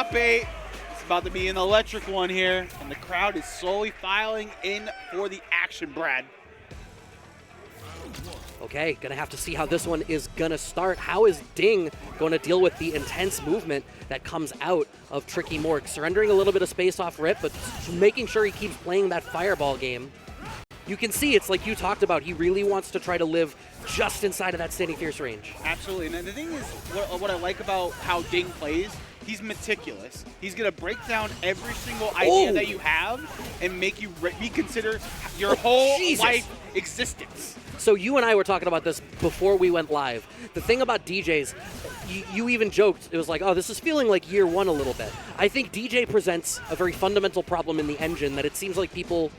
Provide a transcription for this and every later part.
top 8. It's about to be an electric one here, and the crowd is slowly filing in for the action, Brad. Okay, gonna have to see how this one is gonna start. How is Ding going to deal with the intense movement that comes out of Tricky Morg? Surrendering a little bit of space off rip, but making sure he keeps playing that fireball game. You can see it's like you talked about. He really wants to try to live just inside of that Standing Fierce range. Absolutely, and the thing is, what I like about how Ding plays, he's meticulous. He's going to break down every single idea that you have and make you reconsider your whole life existence. So you and I were talking about this before we went live. The thing about DJs, you even joked, it was like, oh, this is feeling like year one a little bit. I think DJ presents a very fundamental problem in the engine that it seems like people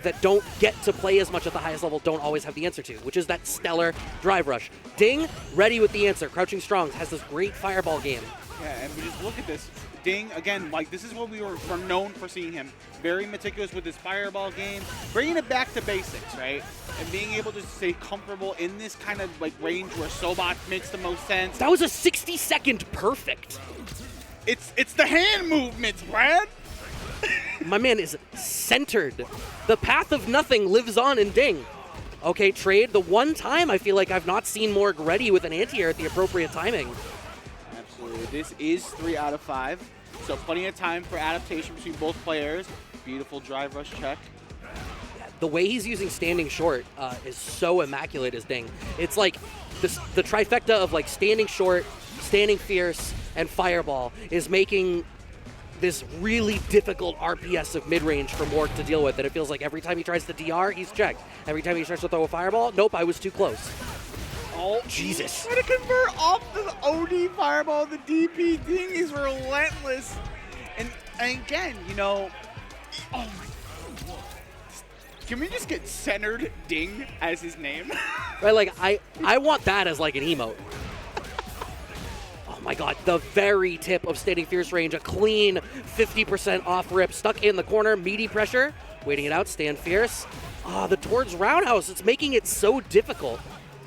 that don't get to play as much at the highest level don't always have the answer to, which is that stellar drive rush. Ding, ready with the answer. Crouching Strong has this great fireball game. Yeah, and we just look at this. Ding, again, like this is what we were known for seeing him. Very meticulous with his fireball game, bringing it back to basics, right? And being able to stay comfortable in this kind of like range where Sobat makes the most sense. That was a 60-second perfect. It's the hand movements, Brad. My man is centered. The path of nothing lives on in Ding. Okay, trade. The one time I feel like I've not seen Morg ready with an anti-air at the appropriate timing. Absolutely. This is 3 out of 5. So plenty of time for adaptation between both players. Beautiful drive rush check. The way he's using standing short is so immaculate as Ding. It's like the trifecta of like standing short, standing fierce, and fireball is making this really difficult RPS of mid-range for Morg to deal with. And it feels like every time he tries to DR, he's checked. Every time he tries to throw a fireball, nope, I was too close. Oh, Jesus. Trying to convert off the OD fireball, the DP. Ding is relentless. And again, you know, oh my God. Can we just get centered Ding as his name? Right, like I want that as like an emote. Oh my God, the very tip of Standing Fierce range, a clean 50% off rip, stuck in the corner, meaty pressure, waiting it out, stand fierce. The towards roundhouse, it's making it so difficult.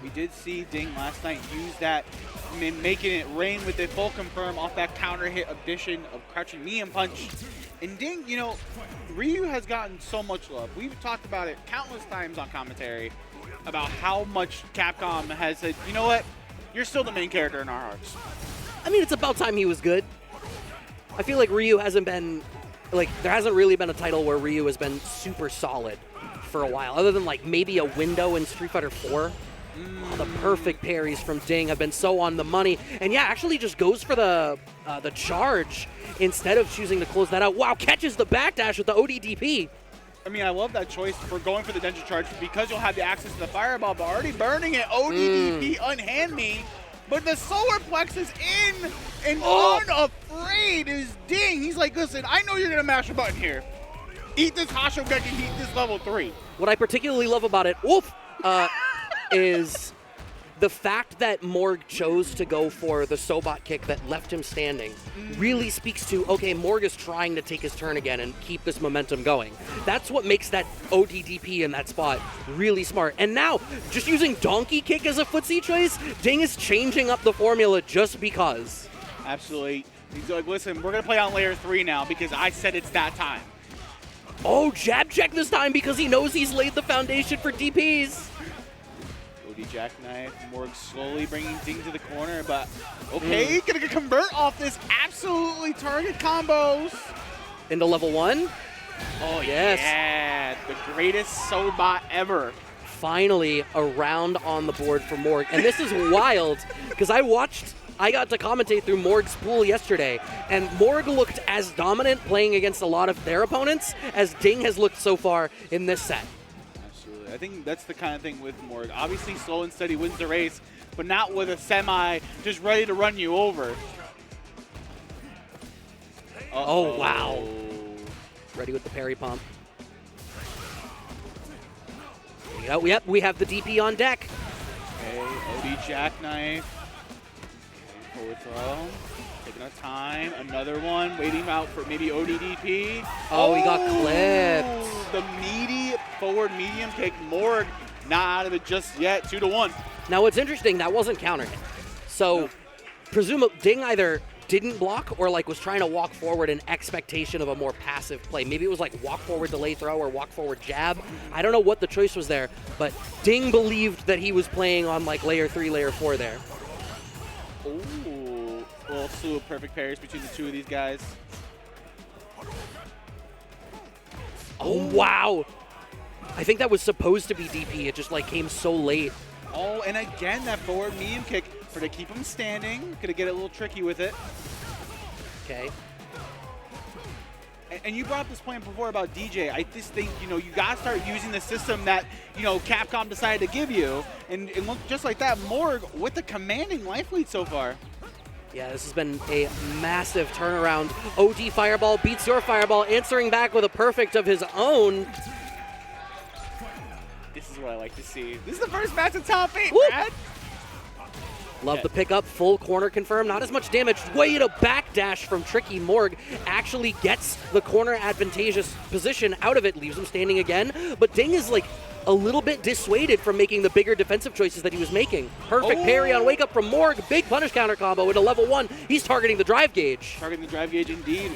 We did see Ding last night use that, making it rain with a full confirm off that counter hit addition of crouching medium punch. And Ding, you know, Ryu has gotten so much love. We've talked about it countless times on commentary about how much Capcom has said, you know what, you're still the main character in our hearts. I mean, it's about time he was good. I feel like Ryu hasn't been, like, there hasn't really been a title where Ryu has been super solid for a while, other than, like, maybe a window in Street Fighter 4. Oh, the perfect parries from Ding have been so on the money. And yeah, actually just goes for the charge instead of choosing to close that out. Wow, catches the backdash with the ODDP. I mean, I love that choice for going for the Densha charge because you'll have the access to the fireball, but already burning it, ODDP, unhand me. But the solar plex is in, and unafraid is Ding. He's like, listen, I know you're going to mash a button here. Eat this Hashogeki, eat this level 3. What I particularly love about it, is the fact that Morg chose to go for the Sobat kick that left him standing really speaks to, okay, Morg is trying to take his turn again and keep this momentum going. That's what makes that ODDP in that spot really smart. And now, just using Donkey Kick as a footsie choice, Ding is changing up the formula just because. Absolutely. He's like, listen, we're going to play on layer 3 now because I said it's that time. Oh, jab check this time because he knows he's laid the foundation for DPs. OD jackknife, Morg slowly bringing Ding to the corner, but okay, gonna convert off this absolutely target combos. Into level 1. Oh, yes. Yeah, the greatest Sobat ever. Finally, a round on the board for Morg. And this is wild, because I got to commentate through Morg's pool yesterday, and Morg looked as dominant playing against a lot of their opponents as Ding has looked so far in this set. I think that's the kind of thing with Morg. Obviously, slow and steady wins the race, but not with a semi just ready to run you over. Oh, wow. Ready with the parry pump. Yep, we have the DP on deck. Okay, OD jackknife. Okay, forward throw. Taking our time. Another one. Waiting out for maybe ODDP. Oh, he got clipped. The meaty forward medium kick. Morg not out of it just yet. 2-1. Now, what's interesting, that wasn't counter hit. So, presumably, Ding either didn't block or like was trying to walk forward in expectation of a more passive play. Maybe it was like walk forward delay throw or walk forward jab. I don't know what the choice was there, but Ding believed that he was playing on like layer 3, layer 4 there. Ooh, a little slew of perfect pairs between the two of these guys. Oh, wow. I think that was supposed to be DP. It just like came so late. Oh, and again, that forward medium kick for to keep him standing. Gonna get a little tricky with it. Okay. And you brought up this point before about DJ. I just think, you know, you gotta start using the system that, you know, Capcom decided to give you. And look, just like that, Morg with the commanding life lead so far. Yeah, this has been a massive turnaround. OD Fireball beats your Fireball, answering back with a perfect of his own. This is what I like to see. This is the first match of top 8, Woo! Brad. Love the pickup, full corner confirm, not as much damage. Way to backdash from Tricky. Morg actually gets the corner advantageous position out of it, leaves him standing again. But Ding is like a little bit dissuaded from making the bigger defensive choices that he was making. Perfect parry on wake up from Morg, big punish counter combo into level 1. He's targeting the drive gauge. Targeting the drive gauge indeed.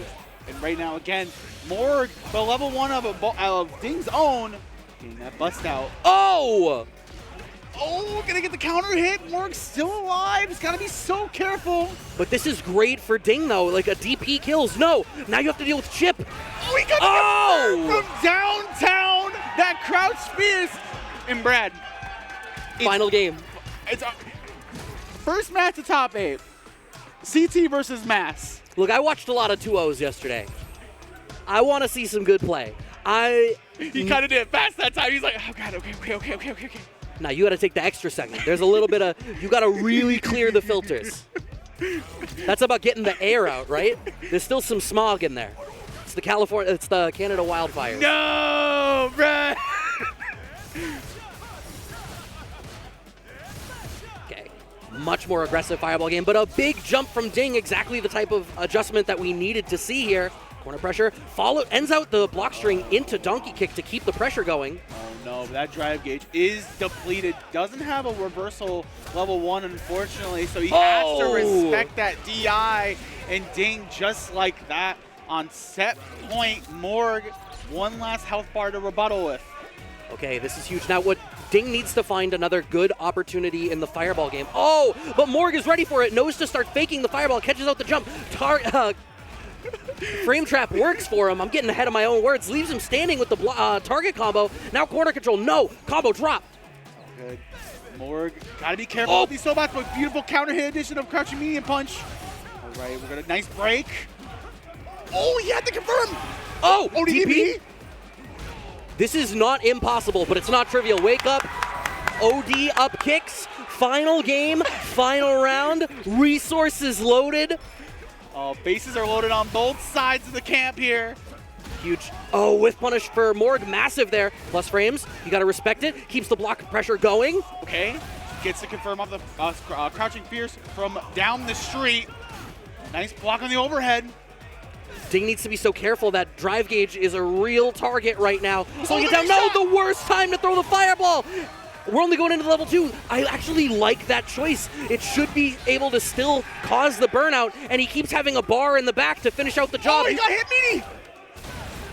And right now, again, Morg, the level 1 of Ding's own, getting that bust out. Oh! Oh, gonna get the counter hit. Morg's still alive. He's gotta be so careful. But this is great for Ding, though. Like a DP kills. No, now you have to deal with Chip. Oh, he got from downtown. That crouch spears. And Brad. Final game. It's first match of top 8. CT versus Mass. Look, I watched a lot of 2-0s yesterday. I want to see some good play. He kind of did it fast that time. He's like, oh, God, okay. Now you got to take the extra second. There's a little bit of, you got to really clear the filters. That's about getting the air out, right? There's still some smog in there. It's the Canada wildfires. No, Brad. Okay, much more aggressive fireball game, but a big jump from Ding, exactly the type of adjustment that we needed to see here. Corner pressure, ends out the block string into donkey kick to keep the pressure going. Oh no, that drive gauge is depleted. Doesn't have a reversal level 1, unfortunately, so he has to respect that DI. And Ding, just like that, on set point, Morg, one last health bar to rebuttal with. Okay, this is huge. Now what Ding needs to find another good opportunity in the fireball game. Oh, but Morg is ready for it, knows to start faking the fireball, catches out the jump. Frame trap works for him. I'm getting ahead of my own words. Leaves him standing with the target combo. Now corner control. No. Combo drop. Good. Morg, gotta be careful with these so much, but beautiful counter hit addition of crouching medium punch. All right, we're gonna nice break. Oh, he had to confirm. Oh, DP. This is not impossible, but it's not trivial. Wake up. OD up kicks. Final game. Final round. Resources loaded. Bases are loaded on both sides of the camp here. Huge. Oh, whiff punish for Morg. Massive there. Plus frames. You got to respect it. Keeps the block pressure going. Okay. Gets to confirm off the crouching fierce from down the street. Nice block on the overhead. Ding needs to be so careful. That drive gauge is a real target right now. Slowing it down. No, the worst time to throw the fireball. We're only going into level 2. I actually like that choice. It should be able to still cause the burnout, and he keeps having a bar in the back to finish out the job. Oh, he got hit meaty.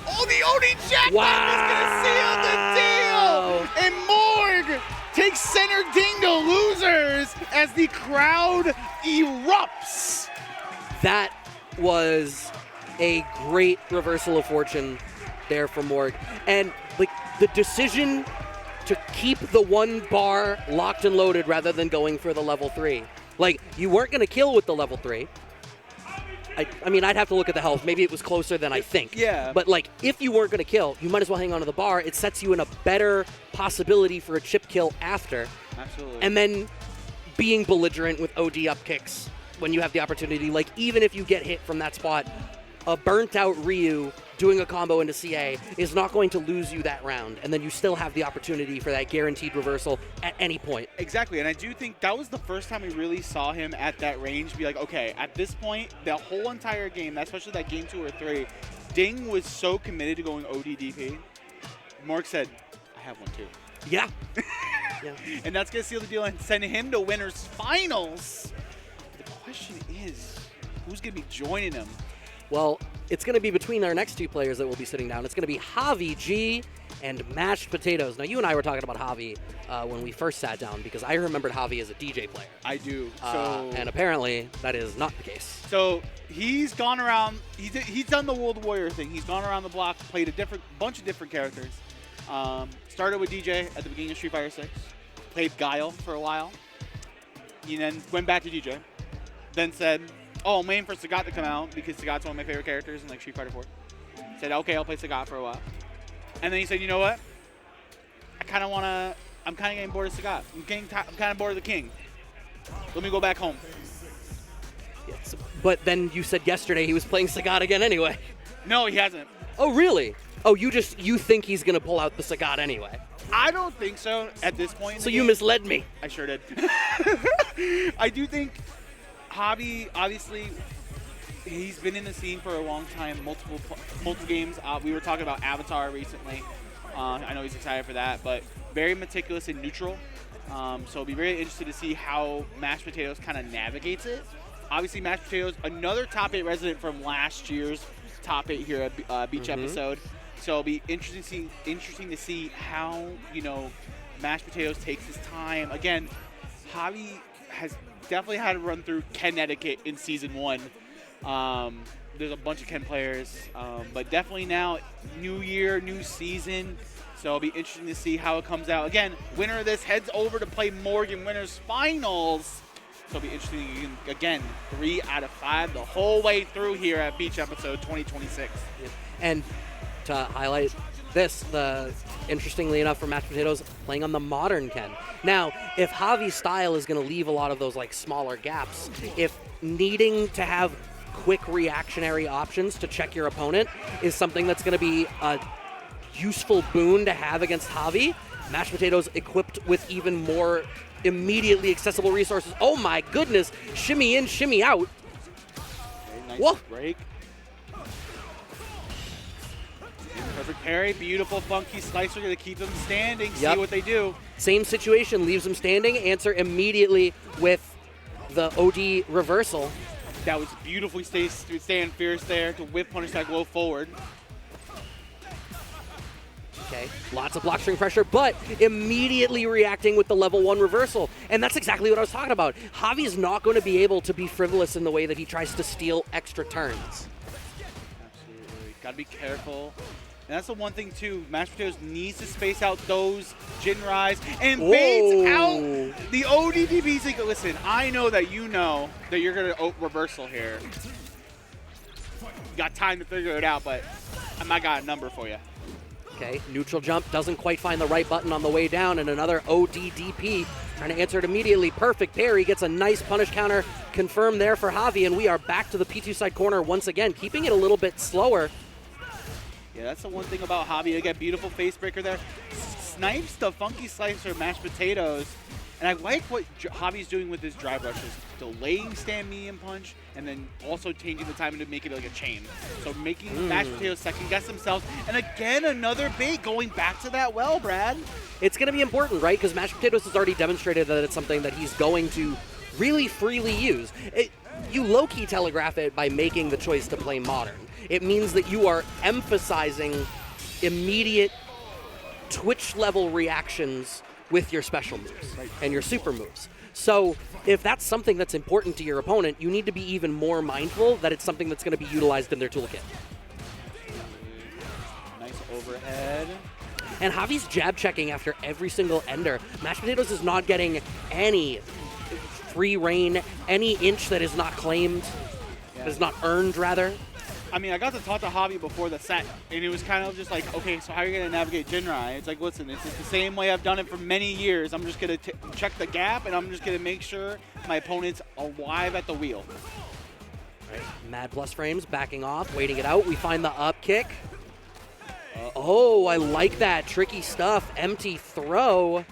Oh, the OD jackpot is going to seal the deal. And Morg takes center Ding to losers as the crowd erupts. That was a great reversal of fortune there for Morg. And like the decision to keep the 1 bar locked and loaded rather than going for the level 3. Like, you weren't going to kill with the level 3. I mean, I'd have to look at the health. Maybe it was closer than I think. Yeah. But, like, if you weren't going to kill, you might as well hang on to the bar. It sets you in a better possibility for a chip kill after. Absolutely. And then being belligerent with OD up kicks when you have the opportunity. Like, even if you get hit from that spot, a burnt-out Ryu doing a combo into CA is not going to lose you that round, and then you still have the opportunity for that guaranteed reversal at any point. Exactly, and I do think that was the first time we really saw him at that range be like, okay, at this point, the whole entire game, especially that game 2 or 3, Ding was so committed to going OD DP. Morg said, I have one too. Yeah. Yeah. And that's going to seal the deal and send him to winners finals. The question is, who's going to be joining him? Well, it's going to be between our next two players that will be sitting down. It's going to be Javi G and Mashed Potatoes. Now, you and I were talking about Javi when we first sat down because I remembered Javi as a DJ player. I do. And apparently, that is not the case. So he's gone around. He's done the World Warrior thing. He's gone around the block, played a bunch of different characters. Started with DJ at the beginning of Street Fighter 6. Played Guile for a while. He then went back to DJ. Then said, "Oh, I'm waiting for Sagat to come out because Sagat's one of my favorite characters in like Street Fighter 4." Said, "Okay, I'll play Sagat for a while." And then he said, "You know what? I'm kind of getting bored of Sagat. I'm kind of bored of the King. Let me go back home." Yes. But then you said yesterday he was playing Sagat again anyway. No, he hasn't. Oh, really? Oh, you think he's going to pull out the Sagat anyway? I don't think so at this point. So you misled me. I sure did. I do think Javi, obviously, he's been in the scene for a long time, multiple games. We were talking about Avatar recently. I know he's excited for that, but very meticulous and neutral. So it'll be very interesting to see how Mashed Potatoes kind of navigates it. Obviously, Mashed Potatoes, another top 8 resident from last year's top 8 here at Beach episode. So it'll be interesting to see how, Mashed Potatoes takes his time. Again, Javi has definitely had to run through Ken etiquette in Season 1. There's a bunch of Ken players, but definitely now, new year, new season. So it'll be interesting to see how it comes out. Again, winner of this heads over to play Morg in Winners Finals. So it'll be interesting. Again, 3 out of 5 the whole way through here at Beach episode 2026. And to highlight this, interestingly enough for Mashed Potatoes, playing on the modern Ken. Now, if Javi's style is going to leave a lot of those like smaller gaps, if needing to have quick reactionary options to check your opponent is something that's going to be a useful boon to have against Javi, Mashed Potatoes equipped with even more immediately accessible resources. Oh my goodness, shimmy in, shimmy out. Okay, nice Whoa. break. Perfect parry, beautiful funky slicer to keep them standing, see what they do. Same situation, leaves them standing, answer immediately with the OD reversal. That was beautifully staying fierce there to whip punish that glow forward. Okay, lots of block string pressure, but immediately reacting with the level 1 reversal. And that's exactly what I was talking about. Javi's not going to be able to be frivolous in the way that he tries to steal extra turns. Absolutely. Got to be careful. And that's the one thing, too. Mashed Potatoes needs to space out those Jinrais and baits out the ODDBs. Like, listen, I know that you know that you're going to reversal here. You got time to figure it out, but I might got a number for you. Okay, neutral jump, doesn't quite find the right button on the way down, and another ODDP trying to answer it immediately. Perfect parry, gets a nice punish counter confirmed there for Javi, and we are back to the P2 side corner once again, keeping it a little bit slower. Yeah, that's the one thing about Javi. Again, beautiful face breaker there. Snipes the funky slicer Mashed Potatoes. And I like what Javi's doing with his drive rushes. Delaying stand medium punch, and then also changing the timing to make it like a chain. So making Mashed Potatoes second guess themselves. And again, another bait going back to that well, Brad. It's going to be important, right? Because Mashed Potatoes has already demonstrated that it's something that he's going to really freely use. You low-key telegraph it by making the choice to play modern. It means that you are emphasizing immediate Twitch-level reactions with your special moves and your super moves. So if that's something that's important to your opponent, you need to be even more mindful that it's something that's going to be utilized in their toolkit. Nice overhead. And Javi's jab checking after every single ender. Mashed Potatoes is not getting any free reign, any inch that is not claimed, that is not earned, rather. I mean, I got to talk to Javi before the set, and it was kind of just like, okay, so how are you going to navigate Jinrai? It's like, listen, it's just the same way I've done it for many years. I'm just going to check the gap, and I'm just going to make sure my opponent's alive at the wheel. Right. Mad plus frames, backing off, waiting it out. We find the up kick. Oh, I like that. Tricky stuff. Empty throw.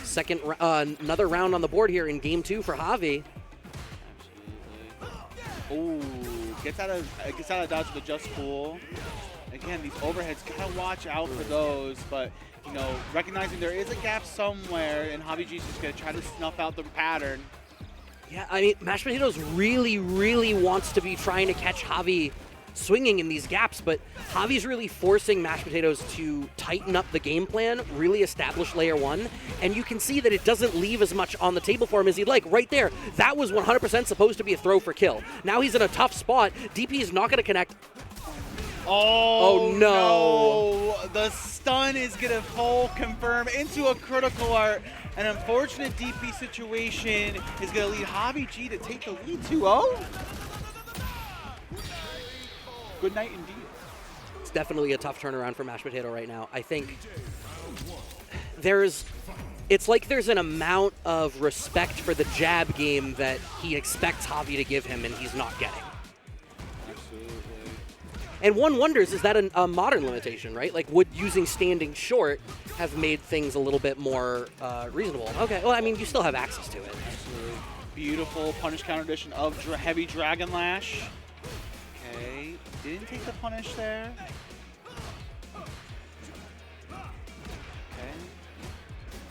Second, another round on the board here in game 2 for Javi. Absolutely. Oh. Gets out of dodge with the just cool. Again, these overheads, gotta watch out for those, but recognizing there is a gap somewhere, and Javi G's just gonna try to snuff out the pattern. Yeah, I mean, MashedPotatoes really, really wants to be trying to catch Javi swinging in these gaps, but Javi's really forcing MashedPotatoes to tighten up the game plan, really establish layer one, and you can see that it doesn't leave as much on the table for him as he'd like. Right there, that was 100% supposed to be a throw for kill. Now he's in a tough spot. DP is not going to connect. Oh, no. The stun is going to full confirm into a critical art. An unfortunate DP situation is going to lead Javi G to take the lead 2-0. Good night indeed. It's definitely a tough turnaround for MashedPotato right now. I think it's like there's an amount of respect for the jab game that he expects Javi to give him and he's not getting. Absolutely. And one wonders, is that a modern limitation, right? Like, would using standing short have made things a little bit more reasonable? Okay, well, I mean, you still have access to it. Absolutely. Beautiful punish counter addition of heavy Dragon Lash. Okay, didn't take the punish there. Okay,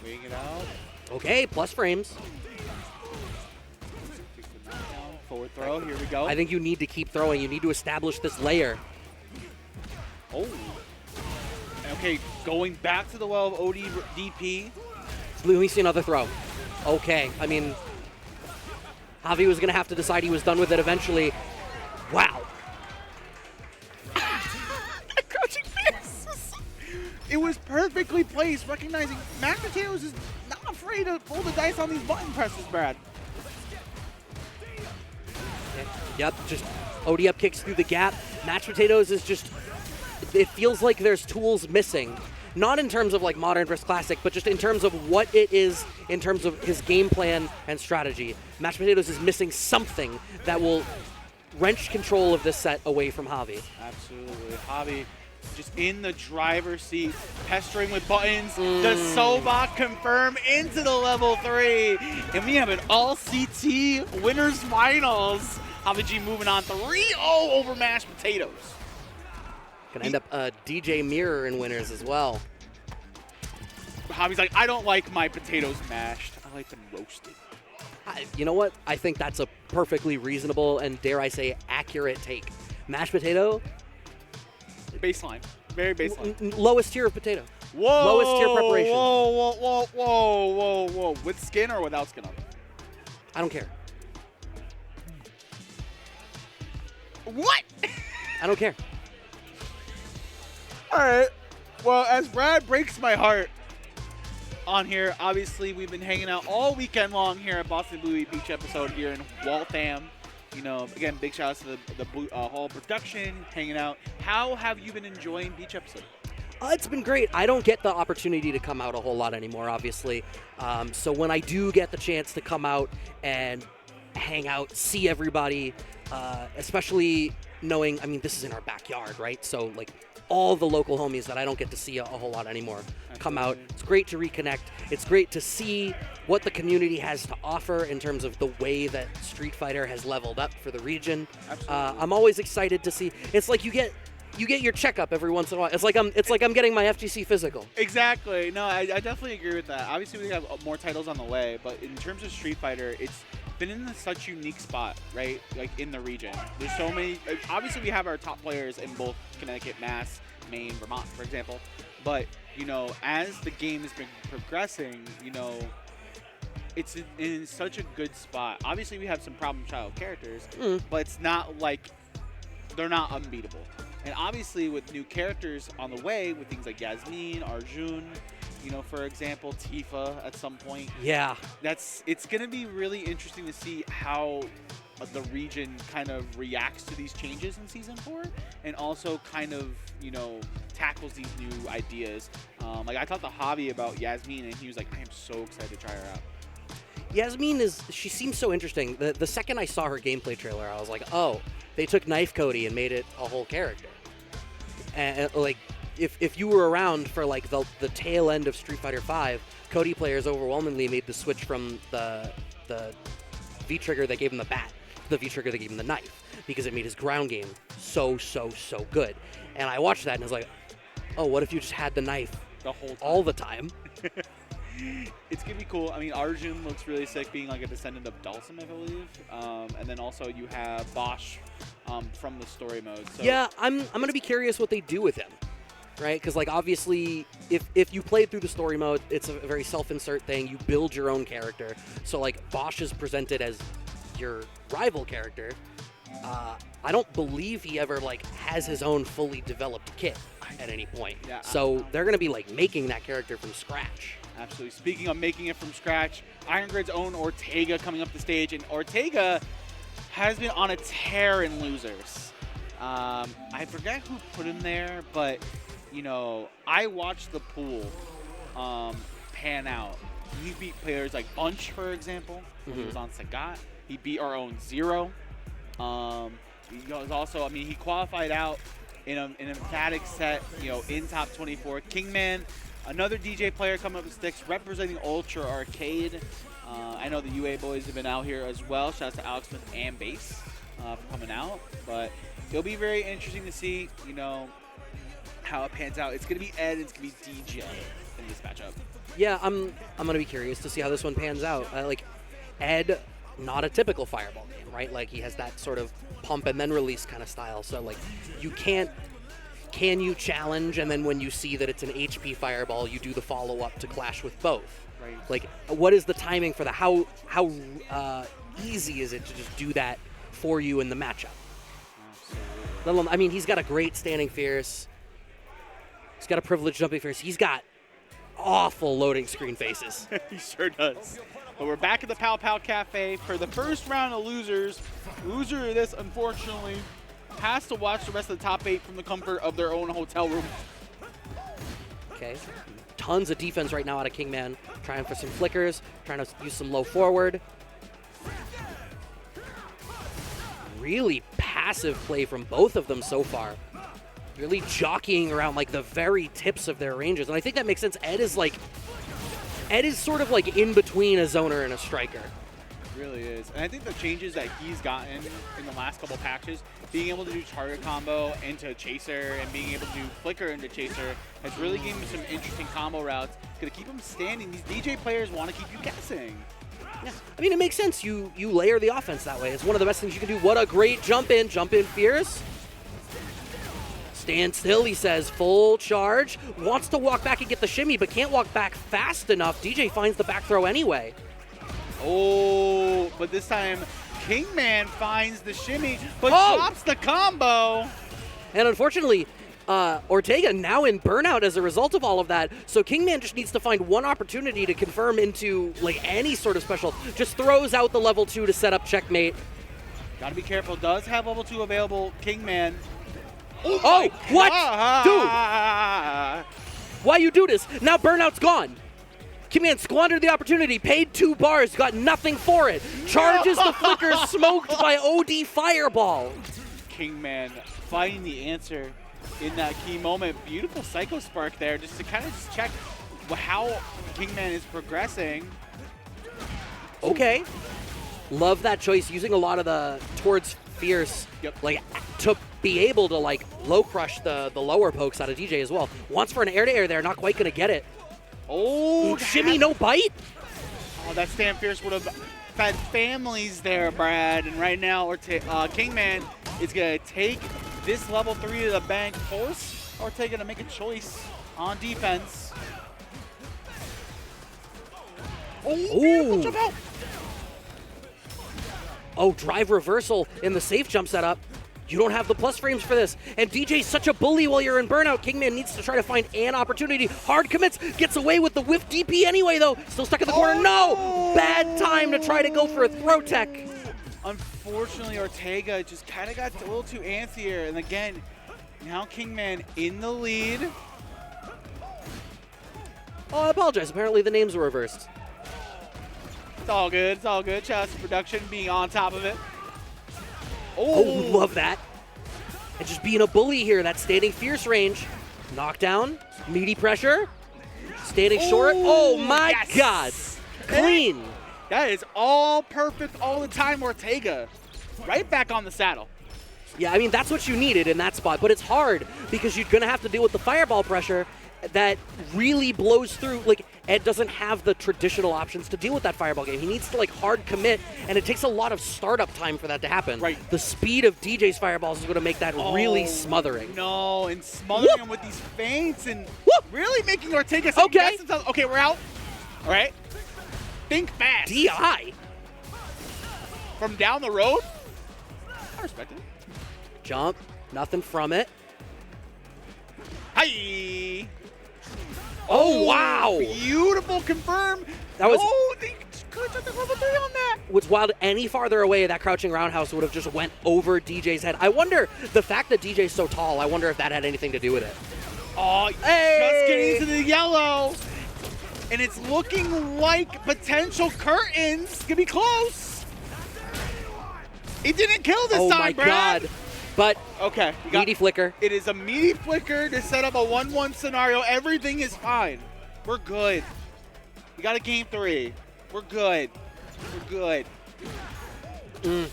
waiting it out. Okay, plus frames. Takes the knockdown. Forward throw, here we go. I think you need to keep throwing. You need to establish this layer. Oh. Okay, going back to the well of OD DP. Let me see another throw. Okay, I mean, Javi was going to have to decide he was done with it eventually. Wow. Crouching fist. It was perfectly placed, recognizing MashedPotatoes is not afraid to roll the dice on these button presses, Brad. Yep, just OD up kicks through the gap. MashedPotatoes is just, it feels like there's tools missing. Not in terms of like Modern vs. Classic, but just in terms of what it is, in terms of his game plan and strategy. MashedPotatoes is missing something that will wrench control of this set away from Javi. Absolutely. Javi just in the driver's seat, pestering with buttons. Does Sobot confirm into the level 3? And we have an all-CT winners finals. Javi G moving on 3-0 over MashedPotatoes. Gonna end up DJ Mirror in winners as well. Javi's like, I don't like my potatoes mashed. I like them roasted. You know what? I think that's a perfectly reasonable and, dare I say, accurate take. Mashed potato. Baseline. Very baseline. Lowest tier of potato. Whoa. Lowest tier preparation. Whoa, whoa, whoa, whoa, whoa, whoa. With skin or without skin on it? I don't care. What? I don't care. All right. Well, as Brad breaks my heart on here, obviously we've been hanging out all weekend long here at Boston Blue Beach episode here in Waltham. You know, again, big shout out to the Blue Hall production, hanging out. How have you been enjoying Beach episode? It's been great. I don't get the opportunity to come out a whole lot anymore, obviously. So when I do get the chance to come out and hang out, see everybody, especially knowing, I mean, this is in our backyard, right? So, like, all the local homies that I don't get to see a whole lot anymore come out. It's great to reconnect. It's great to see what the community has to offer in terms of the way that Street Fighter has leveled up for the region. I'm always excited to see. It's like you get your checkup every once in a while. It's like I'm getting my FGC physical. Exactly. No, I definitely agree with that. Obviously, we have more titles on the way, but in terms of Street Fighter, it's been in such a unique spot, right? Like in the region. There's so many. Obviously, we have our top players in both Connecticut, Mass, Maine, Vermont, for example. But you know, as the game has been progressing, you know, it's in such a good spot. Obviously, we have some problem child characters, but it's not like they're not unbeatable. And obviously, with new characters on the way, with things like Yasmin, Arjun, you know, for example, Tifa at some point. Yeah. It's going to be really interesting to see how the region kind of reacts to these changes in Season 4 and also kind of, you know, tackles these new ideas. Like, I talked to Javi about Yasmin, and he was like, I am so excited to try her out. Yasmin she seems so interesting. The second I saw her gameplay trailer, I was like, oh, they took Knife Cody and made it a whole character. And like, if you were around for like the tail end of Street Fighter V, Cody players overwhelmingly made the switch from the V-trigger that gave him the bat to the V-trigger that gave him the knife, because it made his ground game so good. And I watched that and I was like, oh, what if you just had the knife the whole time? all the time? It's going to be cool. I mean, Arjun looks really sick being like a descendant of Dalsum, I believe. And then also you have Bosch from the story mode. So yeah, I'm going to be curious what they do with him, right? Because, like, obviously, if you played through the story mode, it's a very self-insert thing. You build your own character. So, like, Bosch is presented as your rival character. I don't believe he ever, like, has his own fully developed kit at any point. Yeah, so they're going to be, like, making that character from scratch. Absolutely. Speaking of making it from scratch, Iron Grid's own Ortega coming up the stage, and Ortega has been on a tear in losers. I forget who put him there, but, you know, I watched the pool pan out. He beat players like Bunch, for example, when he was on Sagat. He beat our own Zero. He was also, I mean, he qualified out in an emphatic set, you know, in top 24. Kingman, another DJ player coming up with sticks, representing Ultra Arcade. I know the UA boys have been out here as well. Shout out to Alex Smith and Base for coming out. But it'll be very interesting to see, you know, how it pans out. It's going to be Ed, it's going to be DJ in this matchup. Yeah, I'm going to be curious to see how this one pans out. Like, Ed, not a typical Fireball game, right? Like, he has that sort of pump and then release kind of style. So, like, you can't, can you challenge, and then when you see that it's an HP Fireball, you do the follow-up to clash with both. Right. Like, what is the timing for that? How easy is it to just do that for you in the matchup? Let alone, I mean, he's got a great standing fierce. He's got a privileged jumping fierce. He's got awful loading screen faces. He sure does. But we're back at the Pow Pow Cafe for the first round of losers. Loser of this, unfortunately, has to watch the rest of the top 8 from the comfort of their own hotel room. Okay. Tons of defense right now out of Kingman. Trying for some flickers, trying to use some low forward. Really passive play from both of them so far. Really jockeying around like the very tips of their ranges. And I think that makes sense. Ed is sort of like in between a zoner and a striker. It really is. And I think the changes that he's gotten in the last couple patches, being able to do target combo into Chaser and being able to do flicker into Chaser has really given him some interesting combo routes. Gonna keep him standing. These DJ players want to keep you guessing. Yeah. I mean, it makes sense. You layer the offense that way. It's one of the best things you can do. What a great jump in fierce. Stand still, he says, full charge. Wants to walk back and get the shimmy, but can't walk back fast enough. DJ finds the back throw anyway. Oh, but this time Kingman finds the shimmy, but drops the combo. And unfortunately, Ortega now in burnout as a result of all of that. So Kingman just needs to find one opportunity to confirm into like any sort of special. Just throws out the level 2 to set up checkmate. Gotta be careful. Does have level 2 available. Kingman. Oh, what? Dude. Why you do this? Now burnout's gone. Kingman squandered the opportunity, paid 2 bars, got nothing for it. Charges the flicker, smoked by OD Fireball. Kingman finding the answer in that key moment. Beautiful Psycho Spark there, just to kind of just check how Kingman is progressing. Okay. Love that choice, using a lot of the towards fierce, like to be able to like low crush the lower pokes out of DJ as well. Wants for an air-to-air there, not quite gonna get it. Oh, shimmy, no bite. Oh, that stand fierce would have fed families there, Brad. And right now, Kingman is gonna take this level 3 to the bank, force Ortega to make a choice on defense. Oh, jump out. Oh, drive reversal in the safe jump setup. You don't have the plus frames for this. And DJ's such a bully while you're in burnout. Kingman needs to try to find an opportunity. Hard commits, gets away with the whiff DP anyway, though. Still stuck in the corner. No! Bad time to try to go for a throw tech. Unfortunately, Ortega just kind of got a little too antsy here. And again, now Kingman in the lead. Oh, I apologize. Apparently the names were reversed. It's all good. It's all good. Shout out to production being on top of it. Oh, love that. And just being a bully here. That standing fierce range. Knockdown. Meaty pressure. Standing short. Oh, my God. Clean. That is all perfect all the time, Ortega. Right back on the saddle. Yeah, I mean, that's what you needed in that spot. But it's hard because you're going to have to deal with the fireball pressure. that really blows through. Like, Ed doesn't have the traditional options to deal with that fireball game. He needs to, like, hard commit, and it takes a lot of startup time for that to happen. Right. The speed of DJ's fireballs is going to make that really smothering. No, and smothering him with these feints and really making Ortega say yes and okay, we're out. All right. Think fast. DI. From down the road? I respect it. Jump. Nothing from it. Hi. Oh, wow. Beautiful confirm. That was... Oh, they could have took the level 3 on that. What's wild, any farther away, that crouching roundhouse would have just went over DJ's head. I wonder, the fact that DJ's so tall, I wonder if that had anything to do with it. Oh, hey. Just getting into the yellow. And it's looking like potential curtains. It's going to be close. It didn't kill this time, Oh, my Brad. God. But okay, meaty flicker. It is a meaty flicker to set up a 1-1 scenario. Everything is fine. We're good. We got a game 3. We're good. We're good.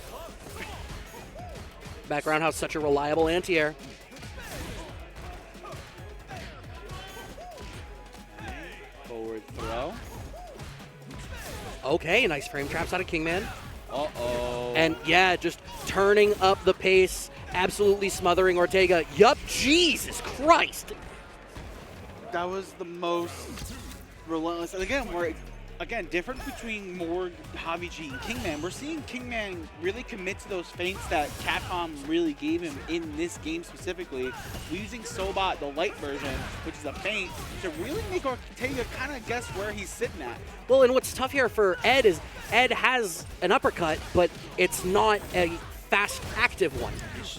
Back roundhouse, such a reliable anti-air. Forward throw. Okay, nice frame traps out of Kingman. Uh-oh. And yeah, just turning up the pace, absolutely smothering Ortega. Yup, Jesus Christ. That was the most relentless. And again, difference between Morg, Javig, and Kingman. We're seeing Kingman really commit to those feints that Capcom really gave him in this game specifically, using Sobat, the light version, which is a feint, to really make Ortega kind of guess where he's sitting at. Well, and what's tough here for Ed is Ed has an uppercut, but it's not a fast, active one.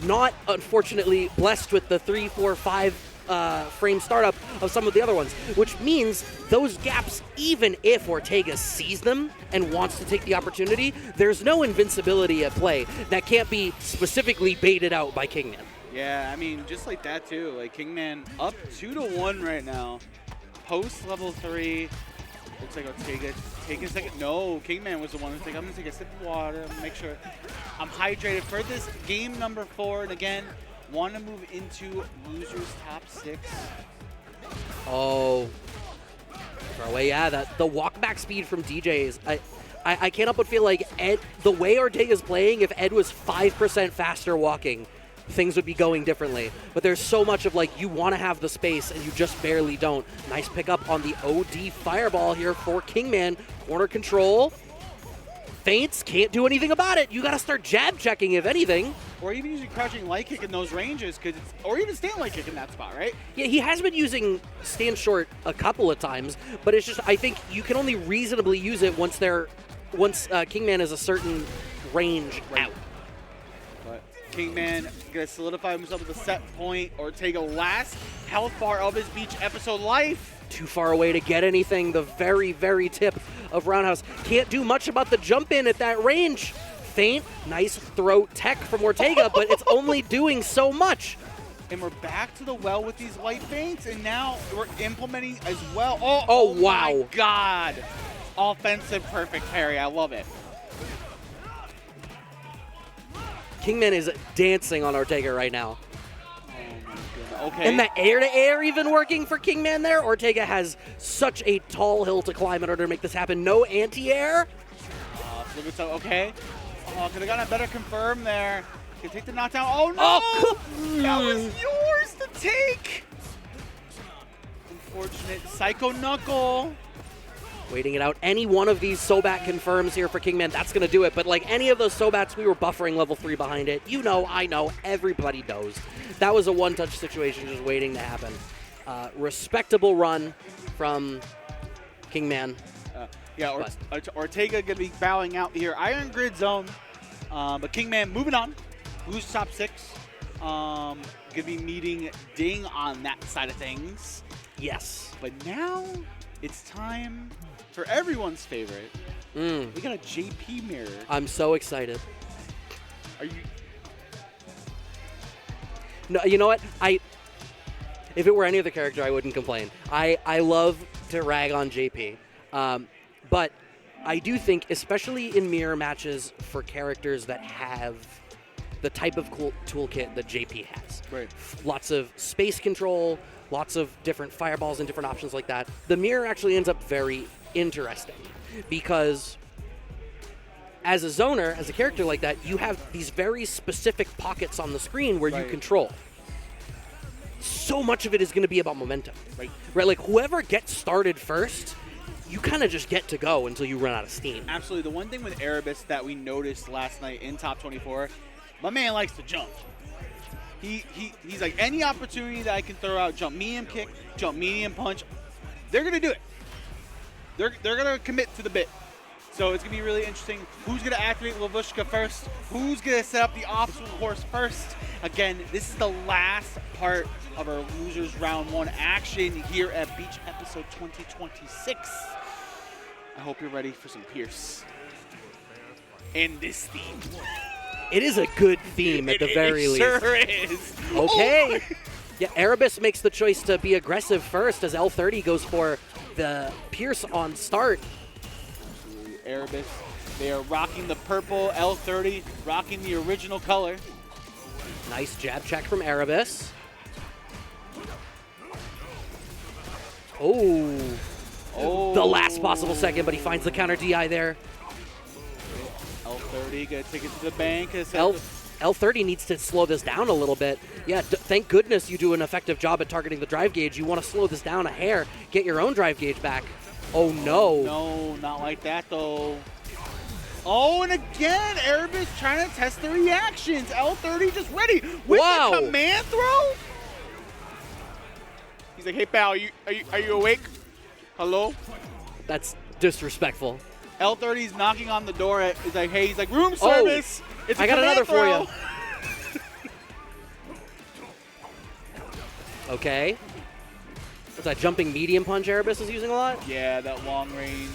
Not, unfortunately, blessed with the 3, 4, 5 frame startup of some of the other ones, which means those gaps, even if Ortega sees them and wants to take the opportunity, there's no invincibility at play that can't be specifically baited out by Kingman. Yeah, I mean, just like that too. Like Kingman up 2-1 right now. Post level 3. Looks like Ortega taking a second. No, Kingman was the one who's like, I'm gonna take a sip of water and make sure I'm hydrated for this game number 4. And again, want to move into losers top 6. Oh, far away. Yeah, the walk back speed from DJ is. I can't help but feel like Ed, the way Ortega's playing, if Ed was 5% faster walking, things would be going differently. But there's so much of like, you want to have the space and you just barely don't. Nice pickup on the OD fireball here for Kingman. Corner control. Feints, can't do anything about it. You got to start jab checking, if anything. Or even using crouching light kick in those ranges, or even stand light kick in that spot, right? Yeah, he has been using stand short a couple of times, but it's just, I think you can only reasonably use it once Kingman is a certain range out. But Kingman gonna solidify himself with a set point. Ortega last health bar of his Beach episode life. Too far away to get anything. The very, very tip of Roundhouse. Can't do much about the jump in at that range. Feint, nice throw tech from Ortega, but it's only doing so much. And we're back to the well with these light feints, and now we're implementing as well. Oh wow. My God. Offensive perfect parry. I love it. Kingman is dancing on Ortega right now. Okay. And the air-to-air even working for Kingman there. Ortega has such a tall hill to climb in order to make this happen. No anti-air. Okay. Oh, could have gotten a better confirm there. Can take the knockdown. Oh, no! Oh, that was yours to take! Unfortunate. Psycho Knuckle. Waiting it out. Any one of these Sobat confirms here for Kingman, that's going to do it. But like any of those Sobats, we were buffering level 3 behind it. You know, I know, everybody knows. That was a one-touch situation just waiting to happen. Respectable run from Kingman. Yeah, Ortega going to be bowing out here. Iron Grid zone. But Kingman moving on. Lose top 6. Going to be meeting Ding on that side of things. Yes. But now it's time for everyone's favorite. We got a JP mirror. I'm so excited. Are you? No, you know what? If it were any other character, I wouldn't complain. I love to rag on JP. But I do think, especially in mirror matches for characters that have the type of cool toolkit that JP has. Right. Lots of space control, lots of different fireballs and different options like that. The mirror actually ends up very interesting because as a zoner, as a character like that, you have these very specific pockets on the screen where you control. So much of it is going to be about momentum, right? Like whoever gets started first, you kind of just get to go until you run out of steam. Absolutely. The one thing with Erebus that we noticed last night in top 24, my man likes to jump. He's like, any opportunity that I can throw out, jump medium kick, jump medium punch, they're going to do it. They're going to commit to the bit. So it's going to be really interesting. Who's going to activate Lavushka first? Who's going to set up the obstacle course first? Again, this is the last part of our Losers Round 1 action here at Beach Episode 2026. I hope you're ready for some Pierce. And this theme. It is a good theme at the very least. It sure is. Okay. Yeah, Erebus makes the choice to be aggressive first as L30 goes for the Pierce on start. Erebus, they are rocking the purple. L30 rocking the original color. Nice jab check from Erebus. Oh, the last possible second, but he finds the counter DI there. L30 gonna take it to the bank. L30 needs to slow this down a little bit. Yeah, thank goodness you do an effective job at targeting the drive gauge. You want to slow this down a hair, get your own drive gauge back. Oh, no. No, not like that, though. Oh, and again, Erebus trying to test the reactions. L30 just ready with the command throw. He's like, hey, pal, are you awake? Hello? That's disrespectful. L30's knocking on the door. He's like, hey, he's like, room service. It's I got another throw. for you. Okay. What's that, jumping medium punch Erebus is using a lot? Yeah, that long range.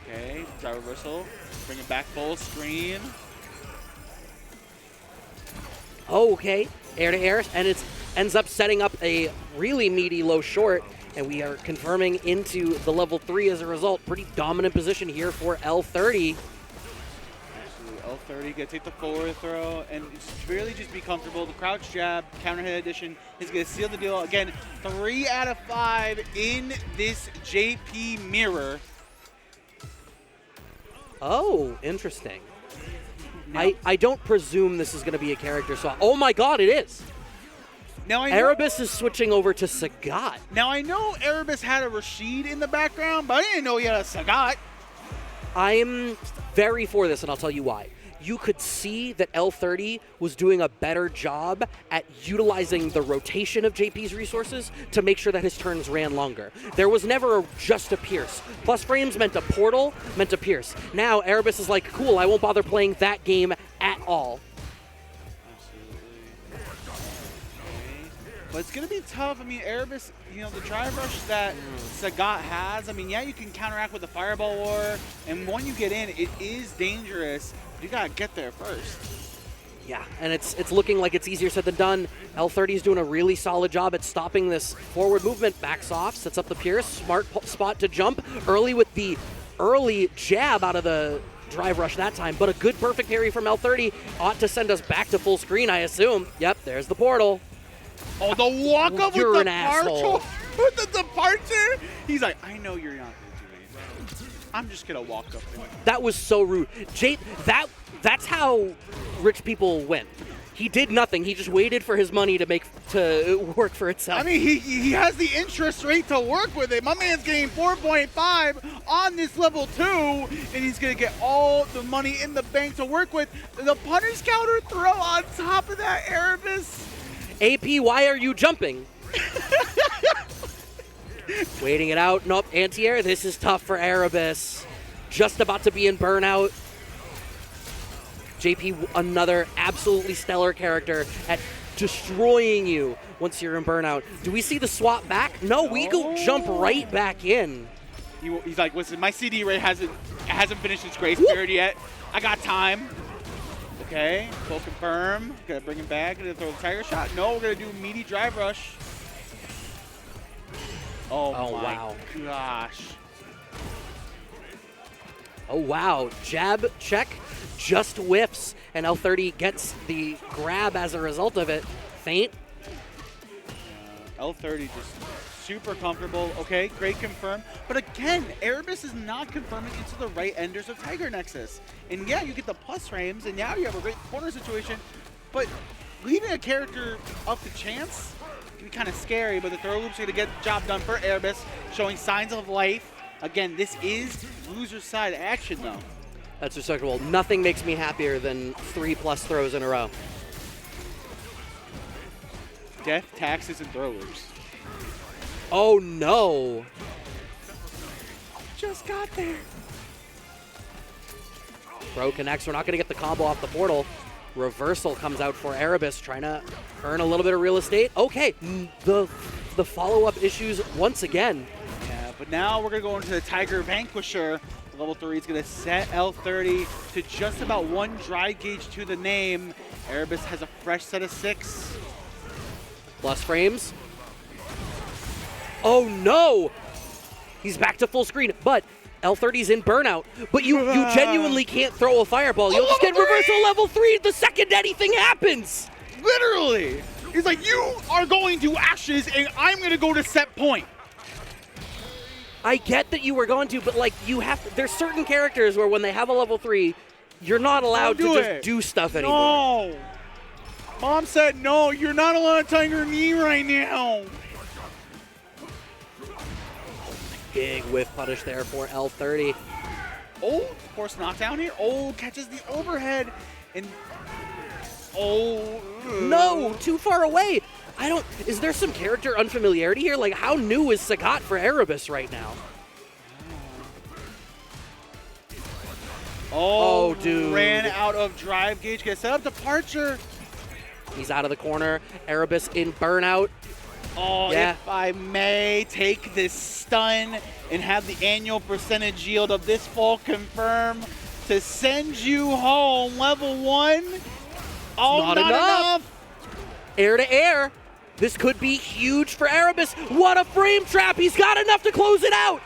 Okay, drive reversal. Bring it back full screen. Oh, okay. Air to air, and it ends up setting up a really meaty low short, and we are confirming into the level 3 as a result. Pretty dominant position here for L30. L30 gonna take the forward throw and really just be comfortable. The crouch jab, counter hit addition is gonna seal the deal. Again, 3 out of 5 in this JP mirror. Oh, interesting. Now, I don't presume this is gonna be a character swap. Oh my god, it is. Now Erebus is switching over to Sagat. Now I know Erebus had a Rashid in the background, but I didn't know he had a Sagat. I'm very for this, and I'll tell you why. You could see that L30 was doing a better job at utilizing the rotation of JP's resources to make sure that his turns ran longer. There was never just a Pierce. Plus frames meant a portal, meant a Pierce. Now Erebus is like, cool, I won't bother playing that game at all. But it's going to be tough. I mean, Erebus, the drive rush that Sagat has, I mean, yeah, you can counteract with the Fireball War, and when you get in, it is dangerous. You got to get there first. Yeah, and it's looking like it's easier said than done. L30 is doing a really solid job at stopping this forward movement. Backs off, sets up the Pierce. Smart spot to jump early with the early jab out of the drive rush that time, but a good perfect parry from L30 ought to send us back to full screen, I assume. Yep, there's the portal. Oh, the walk-up with the asshole. With the departure. He's like, I know you're not going to do anything. I'm just going to walk up to him. That was so rude. Jake, that's how rich people win. He did nothing. He just waited for his money to work for itself. I mean, he has the interest rate to work with it. My man's getting 4.5 on this level 2, and he's going to get all the money in the bank to work with. The punish counter throw on top of that, Erebus. AP, why are you jumping? Waiting it out. Nope, anti-air. This is tough for Erebus. Just about to be in burnout. JP, another absolutely stellar character at destroying you once you're in burnout. Do we see the swap back? No, we go jump right back in. He's like, listen, my CD rate hasn't finished its grace period yet. I got time. Okay, full confirm. Gonna bring him back. Gonna throw the tiger shot. No, we're gonna do meaty drive rush. Oh my wow. gosh. Oh, wow. Jab check just whiffs, and L30 gets the grab as a result of it. Feint. L30 just super comfortable. Okay, great confirm. But again, Erebus is not confirming into the right enders of Tiger Nexus. And yeah, you get the plus frames, and now you have a great corner situation. But leaving a character up to chance can be kind of scary, but the throw loops are going to get the job done for Erebus, showing signs of life. Again, this is loser side action, though. That's respectable. Nothing makes me happier than 3+ throws in a row. Death, taxes, and throw loops. Oh, no. Just got there. Throw connects. We're not going to get the combo off the portal. Reversal comes out for Erebus, trying to earn a little bit of real estate. Okay, the follow-up issues once again. Yeah, but now we're going to go into the Tiger Vanquisher. Level 3 is going to set L30 to just about 1 dry gauge to the name. Erebus has a fresh set of 6. Plus frames. Oh no! He's back to full screen, but L30's in burnout. But you genuinely can't throw a fireball. You'll just get reversal level 3 the second anything happens. Literally! He's like, you are going to ashes and I'm going to go to set point. I get that you were going to, but like you have to, there's certain characters where when they have a level 3, you're not allowed to just do stuff anymore. No! Mom said no, you're not allowed to Tiger knee right now. Big whiff punish there for L30. Oh, force knockdown here. Oh, catches the overhead. And oh. No, too far away. Is there some character unfamiliarity here? Like, how new is Sagat for Erebus right now? Oh, dude. Ran out of drive gauge. Gets set up departure. He's out of the corner. Erebus in burnout. Oh, yeah. If I may take this stun and have the annual percentage yield of this full confirm to send you home. Level 1. Oh, not enough. Air to air. This could be huge for Erebus. What a frame trap. He's got enough to close it out.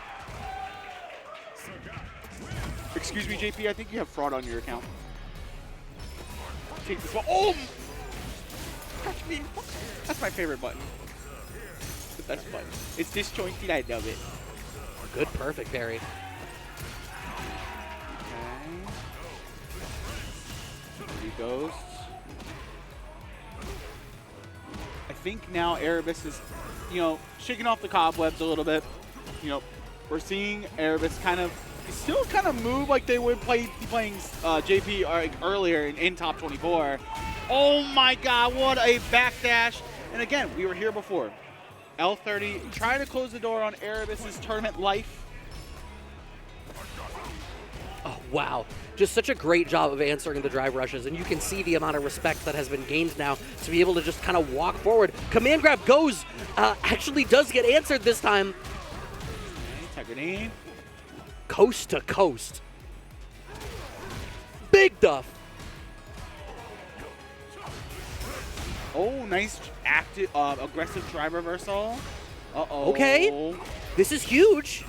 Excuse me, JP. I think you have fraud on your account. Take this one. Oh! Catch me. That's my favorite button. The best button. It's disjointed. I love it. Good, perfect parry. Okay. Here he goes. I think now Erebus is, shaking off the cobwebs a little bit. We're seeing Erebus still kind of move like they would playing JP earlier in top 24. Oh my God, what a backdash. And again, we were here before. L30 trying to close the door on Erebus's tournament life. Oh, wow. Just such a great job of answering the drive rushes, and you can see the amount of respect that has been gained now to be able to just kind of walk forward. Command grab goes, actually does get answered this time. Integrity. Coast to coast. Big duff. Oh, nice active, aggressive drive reversal. Uh-oh. Okay, this is huge.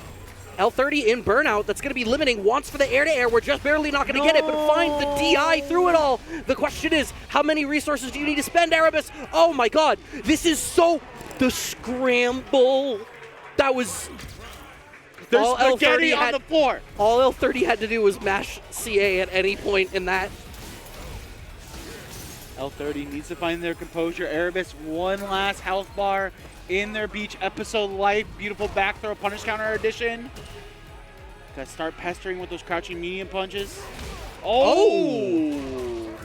L30 in burnout, that's going to be limiting. Wants for the air-to-air, we're just barely not going to get it, but find the DI through it all. The question is, how many resources do you need to spend, Erebus? Oh my God, this is the scramble. That was... There's spaghetti on the floor. All L30 had to do was mash CA at any point in that. L30 needs to find their composure. Erebus, one last health bar in their beach episode life. Beautiful back throw, punish counter addition. Gotta start pestering with those crouching medium punches. Oh!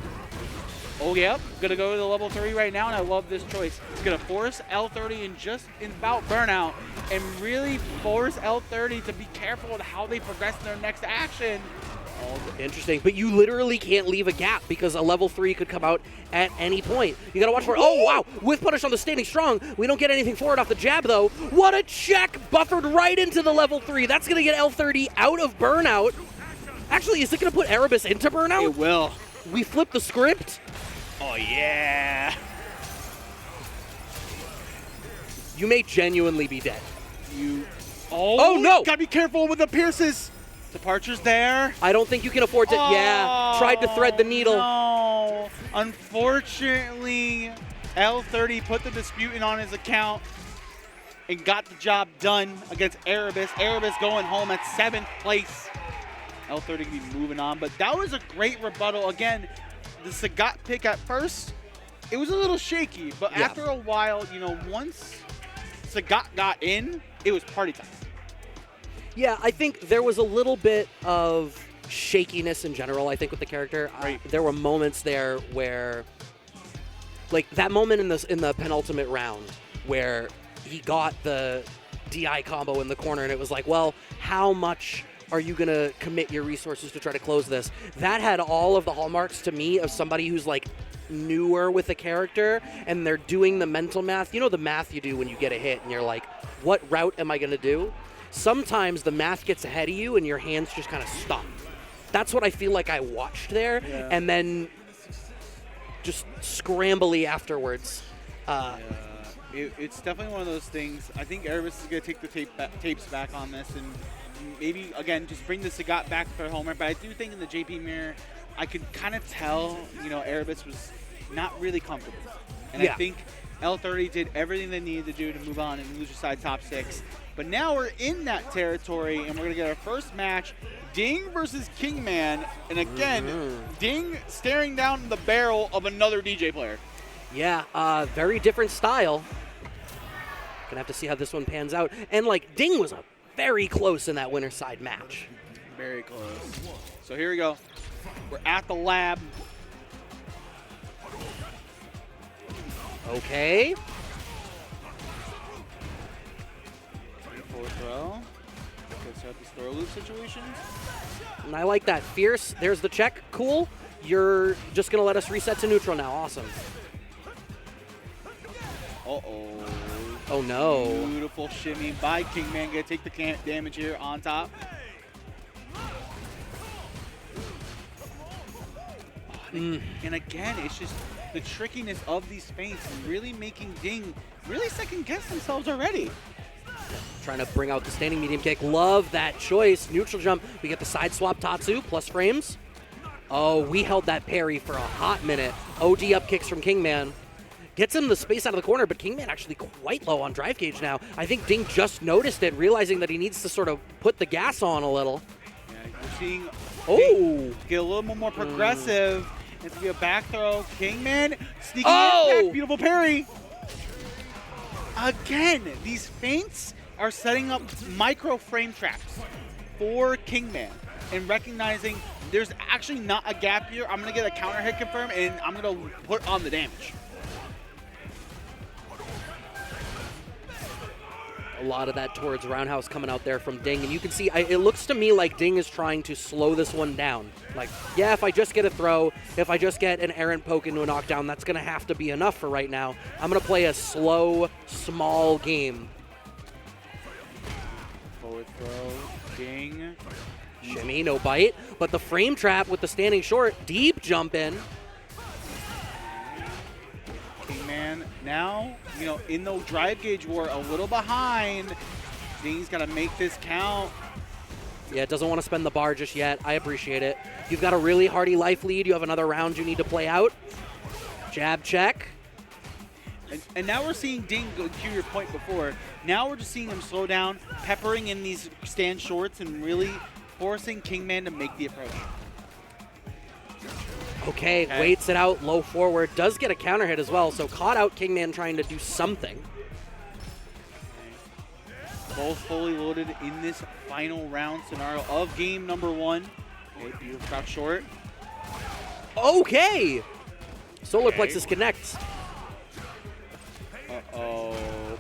Oh, yep. Gonna go to the level 3 right now, and I love this choice. It's gonna force L30 in just about burnout and really force L30 to be careful with how they progress in their next action. Interesting, but you literally can't leave a gap because a level 3 could come out at any point. You gotta watch for it. Oh, wow, with punish on the standing strong. We don't get anything for it off the jab, though. What a check, buffered right into the level 3. That's gonna get L30 out of burnout. Actually, is it gonna put Erebus into burnout? It will. We flip the script. Oh, yeah. You may genuinely be dead. Oh, no! Gotta be careful with the pierces. Departure's there. I don't think you can afford to. Yeah, tried to thread the needle. No. Unfortunately, L30 put the dispute in on his account and got the job done against Erebus. Erebus going home at 7th place. L30 can be moving on, but that was a great rebuttal. Again, the Sagat pick at first, it was a little shaky, but after a while, you know, once Sagat got in, it was party time. Yeah, I think there was a little bit of shakiness in general, I think, with the character. Right. There were moments there where, like that moment in the penultimate round where he got the DI combo in the corner, and it was like, well, how much are you going to commit your resources to try to close this? That had all of the hallmarks to me of somebody who's like newer with a character, and they're doing the mental math. You know the math you do when you get a hit, and you're like, what route am I going to do? Sometimes the math gets ahead of you, and your hands just kind of stop. That's what I feel like I watched there, and then just scrambly afterwards. It's definitely one of those things. I think Erebus is going to take the tapes back on this, and maybe, again, just bring the Sagat back for homer. But I do think in the JP mirror, I could kind of tell, you know, Erebus was not really comfortable. And I think L30 did everything they needed to do to move on and loser side top 6. But now we're in that territory, and we're going to get our first match, Ding versus Kingman. And again, Ding staring down the barrel of another DJ player. Yeah, very different style. Gonna have to see how this one pans out. And like, Ding was very close in that winner's side match. Very close. So here we go. We're at the lab. Okay. Forward throw. Good start these throw loop situations. And I like that. Fierce, there's the check. Cool. You're just gonna let us reset to neutral now. Awesome. Uh-oh. Oh no. Beautiful shimmy by Kingman. Gonna take the damage here on top. And again, it's just the trickiness of these feints and really making Ding really second guess themselves already. Trying to bring out the standing medium kick. Love that choice. Neutral jump. We get the side swap Tatsu plus frames. Oh, we held that parry for a hot minute. OD up kicks from Kingman. Gets him the space out of the corner, but Kingman actually quite low on drive gauge now. I think Ding just noticed it, realizing that he needs to sort of put the gas on a little. Yeah, we're seeing Ding get a little more progressive. It's going to be a back throw. Kingman sneaking in. Beautiful parry. Again, these feints are setting up micro frame traps for Kingman and recognizing there's actually not a gap here. I'm going to get a counter hit confirm, and I'm going to put on the damage. A lot of that towards roundhouse coming out there from Ding, and you can see it looks to me like Ding is trying to slow this one down. Like, yeah, if I just get a throw, if I just get an errant poke into a knockdown, that's going to have to be enough for right now. I'm going to play a slow, small game. Forward throw, Ding. Shimmy, no bite, but the frame trap with the standing short, deep jump in. Kingman now, you know, in the drive gauge war, a little behind. Ding's got to make this count. Yeah, doesn't want to spend the bar just yet. I appreciate it. You've got a really hardy life lead. You have another round you need to play out. Jab check. And now we're seeing Ding, to your point before, now we're just seeing him slow down, peppering in these stand shorts and really forcing Kingman to make the approach. Okay, waits it out, low forward, does get a counter hit as well, so caught out Kingman trying to do something. Both fully loaded in this final round scenario of game number 1. Okay, beautiful crouch short. Okay! Solar Plexus connects. Uh-oh.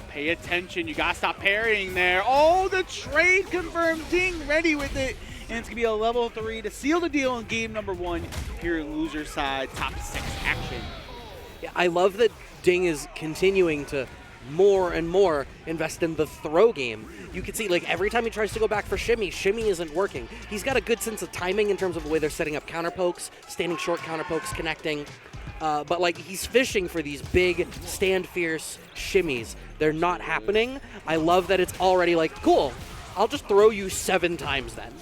Pay attention. You gotta stop parrying there. Oh, the trade confirmed. Ding ready with it. And it's gonna be a level 3 to seal the deal in game number 1 here in loser side top 6 action. Yeah, I love that Ding is continuing to more and more invest in the throw game. You can see, like, every time he tries to go back for shimmy, shimmy isn't working. He's got a good sense of timing in terms of the way they're setting up counter pokes, standing short counter pokes, connecting. But, like, he's fishing for these big, stand fierce shimmies. They're not happening. I love that it's already like, cool, I'll just throw you 7 times then.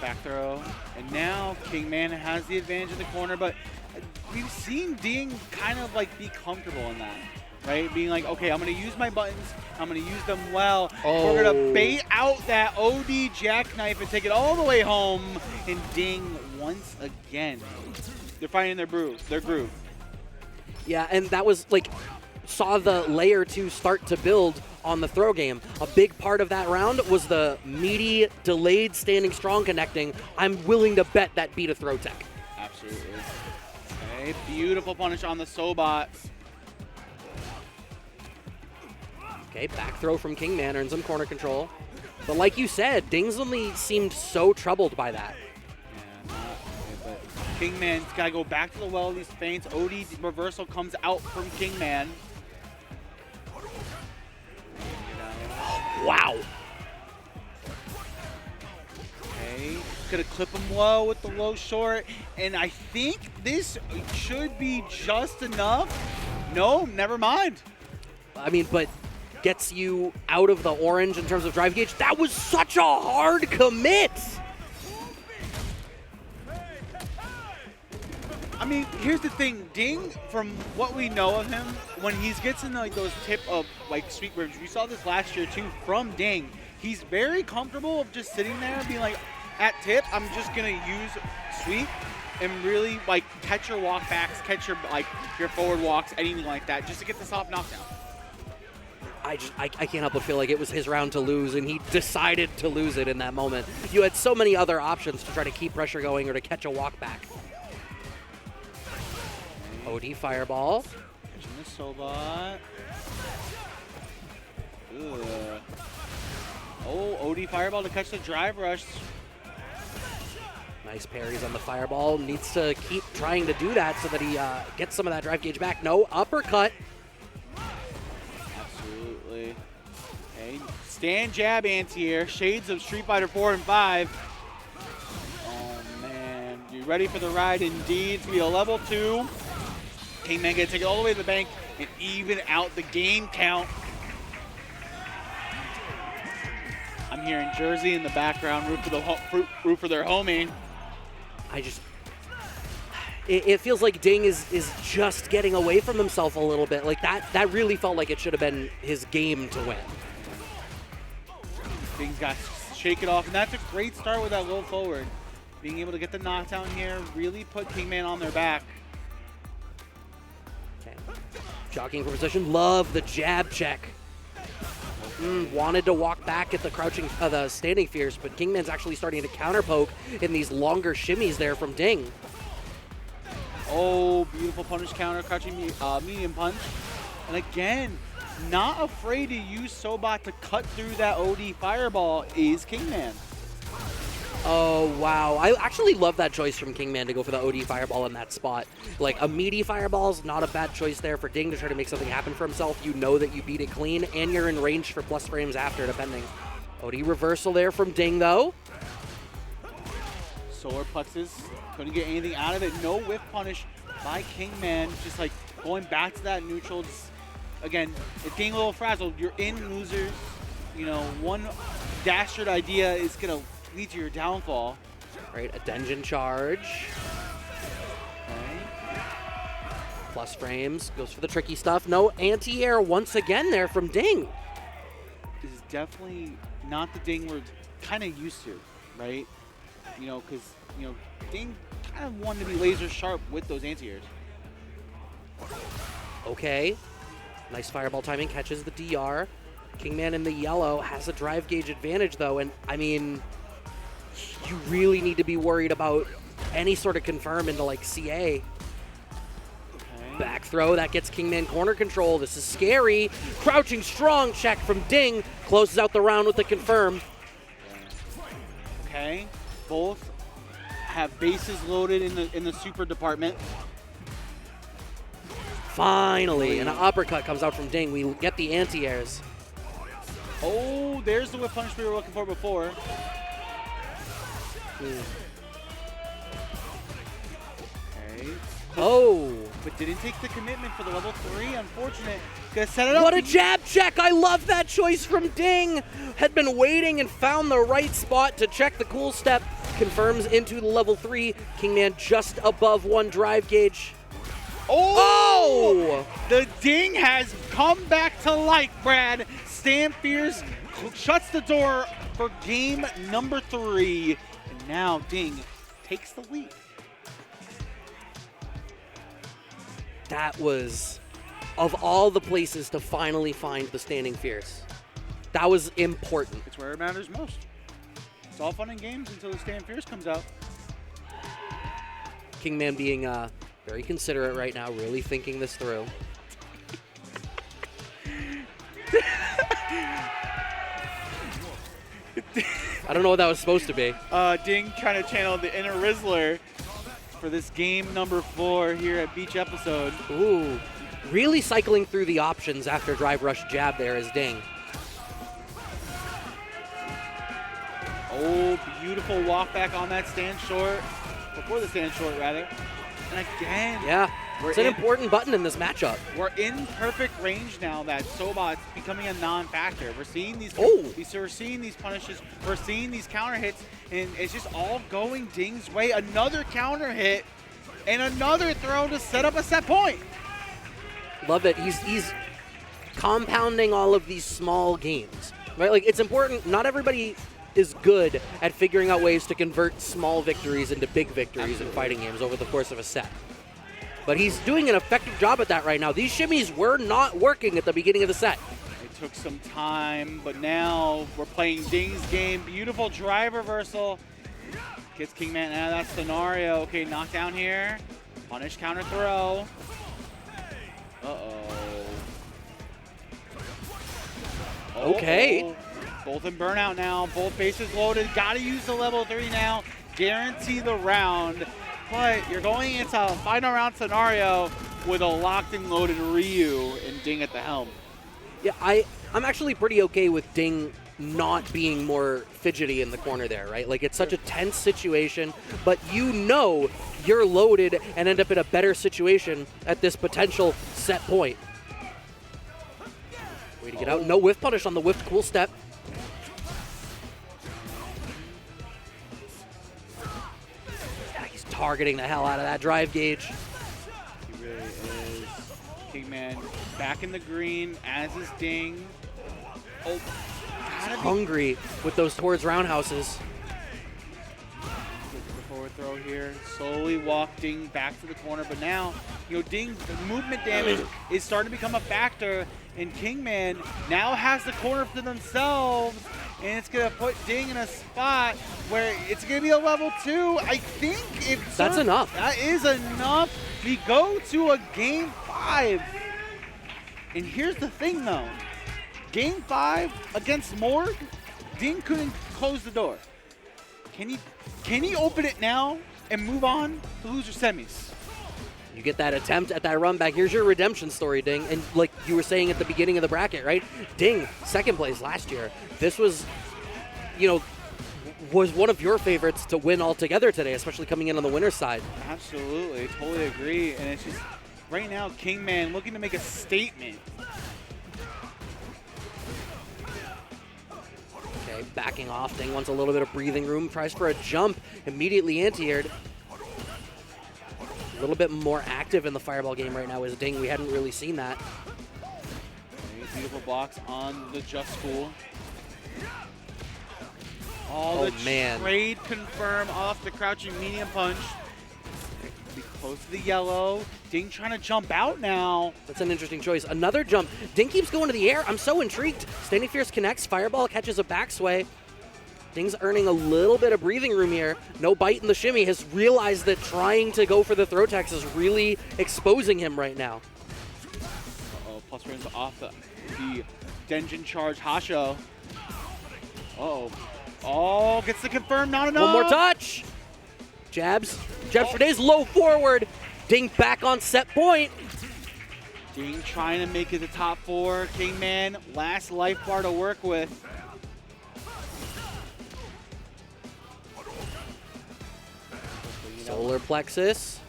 Back throw. And now Kingman has the advantage in the corner, but we've seen Ding kind of like be comfortable in that, right? Being like, okay, I'm going to use my buttons. I'm going to use them well. Oh. We're going to bait out that OD jackknife and take it all the way home. And Ding once again. They're finding their groove. Yeah, and that was like, saw the layer 2 start to build on the throw game. A big part of that round was the meaty, delayed standing strong connecting. I'm willing to bet that beat a throw tech. Absolutely. Okay, beautiful punish on the Sobot. Okay, back throw from Kingman earns him corner control. But like you said, Dingsley seemed so troubled by that. Yeah, but Kingman's got to go back to the well of these feints. OD reversal comes out from Kingman. Wow. Okay, gonna clip him low with the low short, and I think this should be just enough. No, never mind. I mean, but gets you out of the orange in terms of drive gauge. That was such a hard commit. I mean, here's the thing, Ding, from what we know of him, when he gets in like those tip of like sweep ribs, we saw this last year too from Ding. He's very comfortable of just sitting there and being like, at tip, I'm just gonna use sweep and really like catch your walk backs, catch your like your forward walks, anything like that, just to get the soft knockdown. I can't help but feel like it was his round to lose, and he decided to lose it in that moment. You had so many other options to try to keep pressure going or to catch a walk back. OD fireball. Catching the Sobot. Ugh. Oh, OD fireball to catch the drive rush. Nice parries on the fireball. Needs to keep trying to do that so that he gets some of that drive gauge back. No, uppercut. Absolutely. Okay, stand jab anti-air. Shades of Street Fighter 4 and 5. Oh, man. You ready for the ride? Indeed. It's going to be a level 2. Kingman going to take it all the way to the bank and even out the game count. I'm hearing Jersey in the background, root for their homie. It feels like Ding is just getting away from himself a little bit. Like that really felt like it should have been his game to win. Ding's got to shake it off, and that's a great start with that low forward. Being able to get the knockdown here really put Kingman on their back. Okay. Jockeying for position. Love the jab check. Wanted to walk back at the crouching, the standing fierce, but Kingman's actually starting to counter poke in these longer shimmies there from Ding. Oh, beautiful punish counter, crouching medium punch. And again, not afraid to use Sobot to cut through that OD fireball is Kingman. Oh, wow. I actually love that choice from Kingman to go for the OD fireball in that spot. Like, a meaty fireball is not a bad choice there for Ding to try to make something happen for himself. You know that you beat it clean, and you're in range for plus frames after, depending. OD reversal there from Ding, though. Solar plexus, couldn't get anything out of it. No whiff punish by Kingman. Just like going back to that neutral. Just, again, it's getting a little frazzled. You're in losers. You know, one dastard idea is going to lead to your downfall. Right, a Denjin charge. Okay. Plus frames, goes for the tricky stuff. No anti-air once again there from Ding. This is definitely not the Ding we're kind of used to, right? You know, because, you know, Ding kind of wanted to be laser sharp with those anti-airs. Okay. Nice fireball timing, catches the DR. Kingman in the yellow has a drive gauge advantage, though, and, I mean, you really need to be worried about any sort of confirm into, like, CA. Okay. Back throw, that gets Kingman corner control. This is scary. Crouching strong check from Ding. Closes out the round with the confirm. Okay. Both have bases loaded in the super department. Finally, an uppercut comes out from Ding. We get the anti-airs. Oh, there's the whip punish we were looking for before. Okay. Oh. but didn't take the commitment for the level 3. Unfortunate. Gonna set it up. What a jab check! I love that choice from Ding. Had been waiting and found the right spot to check the cool step. Confirms into the level 3. Kingman just above 1 drive gauge. Oh! The Ding has come back to life, Brad. Stand Fierce shuts the door for game number 3. And now Ding takes the lead. That was, of all the places to finally find the Standing Fierce, that was important. It's where it matters most. It's all fun and games until the Stand Fierce comes out. Kingman being very considerate right now, really thinking this through. I don't know what that was supposed to be. Ding trying to channel the inner Rizzler for this game number 4 here at Beach Episode. Ooh, really cycling through the options after drive rush jab there is Ding. Oh, beautiful walk back on that stand short. Before the stand short, rather. And again. Yeah, it's an important button in this matchup. We're in perfect range now that Sobot's becoming a non-factor. We're seeing these we're seeing these punishes, we're seeing these counter hits, and it's just all going Ding's way. Another counter hit and another throw to set up a set point. Love it. He's compounding all of these small games. Right? Like, it's important. Not everybody is good at figuring out ways to convert small victories into big victories in fighting games over the course of a set. But he's doing an effective job at that right now. These shimmies were not working at the beginning of the set. It took some time, but now we're playing Ding's game. Beautiful drive reversal. Gets Kingman out of that scenario. Okay, knockdown here. Punish counter throw. Okay. Both in burnout now. Both bases loaded. Got to use the level 3 now. Guarantee the round. But you're going into a final round scenario with a locked and loaded Ryu and Ding at the helm. Yeah, I'm actually pretty okay with Ding not being more fidgety in the corner there, right? Like, it's such a tense situation, but you know you're loaded and end up in a better situation at this potential set point. Way to get out. No whiff punish on the whiffed cool step. Targeting the hell out of that drive gauge. He really is. Kingman back in the green, as is Ding. Oh, hungry with those towards roundhouses. The forward throw here. Slowly walking back to the corner, but now, you know, Ding's movement damage is starting to become a factor, and Kingman now has the corner to themselves. And it's going to put Ding in a spot where it's going to be a level 2. I think if that's enough. That is enough. We go to a game 5. And here's the thing, though. Game 5 against Morg, Ding couldn't close the door. Can he open it now and move on to loser semis? You get that attempt at that run back. Here's your redemption story, Ding. And like you were saying at the beginning of the bracket, right? Ding, second place last year. This was, you know, was one of your favorites to win altogether today, especially coming in on the winner's side. Absolutely, totally agree. And it's just, right now, Kingman looking to make a statement. Okay, backing off. Ding wants a little bit of breathing room. Tries for a jump. Immediately anti-aired. A little bit more active in the fireball game right now is Ding. We hadn't really seen that. Okay, beautiful blocks on the Just School. Oh, the man. Trade confirm off the crouching medium punch. Be close to the yellow. Ding trying to jump out now. That's an interesting choice. Another jump. Ding keeps going to the air. I'm so intrigued. Standing Fierce connects. Fireball catches a back sway. Ding's earning a little bit of breathing room here. No bite in the shimmy. Has realized that trying to go for the throw tex is really exposing him right now. Uh-oh, plus runs off the Denjin charge Hasho. Uh-oh. Oh, gets the confirm, not enough. One more touch. Jabs. Jabs for days, low forward. Ding back on set point. Ding trying to make it the top 4. Kingman, last life bar to work with. Solar plexus.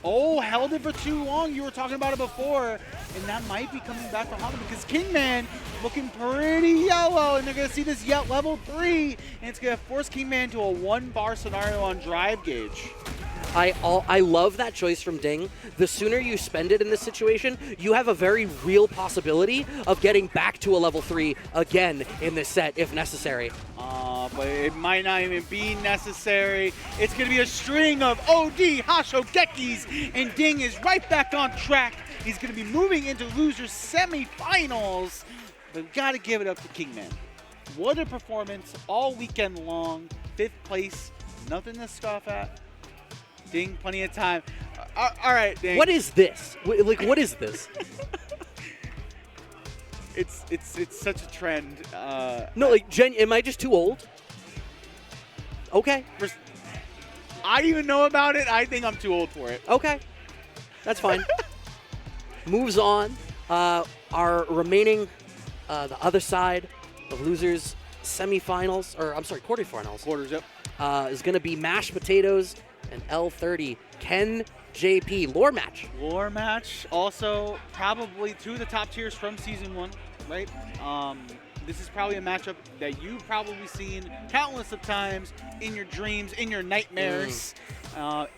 Oh, held it for too long. You were talking about it before. And that might be coming back to haunt him because Kingman looking pretty yellow. And they're going to see this level 3. And it's going to force Kingman to a 1-bar scenario on drive gauge. I love that choice from Ding. The sooner you spend it in this situation, you have a very real possibility of getting back to a level 3 again in this set if necessary. But it might not even be necessary. It's going to be a string of OD Hashogekis, and Ding is right back on track. He's going to be moving into losers semifinals, but we've got to give it up to Kingman. What a performance all weekend long. 5th place, nothing to scoff at. Ding, plenty of time. All right, Ding. What is this? Like, what is this? It's such a trend. No, like, am I just too old? Okay. I don't even know about it. I think I'm too old for it. Okay. That's fine. Moves on. Our remaining, the other side of losers semifinals, or I'm sorry, quarterfinals. Quarters, yep. Is going to be MashedPotatoes and L30. Ken JP. Lore match. Lore match. Also, probably 2 of the top tiers from Season 1, right? This is probably a matchup that you've probably seen countless of times in your dreams, in your nightmares,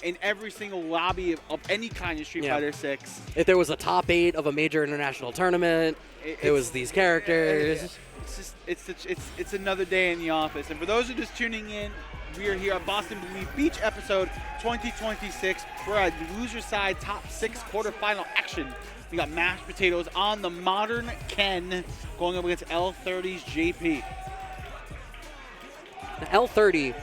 in every single lobby of any kind of Street Fighter 6. If there was a top 8 of a major international tournament, it was these characters. It's another day in the office. And for those who are just tuning in, we are here at Boston Believe Beach episode 2026. We're at loser side top 6 quarterfinal action. We got MashedPotatoes on the modern Ken going up against L30's JP. Now, L30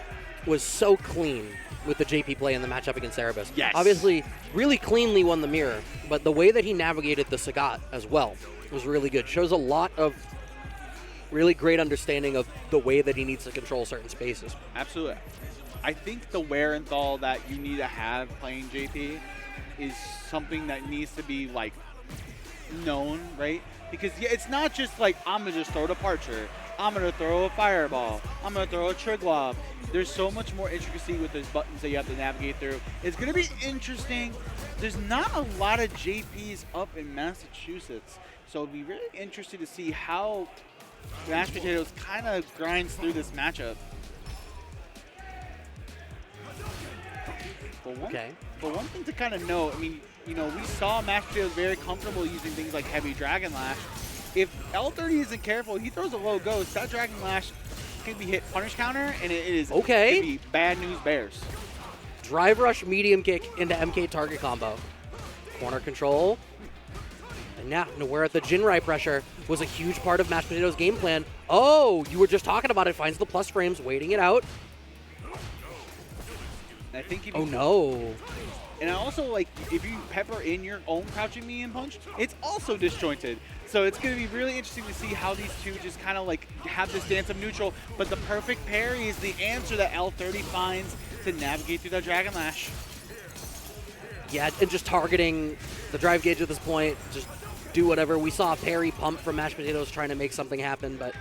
was so clean with the JP play in the matchup against Erebus. Yes. Obviously, really cleanly won the mirror, but the way that he navigated the Sagat as well was really good. Shows a lot of really great understanding of the way that he needs to control certain spaces. Absolutely. I think the wear and thaw that you need to have playing JP is something that needs to be, like, known, right? Because it's not just like, I'm going to just throw a departure. I'm going to throw a fireball. I'm going to throw a trig lob. There's so much more intricacy with those buttons that you have to navigate through. It's going to be interesting. There's not a lot of JPs up in Massachusetts, so it'll be really interesting to see how MashedPotatoes kind of grinds through this matchup. But one thing to kind of note, I mean, you know, we saw MashedPotatoes very comfortable using things like Heavy Dragon Lash. If L30 isn't careful, he throws a low ghost, that Dragon Lash can be hit punish counter, and it is can be bad news bears. Drive rush, medium kick into MK target combo. Corner control. And now, where at the Jinrai pressure was a huge part of MashedPotatoes' game plan. Oh, you were just talking about it. Finds the plus frames, waiting it out. And I think if oh no. And I also, like, if you pepper in your own crouching medium punch, it's also disjointed. So it's going to be really interesting to see how these two just kind of, like, have this dance of neutral. But the perfect parry is the answer that L30 finds to navigate through that Dragon Lash. Yeah, and just targeting the drive gauge at this point, just do whatever. We saw a parry pump from MashedPotatoes trying to make something happen, but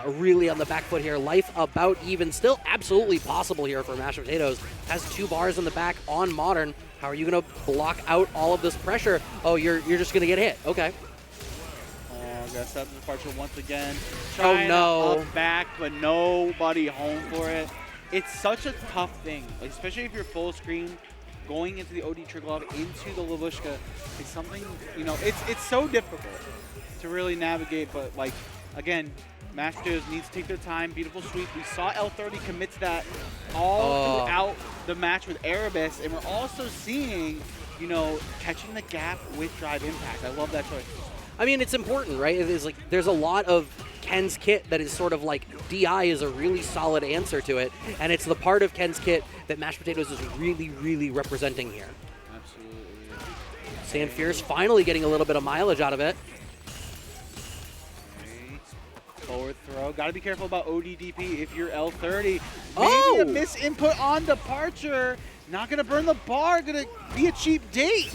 really on the back foot here. Life about even. Still absolutely possible here for MashedPotatoes. Has 2 bars in the back on Modern. How are you going to block out all of this pressure? Oh, you're just going to get hit. Okay. Oh, got set the departure once again. Oh, no. Up back, but nobody home for it. It's such a tough thing, like, especially if you're full screen. Going into the OD Trigger Lob into the Lavushka is something, you know, it's so difficult to really navigate, but, like, again, MashedPotatoes needs to take their time. Beautiful sweep. We saw L30 commit to that all throughout the match with Erebus, and we're also seeing, you know, catching the gap with drive impact. I love that choice. I mean, it's important, right? It is like there's a lot of Ken's kit that is sort of like DI is a really solid answer to it, and it's the part of Ken's kit that MashedPotatoes is really, really representing here. Absolutely. Stand Fierce finally getting a little bit of mileage out of it. Forward throw. Got to be careful about ODDP if you're L30. Maybe a misinput on departure. Not going to burn the bar. Going to be a cheap date.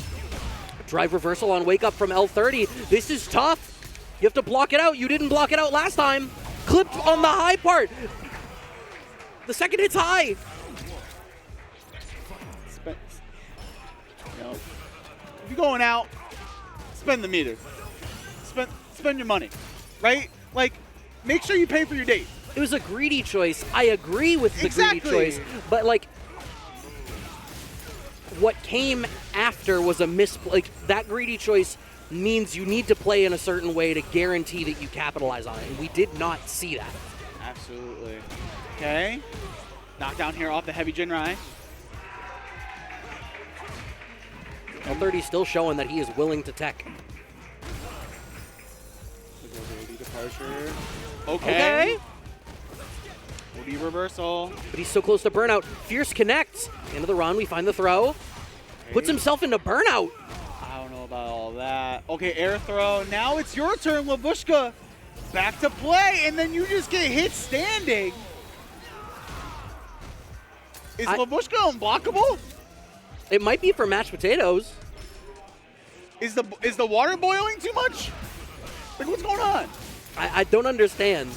Drive reversal on wake up from L30. This is tough. You have to block it out. You didn't block it out last time. Clipped on the high part. The second hit's high. if you're going out, spend the meter. Spend your money, right? Like, make sure you pay for your date. It was a greedy choice. I agree with the greedy choice, but like, what came after was a like that greedy choice means you need to play in a certain way to guarantee that you capitalize on it, and we did not see that. Absolutely. Okay. Knockdown here off the heavy Jinrai. L30 still showing that he is willing to tech. Departure. Okay. OD reversal. But he's so close to burnout. Fierce connects. Into the run, we find the throw. Okay. Puts himself into burnout. I don't know about all that. Okay, air throw. Now it's your turn, Labushka. Back to play, and then you just get hit standing. Is Labushka unblockable? It might be for mashed potatoes. Is the water boiling too much? Like, what's going on? I don't understand.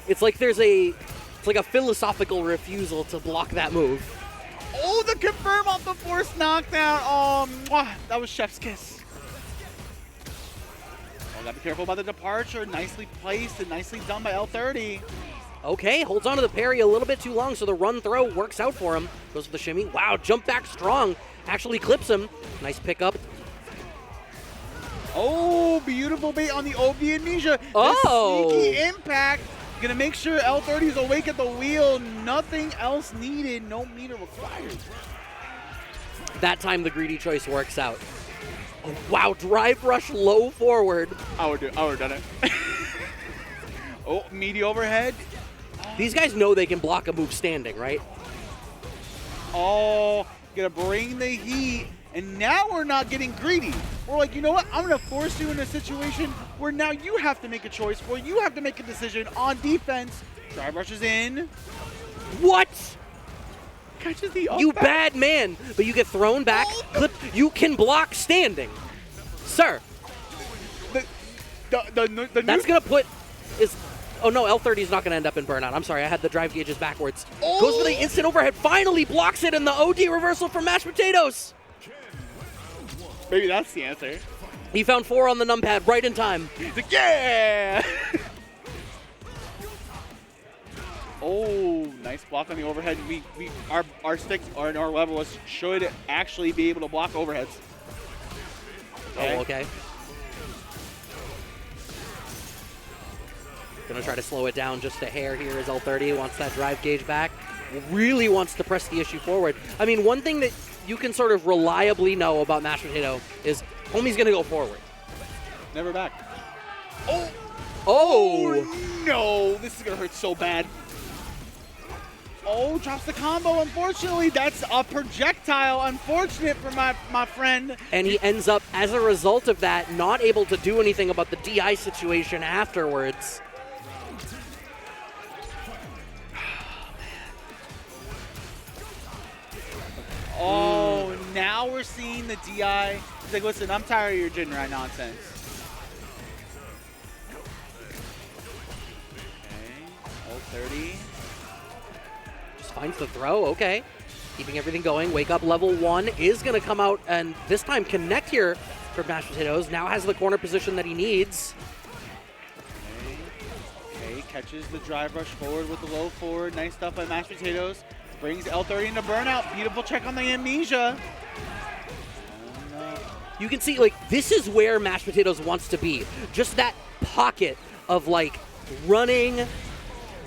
It's like it's like a philosophical refusal to block that move. Oh, the confirm off the forced knockdown. Oh, mwah, that was chef's kiss. Oh, gotta be careful about the departure. Nicely placed and nicely done by L30. Okay, holds on to the parry a little bit too long, so the run throw works out for him. Goes for the shimmy. Wow, jump back strong. Actually clips him. Nice pickup. Oh, beautiful bait on the OB Amnesia. Oh! Sneaky impact. Gonna make sure L30 is awake at the wheel. Nothing else needed. No meter required. That time the greedy choice works out. Oh, wow, drive rush low forward. I would have done it. Oh, meaty overhead. These guys know they can block a move standing, right? Oh, gonna bring the heat. And now we're not getting greedy. We're like, you know what? I'm going to force you in a situation where now you have to make a choice, where you have to make a decision on defense. Drive rushes in. What? Catches the up You back. bad man. But you get thrown back. Clip. You can block standing. Sir. That's going to put... Oh no, L30 is not going to end up in burnout. I'm sorry, I had the drive gauges backwards. Oh. Goes for the instant overhead. Finally blocks it in the OD reversal for mashed potatoes. Maybe that's the answer. He found 4 on the numpad right in time. He's like, yeah! Oh, nice block on the overhead. Our sticks and our levelists should actually be able to block overheads. Okay. Oh, okay. Gonna try to slow it down just a hair here as L30 wants that drive gauge back. Really wants to press the issue forward. I mean, one thing that you can sort of reliably know about Mashed Potato is homie's gonna go forward. Never back. Oh! Oh no! This is gonna hurt so bad. Oh, drops the combo. Unfortunately, that's a projectile. Unfortunate for my friend. And he ends up, as a result of that, not able to do anything about the DI situation afterwards. Oh, now we're seeing the DI. He's like, listen, I'm tired of your Jinrai nonsense. Okay, 30. Just finds the throw, okay. Keeping everything going. Wake up level 1 is going to come out and this time connect here for Mashed Potatoes. Now has the corner position that he needs. Okay, catches the drive rush forward with the low forward. Nice stuff by Mashed Potatoes. Brings L30 into burnout. Beautiful check on the Amnesia. Oh, no. You can see, like, this is where Mashed Potatoes wants to be. Just that pocket of, like, running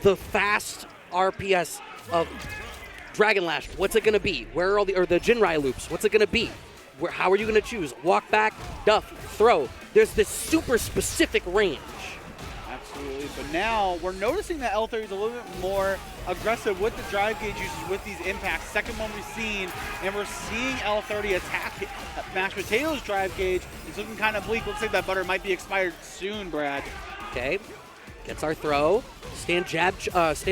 the fast RPS of Dragon Lash. What's it going to be? Where are all the Jinrai loops? What's it going to be? How are you going to choose? Walk back, duff, throw. There's this super specific range. Absolutely, but now we're noticing that L30 is a little bit more aggressive with the drive gauge uses with these impacts. Second one we've seen, and we're seeing L30 attack Mashed Potatoes drive gauge. It's looking kind of bleak. Looks like that butter might be expired soon, Brad. Okay, gets our throw. Stand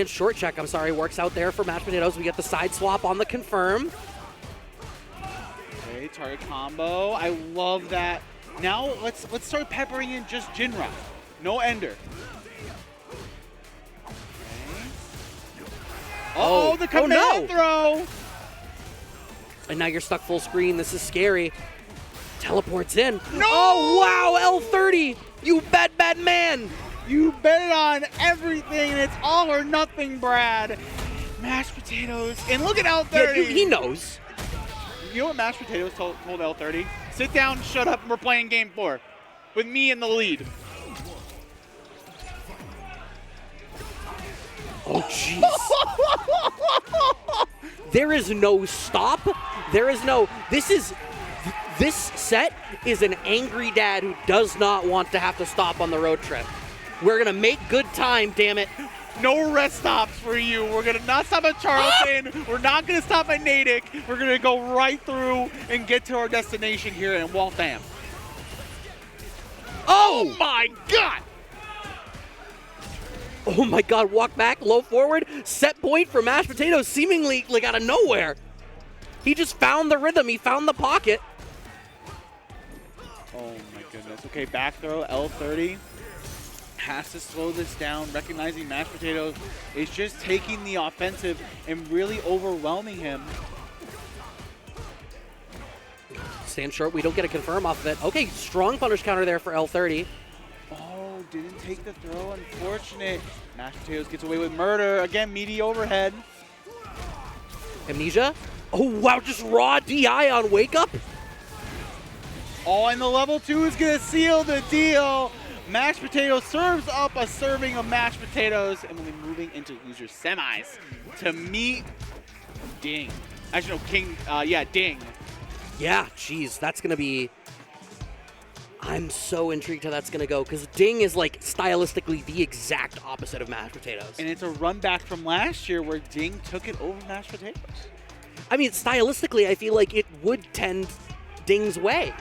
short check, I'm sorry, works out there for Mashed Potatoes. We get the side swap on the confirm. Okay, target combo. I love that. Now let's start peppering in just Jinrai. No ender. Okay. Oh, the command throw. And now you're stuck full screen. This is scary. Teleports in. No! Oh, wow, L30. You bad, bad man. You bet it on everything, and it's all or nothing, Brad. Mashed potatoes. And look at L30. Yeah, he knows. You know what Mashed Potatoes told L30? Sit down, shut up, and we're playing game 4. With me in the lead. Oh, jeez. There is no stop. There is no... This set is an angry dad who does not want to have to stop on the road trip. We're going to make good time, damn it. No rest stops for you. We're going to not stop at Charleston. We're not going to stop at Natick. We're going to go right through and get to our destination here in Waltham. Oh my God! Oh my God, walk back, low forward, set point for Mashed Potatoes seemingly like out of nowhere. He just found the rhythm, he found the pocket. Oh my goodness. Okay, back throw, L30. Has to slow this down, recognizing Mashed Potatoes is just taking the offensive and really overwhelming him. Stand short, we don't get a confirm off of it. Okay, strong punish counter there for L30. Oh, didn't take the throw, unfortunate. Mashed Potatoes gets away with murder. Again, meaty overhead. Amnesia. Oh wow, just raw DI on wake up. Oh, and the level 2 is gonna seal the deal. Mashed Potatoes serves up a serving of mashed potatoes, and we'll be moving into loser semis to meet Ding. Actually, no, King, Ding. Yeah, geez, that's gonna be... I'm so intrigued how that's gonna go, because Ding is like stylistically the exact opposite of Mashed Potatoes. And it's a run back from last year where Ding took it over Mashed Potatoes. I mean, stylistically, I feel like it would tend Ding's way.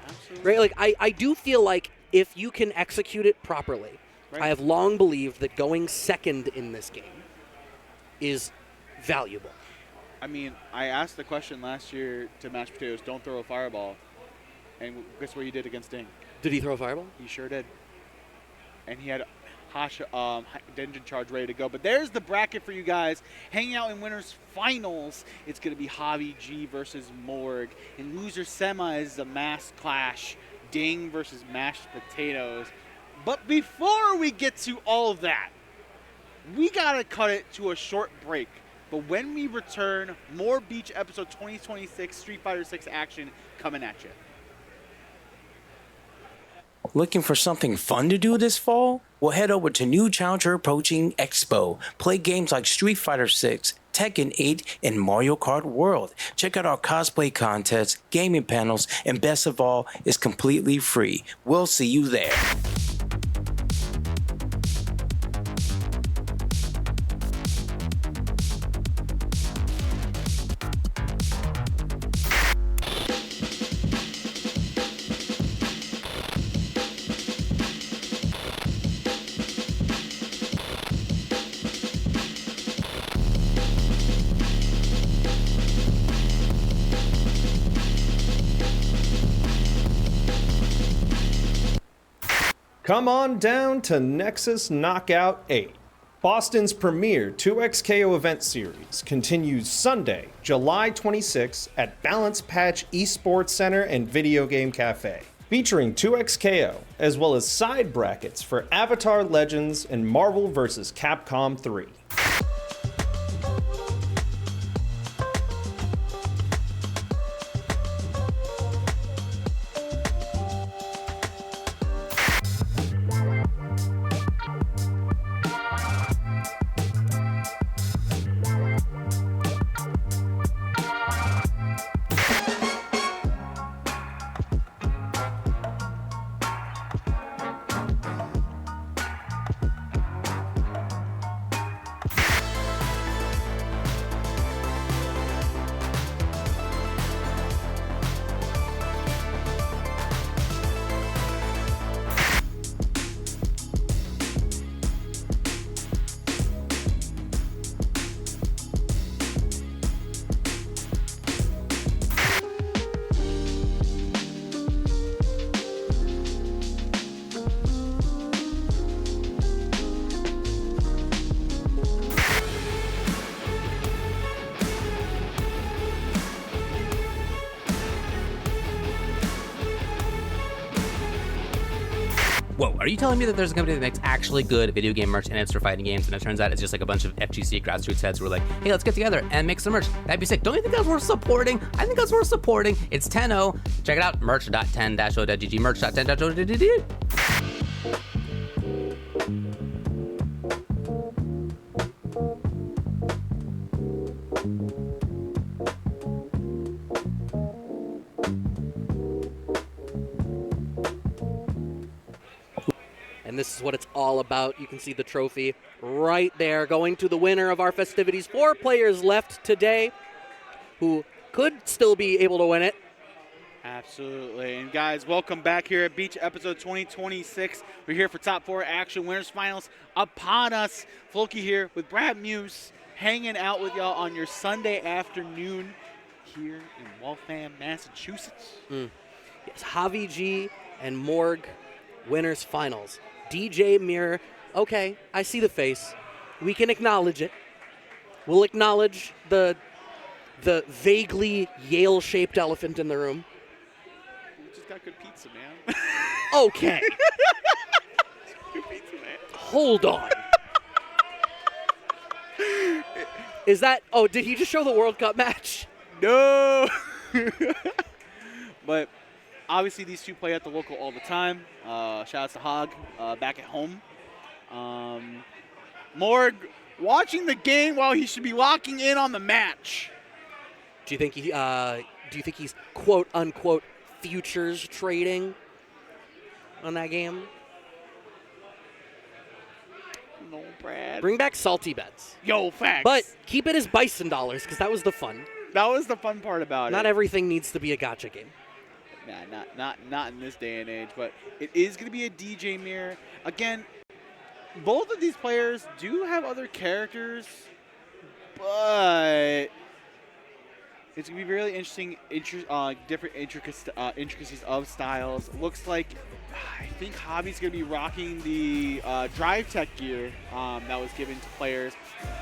Absolutely. Right? Like, I do feel like if you can execute it properly, right. I have long believed that going second in this game is valuable. I mean, I asked the question last year to Mashed Potatoes, don't throw a fireball. And guess what he did against Ding? Did he throw a fireball? He sure did. And he had Dungeon Charge ready to go. But there's the bracket for you guys. Hanging out in winners finals, it's going to be Javig G versus Morg. In loser semis, the mass clash, Ding versus Mashed Potatoes. But before we get to all of that, we got to cut it to a short break. But when we return, more Beach Episode 2026 Street Fighter 6 action coming at you. Looking for something fun to do this fall? Well, head over to New Challenger Approaching Expo. Play games like Street Fighter 6, Tekken 8, and Mario Kart World. Check out our cosplay contests, gaming panels, and best of all, it's completely free. We'll see you there. Come on down to Nexus Knockout 8. Boston's premier 2XKO event series continues Sunday, July 26 at Balance Patch Esports Center and Video Game Cafe, featuring 2XKO, as well as side brackets for Avatar Legends and Marvel vs. Capcom 3. whoa, are you telling me that there's a company that makes actually good video game merch and it's for fighting games, and it turns out it's just like a bunch of FGC grassroots heads who are like, hey, let's get together and make some merch. That'd be sick. Don't you think that's worth supporting? I think that's worth supporting. It's 10-0. Check it out, merch.10-o.gg, merch.10-o.gg. And this is what it's all about. You can see the trophy right there going to the winner of our festivities. 4 players left today who could still be able to win it. Absolutely. And guys, welcome back here at Beach episode 2026. We're here for top 4 action winners finals upon us. Floki here with Brad Muse, hanging out with y'all on your Sunday afternoon here in Waltham, Massachusetts. Yes, Javi G and Morg winners finals. DJ Mirror, okay, I see the face. We can acknowledge it. We'll acknowledge the vaguely Yale-shaped elephant in the room. We just got good pizza, man. Okay. Good pizza, man. Hold on. Is that, oh, did he just show the World Cup match? No. But obviously these two play at the local all the time. Shout out to Hog back at home. Morg watching the game while he should be locking in on the match. Do you think he's quote unquote futures trading on that game? No, Brad. Bring back salty bets. Yo, facts. But keep it as bison dollars, because that was the fun. That was the fun part about it. Not everything needs to be a gotcha game. Nah, not in this day and age, but it is going to be a DJ mirror. Again, both of these players do have other characters, but it's going to be really interesting, different intricacies of styles. Looks like, I think Javi's going to be rocking the Drive Tech gear that was given to players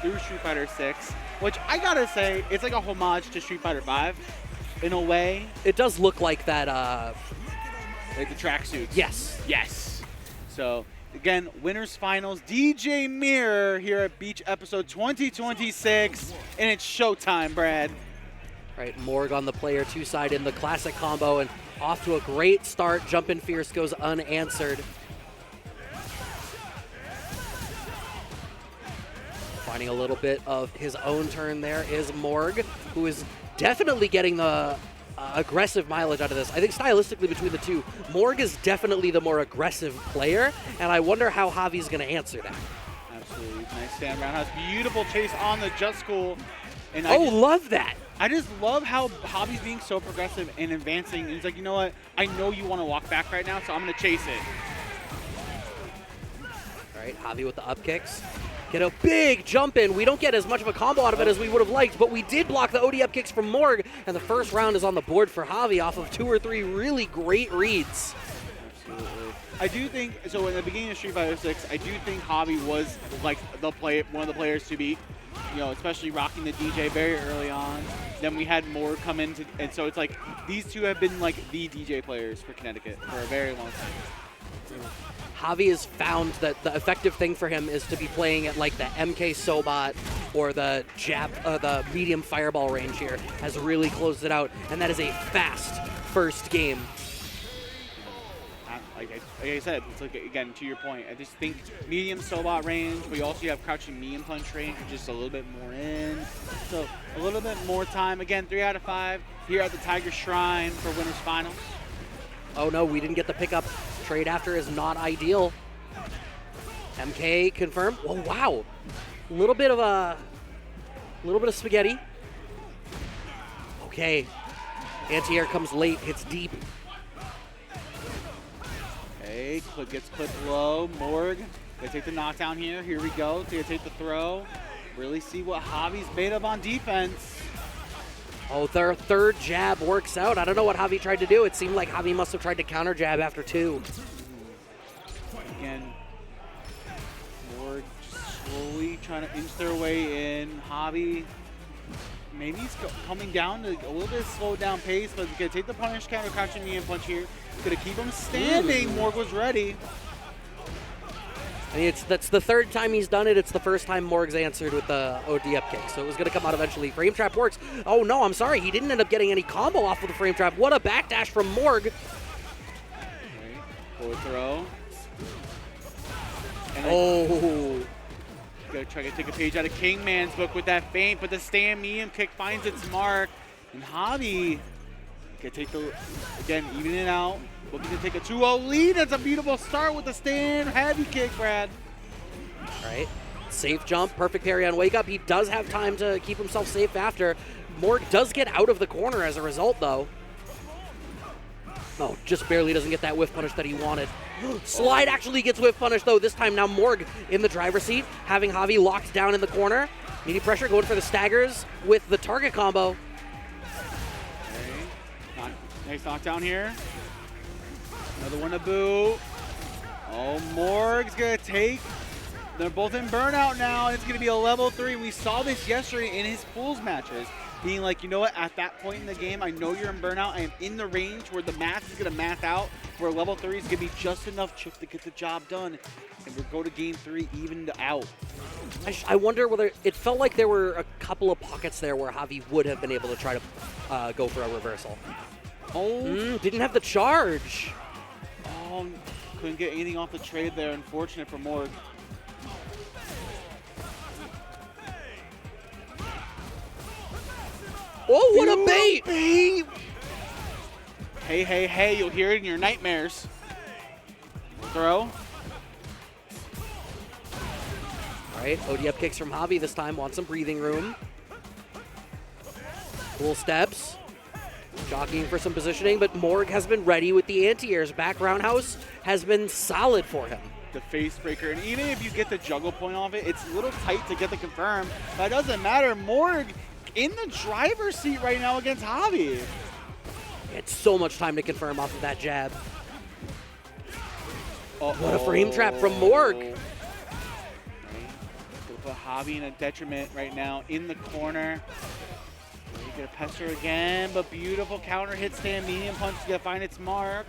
through Street Fighter 6, which I got to say, it's like a homage to Street Fighter 5. In a way. It does look like that. Like the tracksuits. Yes. Yes. So, again, winners finals. DJ Mirror here at Beach episode 2026. And it's showtime, Brad. Right, Morg on the player 2 side in the classic combo and off to a great start. Jump in Fierce goes unanswered. Finding a little bit of his own turn there is Morg, who is definitely getting the aggressive mileage out of this. I think stylistically between the two, Morg is definitely the more aggressive player, and I wonder how Javi's going to answer that. Absolutely. Nice stand roundhouse. Beautiful chase on the Just School. And love that. I just love how Javi's being so progressive and advancing. He's like, you know what? I know you want to walk back right now, so I'm going to chase it. All right, Javi with the up kicks. Get a big jump in. We don't get as much of a combo out of it as we would have liked, but we did block the OD up kicks from Morg, and the first round is on the board for Javi off of 2 or 3 really great reads. Absolutely. I do think, so in the beginning of Street Fighter 6, I do think Javi was like one of the players to beat, you know, especially rocking the DJ very early on. Then we had Morg come in, and so it's like these two have been like the DJ players for Connecticut for a very long time. Javi has found that the effective thing for him is to be playing at like the MK Sobat or the the medium fireball range here. Has really closed it out, and that is a fast first game. Like I said, it's like, again, to your point, I just think medium Sobat range, but you also have crouching medium punch range, just a little bit more in. So a little bit more time. Again, 3 out of 5 here at the Tiger Shrine for winners finals. Oh no, we didn't get the pickup. Trade after is not ideal. MK confirmed. Oh wow, a little bit of spaghetti. Okay, anti-air comes late, hits deep. Okay, gets clipped low. Morg, they take the knockdown here. Here we go. They take the throw. Really see what Javi's made of on defense. Oh, their third jab works out. I don't know what Javi tried to do. It seemed like Javi must have tried to counter jab after 2. Again, Morg just slowly trying to inch their way in. Javi, maybe he's coming down to a little bit slowed down pace, but he's going to take the punish counter, crouching medium punch here. He's going to keep him standing. Morg was ready. I mean, that's the third time he's done it. It's the first time Morg's answered with the OD up kick, so it was going to come out eventually. Frame trap works. Oh, no, I'm sorry. He didn't end up getting any combo off of the frame trap. What a backdash from Morg. Forward throw. And gotta try to take a page out of Kingman's book with that feint, but the stand medium kick finds its mark. And Javi can take again, even it out. Looking to take a 2-0 lead. That's a beautiful start with the stand heavy kick, Brad. All right. Safe jump, perfect parry on wake up. He does have time to keep himself safe after. Morg does get out of the corner as a result, though. Oh, just barely doesn't get that whiff punish that he wanted. Slide actually gets whiff punish, though. This time now Morg in the driver's seat, having Javi locked down in the corner. Meaty pressure, going for the staggers with the target combo. Okay. Nice knockdown here. Another one to boot. Oh, Morg's going to take. They're both in burnout now. It's going to be a level 3. We saw this yesterday in his pools matches. Being like, you know what, at that point in the game, I know you're in burnout. I am in the range where the math is going to math out, where level 3 is going to be just enough chip to get the job done. And we'll go to game 3 evened out. I wonder whether it felt like there were a couple of pockets there where Javi would have been able to try to go for a reversal. Oh. Didn't have the charge. Oh, couldn't get anything off the trade there. Unfortunate for Morg. Oh, what a bait! Hey, hey, hey, you'll hear it in your nightmares. Throw. All right, OD up kicks from Javi this time. Want some breathing room. Cool steps. Jockeying for some positioning, but Morg has been ready with the anti-airs. Back roundhouse has been solid for him. The face breaker, and even if you get the juggle point off it, it's a little tight to get the confirm. That doesn't matter. Morg in the driver's seat right now against Javi. It's so much time to confirm off of that jab. What a frame trap from Morg. Right. We'll put Javi in a detriment right now in the corner. You get a pester again, but beautiful counter hit stand medium punch to find its mark.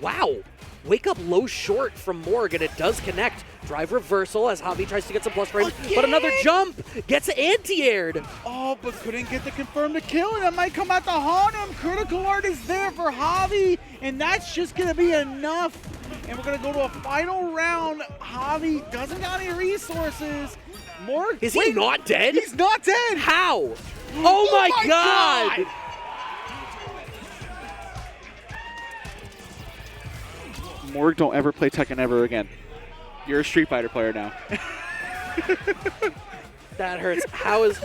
Wow. Wake up low short from Morg, and it does connect. Drive reversal as Javi tries to get some plus frames, but another jump gets anti-aired. Oh, but couldn't get the confirm to kill, and that might come out to haunt him. Critical art is there for Javi, and that's just going to be enough. And we're going to go to a final round. Javi doesn't got any resources. Morg, is he not dead? He's not dead. How? Oh my God! Morg, don't ever play Tekken ever again. You're a Street Fighter player now. That hurts. How is...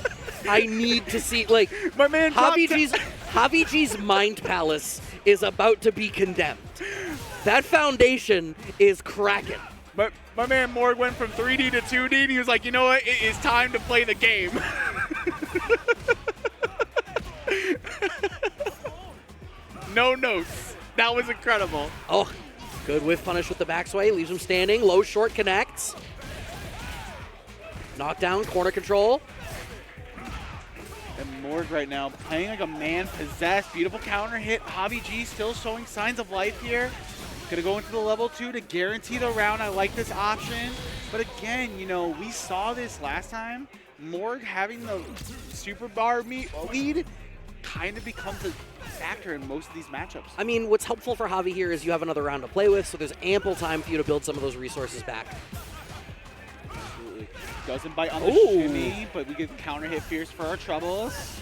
I need to see, like... My man Javi G's mind palace is about to be condemned. That foundation is cracking. But my man Morg went from 3D to 2D, and he was like, you know what? It is time to play the game. No notes. That was incredible. Oh, good whiff punish with the backsway. Leaves him standing. Low short connects. Knockdown, corner control. And Morg right now playing like a man possessed. Beautiful counter hit. Javi G still showing signs of life here. Gonna go into the level 2 to guarantee the round. I like this option. But again, you know, we saw this last time. Morg having the super bar lead kind of becomes a factor in most of these matchups. I mean, what's helpful for Javi here is you have another round to play with, so there's ample time for you to build some of those resources back. Absolutely. Doesn't bite on the shimmy, but we get counter hit fierce for our troubles.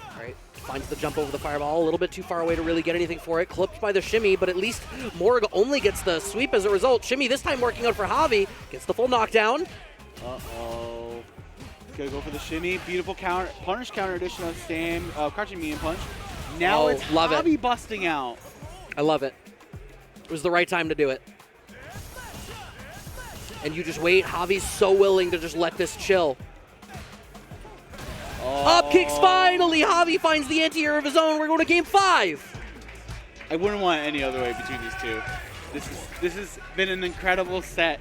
All right, finds the jump over the fireball, a little bit too far away to really get anything for it. Clipped by the shimmy, but at least Morg only gets the sweep as a result. Shimmy this time working out for Javi, gets the full knockdown. Uh-oh. Gonna go for the shimmy. Beautiful counter, punish counter addition of stand, crouching medium punch. Now it's Javi busting out. I love it. It was the right time to do it. And you just wait. Javi's so willing to just let this chill. Up kicks finally. Javi finds the anti-air of his own. We're going to game 5. I wouldn't want it any other way between these two. This has been an incredible set.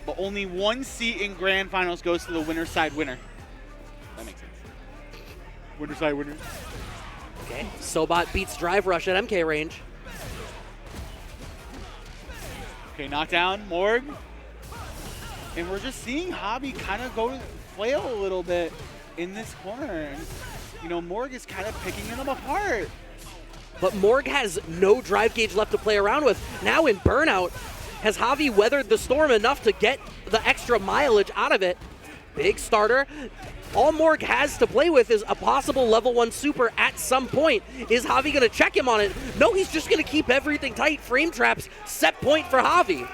But only one seat in grand finals goes to the winner side winner. That makes sense. Winner side winner. Okay. Sobat beats Drive Rush at MK range. Okay, knockdown, Morg. And we're just seeing Javig kind of go flail a little bit in this corner. And, you know, Morg is kind of picking them apart. But Morg has no drive gauge left to play around with. Now in Burnout, has Javig weathered the storm enough to get the extra mileage out of it? Big starter. All Morg has to play with is a possible level 1 super at some point. Is Javig going to check him on it? No, he's just going to keep everything tight. Frame traps, set point for Javig.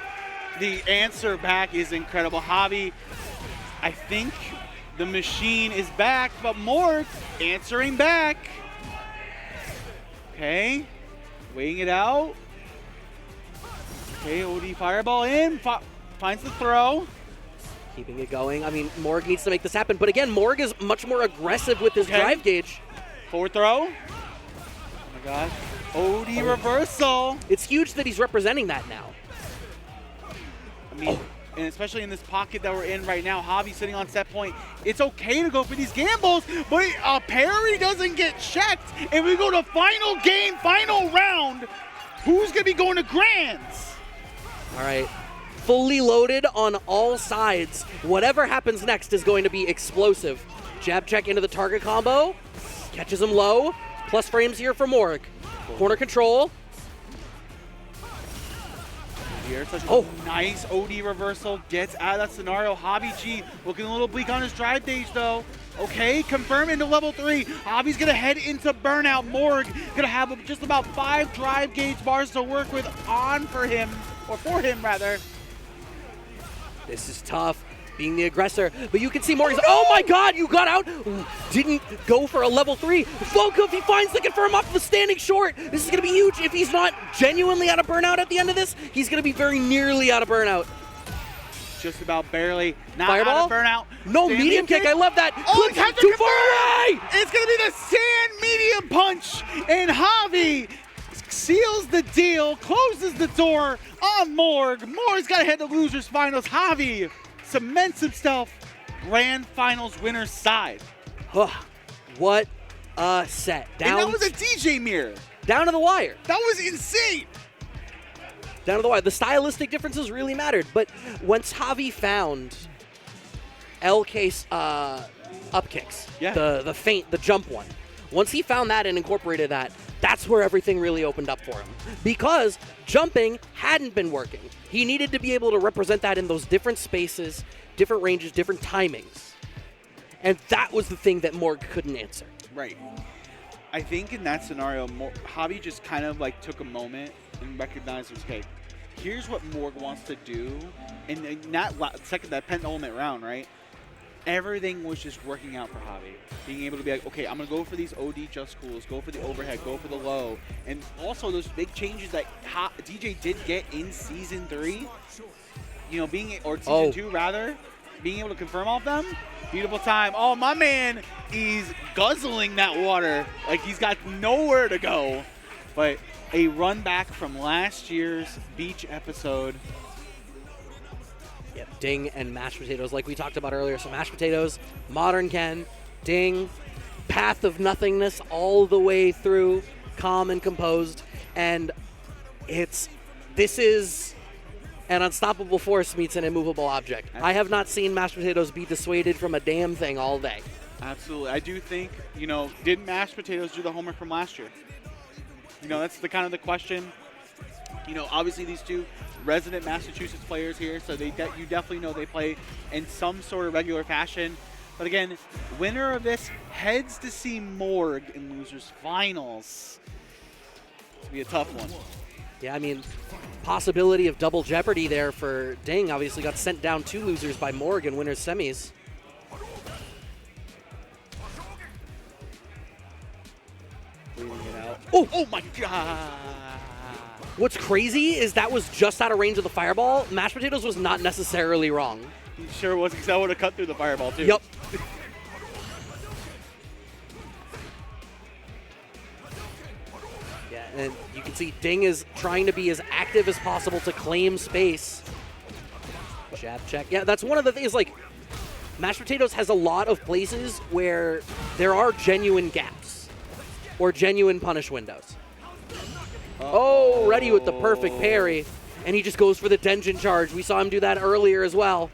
The answer back is incredible. Javig, I think the machine is back, but Morg answering back. Okay, weighing it out. Okay, OD fireball in, finds the throw. Keeping it going. I mean, Morg needs to make this happen, but again, Morg is much more aggressive with his drive gauge. Forward throw. Oh my gosh. OD reversal. It's huge that he's representing that now. I mean, and especially in this pocket that we're in right now, Javig sitting on set point. It's okay to go for these gambles, but a parry doesn't get checked. And we go to final game, final round. Who's going to be going to Grands? All right. Fully loaded on all sides. Whatever happens next is going to be explosive. Jab check into the target combo. Catches him low. Plus frames here for Morg. Corner control. Here, such a nice OD reversal. Gets out of that scenario. Javig looking a little bleak on his drive gauge though. Okay, confirm into level 3. Javig's gonna head into Burnout. Morg gonna have just about 5 drive gauge bars to work with on for him, or for him rather. This is tough, being the aggressor, but you can see Morgan's, oh my god, you got out! Didn't go for a level 3. Volkov, he finds the confirm off the standing short. This is gonna be huge. If he's not genuinely out of Burnout at the end of this, he's gonna be very nearly out of Burnout. Just about barely. Not Fireball? out of Burnout. No, Sand medium kick, I love that. Oh, Clips him too far away! It's gonna be the sand medium punch, and Javig seals the deal, closes the door on Morg. Morg's gotta head to losers finals. Javig cements himself grand finals winner's side. What a set. And that was a DJ mirror. Down to the wire. That was insane. Down to the wire. The stylistic differences really mattered, but once Javig found LK's up kicks, the feint, the jump one, once he found that and incorporated that, that's where everything really opened up for him. Because jumping hadn't been working. He needed to be able to represent that in those different spaces, different ranges, different timings. And that was the thing that Morg couldn't answer. Right. I think in that scenario, Javig just kind of like took a moment and recognized, okay, here's what Morg wants to do. And that pent element round, right? Everything was just working out for Javig. Being able to be like, okay, I'm going to go for these OD just cools, go for the overhead, go for the low. And also those big changes that DJ did get in Season 3, you know, or Season 2 rather, being able to confirm all of them, beautiful time. Oh, my man, he's guzzling that water like he's got nowhere to go. But a run back from last year's beach episode. Yep, Ding and mashed potatoes, like we talked about earlier. So mashed potatoes, modern Ken, Ding, path of nothingness all the way through, calm and composed. And this is an unstoppable force meets an immovable object. Absolutely. I have not seen mashed potatoes be dissuaded from a damn thing all day. Absolutely. I do think, you know, did mashed potatoes do the homework from last year? You know, that's the kind of the question. You know, obviously these two resident Massachusetts players here, so you definitely know they play in some sort of regular fashion. But again, winner of this heads to see Morg in losers finals. It's gonna be a tough one. Yeah, I mean, possibility of double jeopardy there for Ding. Obviously got sent down to losers by Morg in winners semis. Bleeding it out. Oh my god! What's crazy is that was just out of range of the fireball. Mashed potatoes was not necessarily wrong. He sure was, because I would have cut through the fireball too. Yep. Yeah, and you can see Ding is trying to be as active as possible to claim space. Jab check. Yeah, that's one of the things, like, mashed potatoes has a lot of places where there are genuine gaps or genuine punish windows. Oh, ready with the perfect parry. and he just goes for the Denjin charge. We saw him do that earlier as well.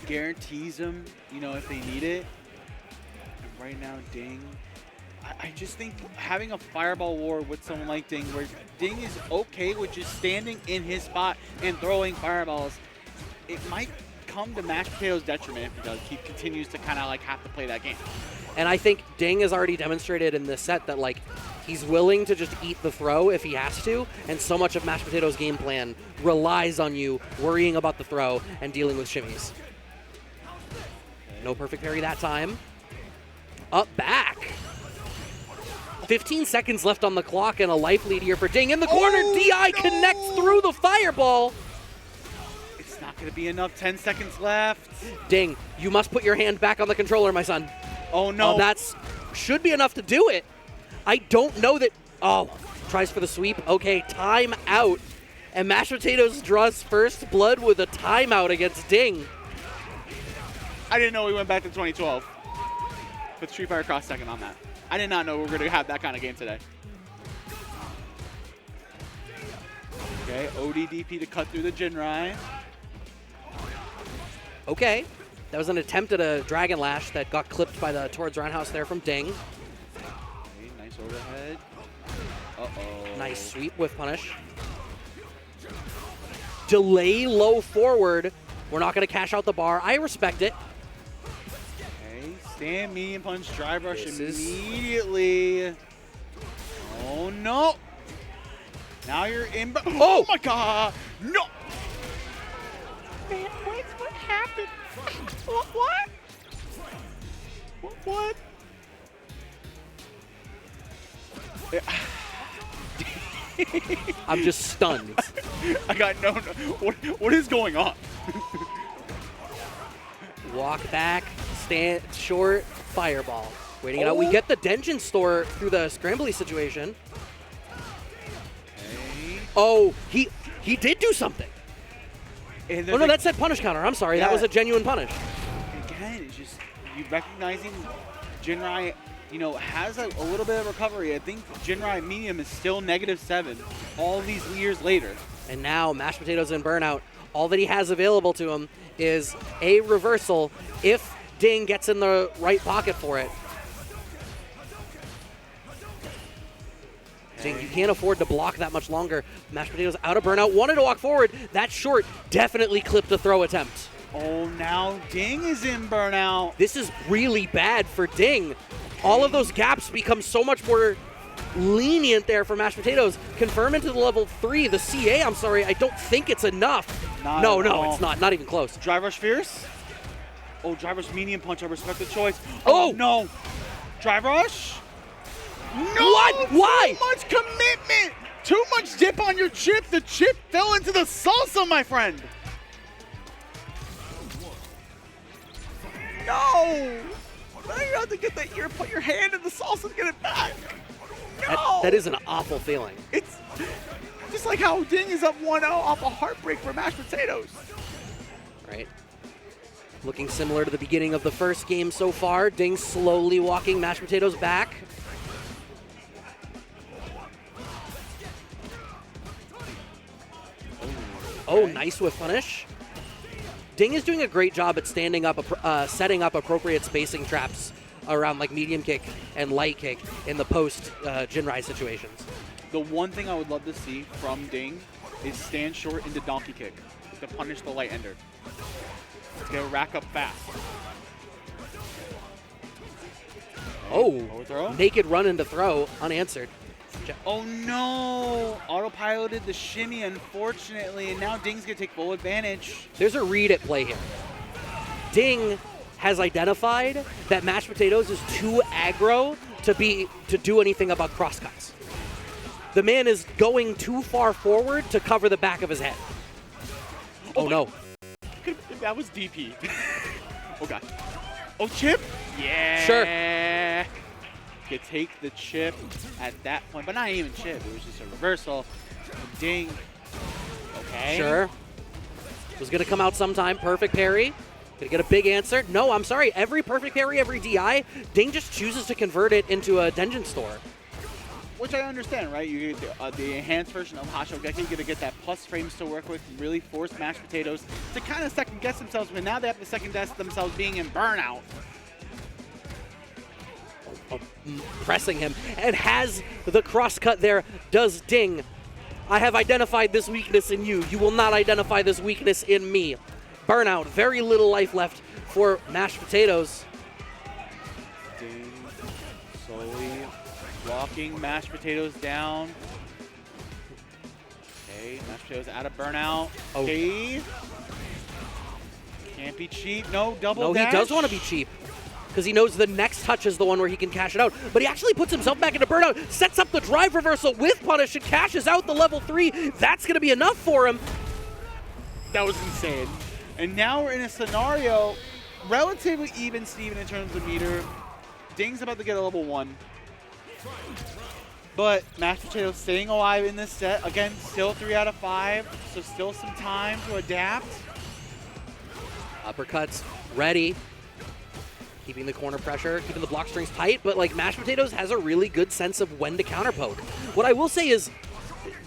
Guarantees them, if they need it. And right now, Ding, I just think having a fireball war with someone like Ding, where Ding is okay with just standing in his spot and throwing fireballs, it might come to MashedPotatoes' detriment because he continues to kind of like have to play that game. And I think Ding has already demonstrated in this set that like he's willing to just eat the throw if he has to, and so much of MashedPotatoes' game plan relies on you worrying about the throw and dealing with shimmies. No perfect parry that time. Up back. 15 seconds left on the clock and a life lead here for Ding. In the corner, DI connects through the fireball. It's not going to be enough. 10 seconds left. Ding, you must put your hand back on the controller, my son. Oh, no. That's should be enough to do it. I don't know that. Oh, tries for the sweep. Okay, time out. And MashedPotatoes draws first blood with a timeout against Ding. I didn't know we went back to 2012 with Street Fighter Cross Tekken on that. I did not know we were going to have that kind of game today. Okay, ODDP to cut through the Jinrai. Okay, that was an attempt at a Dragon Lash that got clipped by the towards roundhouse there from Ding. Okay, nice overhead. Uh-oh. Nice sweep with punish. Delay low forward. We're not going to cash out the bar. I respect it. Okay, stand medium punch, drive rush This immediately. Oh, no. Now you're in. Oh my God. No. Man, what happened? What? What? I'm just stunned. I got no. What is going on? Walk back, stand short, fireball. Waiting it out. We get the Denjin store through the scrambly situation. Okay. Oh, he did do something. And Oh no, that said punish counter. I'm sorry, that Yeah. was a genuine punish. Again, it's just you recognizing Jinrai, has a little bit of recovery. I think Jinrai medium is still -7 all these years later. And now MashedPotatoes in burnout. All that he has available to him is a reversal if Ding gets in the right pocket for it. Ding, you can't afford to block that much longer. MashedPotatoes out of burnout, wanted to walk forward. That short definitely clipped the throw attempt. Oh, now Ding is in burnout. This is really bad for Ding. All of those gaps become so much more lenient there for MashedPotatoes. Confirm into the level 3, the CA, I'm sorry, I don't think it's enough. No, it's not even close. Drive rush fierce. Oh, drive rush medium punch. I respect the choice. Oh! No. Drive rush. No. What? Why? Too much commitment. Too much dip on your chip. The chip fell into the salsa, my friend. No. Now you have to get that ear, put your hand in the salsa and get it back. No. That is an awful feeling. It's just like how Ding is up 1-0 off a heartbreak for MashedPotatoes. Right. Looking similar to the beginning of the first game so far. Ding slowly walking MashedPotatoes back. Oh, nice with punish. Ding is doing a great job at standing up, setting up appropriate spacing traps around like medium kick and light kick in the post Jinrai situations. The one thing I would love to see from Ding is stand short into donkey kick to punish the light ender. It's gonna rack up fast. Oh, throw? naked run into throw, unanswered. Oh no! Autopiloted the shimmy, unfortunately, and now Ding's gonna take full advantage. There's a read at play here. Ding has identified that MashedPotatoes is too aggro to do anything about crosscuts. The man is going too far forward to cover the back of his head. Oh no. That was DP. Oh god. Oh, chip? Yeah. Sure. You take the chip at that point, but not even chip. It was just a reversal. Ding. Okay. Sure. Was going to come out sometime. Perfect parry. Going to get a big answer. No, I'm sorry. Every perfect parry, every DI, Ding just chooses to convert it into a Denjin store. which I understand, right? You get the enhanced version of Hashogeki, you're gonna get that plus frames to work with, and really force Mashed Potatoes to kind of second guess themselves, but now they have to second guess themselves being in burnout. Pressing him, and has the cross cut there, does Ding. I have identified this weakness in you. You will not identify this weakness in me. Burnout, very little life left for Mashed Potatoes. Ding slowly walking Mashed Potatoes down. Okay, Mashed Potatoes out of burnout. Oh. Okay. Can't be cheap. No, double No, dash. he does want to be cheap, because he knows the next touch is the one where he can cash it out. But he actually puts himself back into burnout, sets up the drive reversal with punish, and cashes out the level 3. That's going to be enough for him. That was insane. And now we're in a scenario relatively even, Steven, in terms of meter. Ding's about to get a level 1. But Mashed Potatoes staying alive in this set. Again, still 3 out of 5, so still some time to adapt. Uppercuts ready. Keeping the corner pressure, keeping the block strings tight, but like Mashed Potatoes has a really good sense of when to counter poke. What I will say is,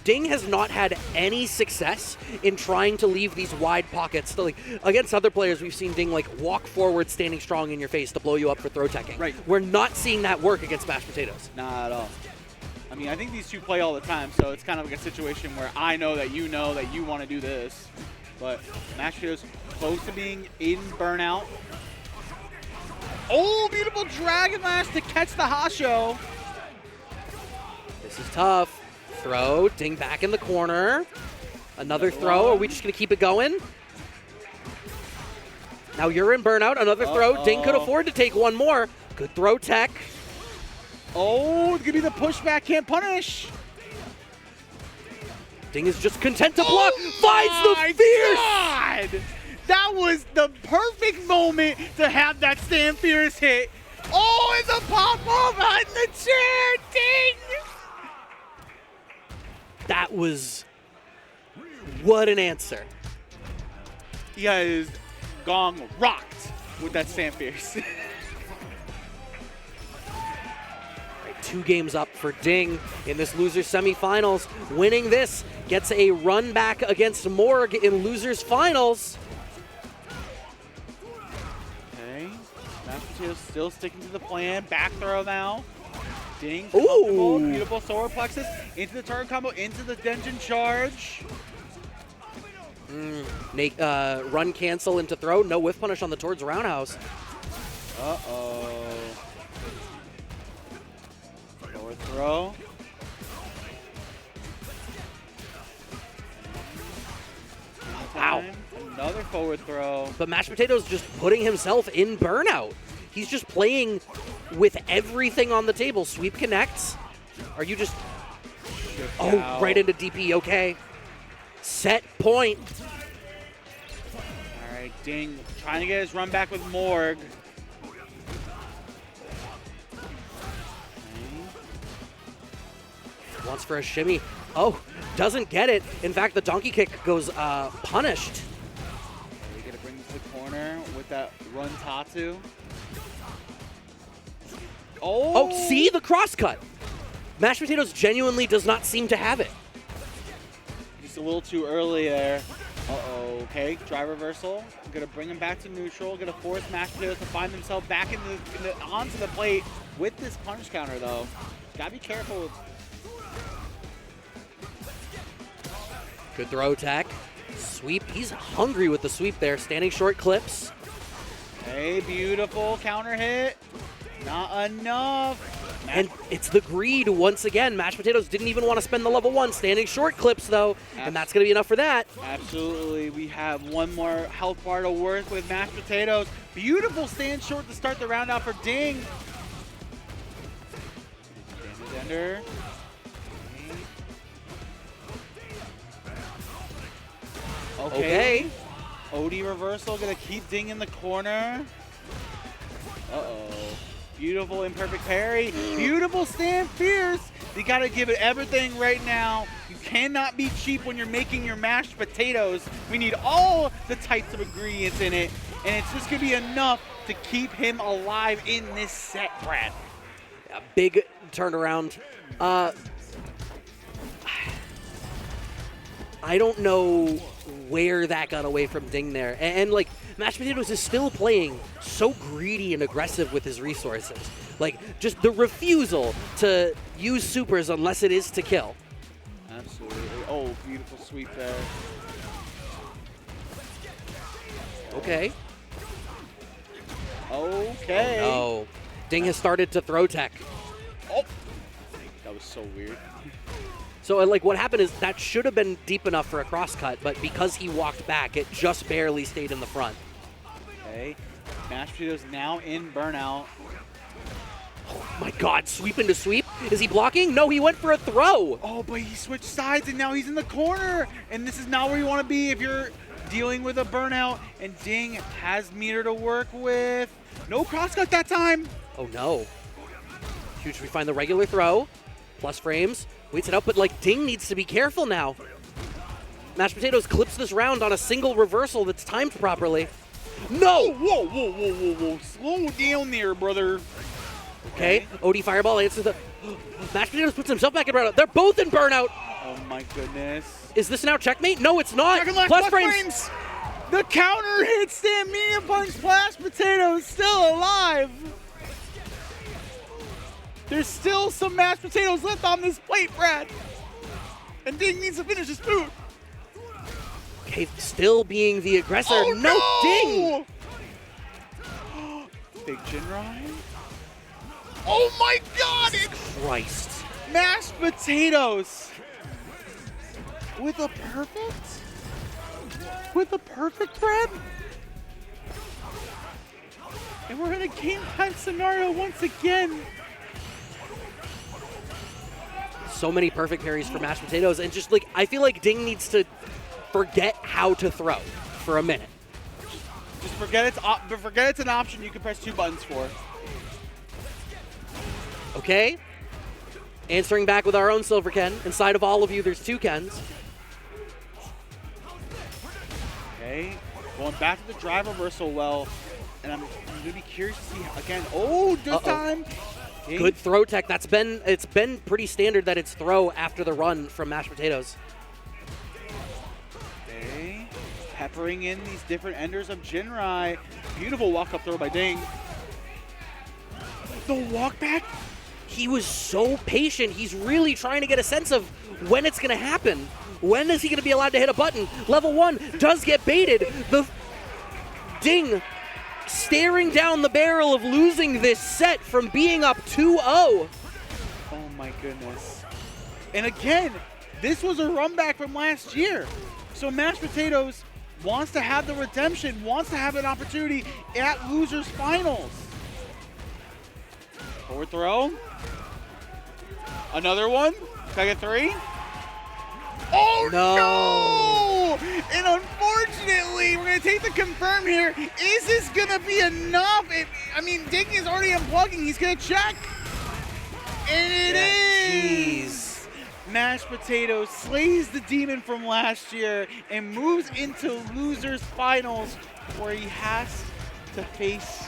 Ding has not had any success in trying to leave these wide pockets. Like against other players, we've seen Ding like walk forward, standing strong in your face to blow you up for throw teching. Right. We're not seeing that work against Mashed Potatoes. Not at all. I mean, I think these two play all the time, so it's kind of like a situation where I know that you want to do this. But Mashed Potatoes close to being in burnout. Oh, beautiful Dragon Lash to catch the Hasho. This is tough. Throw, Ding back in the corner. Another throw. Are we just going to keep it going? Now you're in burnout. Another throw. Ding could afford to take one more. Good throw tech. Oh, it's going to be the pushback. Can't punish. Ding is just content to block. Finds the fierce. God! That was the perfect moment to have that stand fierce hit. Oh, it's a pop-up on the chair. Ding! That was... What an answer. You guys gong rocked with that stand fierce. 2 games up for Ding in this losers semifinals. Winning this gets a run back against Morg in losers finals. Okay, Mashed Potatoes still sticking to the plan. Back throw now. Ding, Ooh. beautiful solar plexus into the target combo, into the dungeon charge. Run cancel into throw. No whiff punish on the towards roundhouse. Uh-oh. Forward throw. Wow. Another forward throw. But Mashed Potatoes just putting himself in burnout. He's just playing with everything on the table. Sweep connects. Are you just... Oh, out. right into DP. Okay. Set point. All right, Ding trying to get his run back with Morg. Wants for a shimmy. Oh, doesn't get it. In fact, the donkey kick goes punished. We're going to bring this to the corner with that run Tatsu. Oh, see the cross cut. Mashed Potatoes genuinely does not seem to have it. Just a little too early there. Uh-oh, okay, drive reversal. I'm gonna bring him back to neutral. Gonna force Mashed Potatoes to find themselves back onto the plate with this punch counter, though. Gotta be careful. Good throw tech. Sweep. He's hungry with the sweep there. Standing short clips. Hey, beautiful counter hit. Not enough. And it's the greed once again. Mashed Potatoes didn't even want to spend the level 1. Standing short clips, though, and that's going to be enough for that. Absolutely. We have one more health bar to work with Mashed Potatoes. Beautiful stand short to start the round out for Ding. Ender. Okay. OD reversal, gonna keep Ding in the corner. Uh-oh. Beautiful imperfect parry. Beautiful stand fierce. You gotta give it everything right now. You cannot be cheap when you're making your mashed potatoes. We need all the types of ingredients in it, and it's just gonna be enough to keep him alive in this set, Brad. A big turnaround. I don't know where that got away from Ding there. And like, MashedPotatoes is still playing so greedy and aggressive with his resources. Like, just the refusal to use supers unless it is to kill. Absolutely. Oh, beautiful sweep there. Okay. Okay. Oh, Ding has started to throw tech. Oh, that was so weird. So, like, what happened is that should have been deep enough for a crosscut, but because he walked back, it just barely stayed in the front. Okay. MashedPotatoes now in burnout. Oh my God, sweep into sweep? Is he blocking? No, he went for a throw. Oh, but he switched sides and now he's in the corner. And this is not where you want to be if you're dealing with a burnout. And Ding has meter to work with. No crosscut that time. Oh no. Huge, we find the regular throw. Plus frames. Waits it out, but like Ding needs to be careful now. MashedPotatoes clips this round on a single reversal that's timed properly. No! Whoa, whoa, whoa, whoa, whoa. Slow down there, brother. Okay, OD Fireball answers the... MashedPotatoes puts himself back in burnout. They're both in burnout. Oh my goodness. Is this now checkmate? No, it's not. Second left, Plus frames. The counter hit stand medium punch MashedPotatoes still alive. There's still some MashedPotatoes left on this plate, Brad. And Ding needs to finish his food. Okay, still being the aggressor. Oh, no, Ding! Big Jinrai. Oh my God! Christ. MashedPotatoes with a perfect? With a perfect, Brad? And we're in a game time scenario once again. So many perfect parries for MashedPotatoes, and just like, I feel like Ding needs to forget how to throw for a minute. Just forget it's an option you can press 2 buttons for. Okay. Answering back with our own Silver Ken. Inside of all of you, there's 2 Kens. Okay. Going back to the drive reversal well. And I'm going to be curious to see, again, oh, this time. Ding. Good throw tech. It's been pretty standard that it's throw after the run from MashedPotatoes. Okay. Peppering in these different enders of Jinrai. Beautiful walk-up throw by Ding. The walk back. He was so patient. He's really trying to get a sense of when it's going to happen. When is he going to be allowed to hit a button? Level 1 does get baited. The Ding staring down the barrel of losing this set from being up 2-0. Oh my goodness. And again, this was a run back from last year. So MashedPotatoes wants to have the redemption, wants to have an opportunity at losers finals. Forward throw. Another one. Can I get 3? Oh no! And unfortunately, we're going to take the confirm here. Is this going to be enough? I mean, Ding is already unplugging. He's going to check. And it is. MashedPotatoes slays the demon from last year and moves into losers finals where he has to face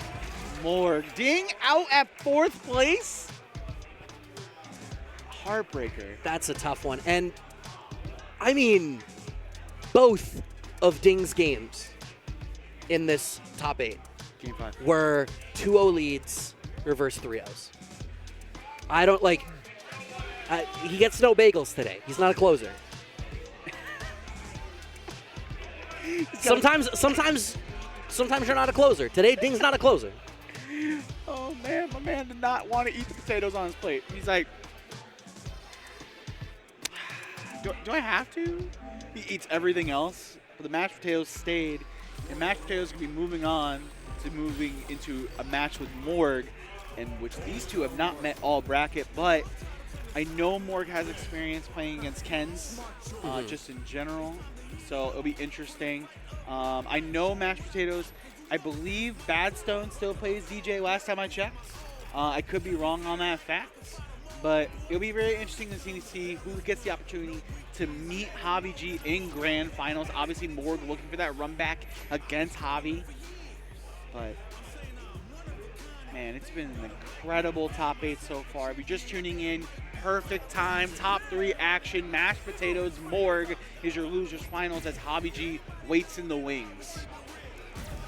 Morg. Ding out at 4th place. Heartbreaker. That's a tough one. And I mean, both of Ding's games in this top 8 Game 5 were 2-0 leads, reverse 3-0s. I don't like. He gets no bagels today. He's not a closer. Sometimes you're not a closer. Today, Ding's not a closer. Oh man, my man did not want to eat the potatoes on his plate. He's like, do I have to? He eats everything else, but the mashed potatoes stayed, and mashed potatoes can be moving on to moving into a match with Morg, in which these two have not met all bracket, but I know Morg has experience playing against Kens, just in general, so it'll be interesting. I know mashed potatoes. I believe Badstone still plays DJ last time I checked. I could be wrong on that fact, but it'll be very interesting to see who gets the opportunity to meet Javi G in grand finals. Obviously, Morg looking for that run back against Javi, but Man, it's been an incredible top 8 so far. If you're just tuning in, perfect time, top 3 action. Mashed Potatoes, Morg is your losers finals as Hobby G waits in the wings.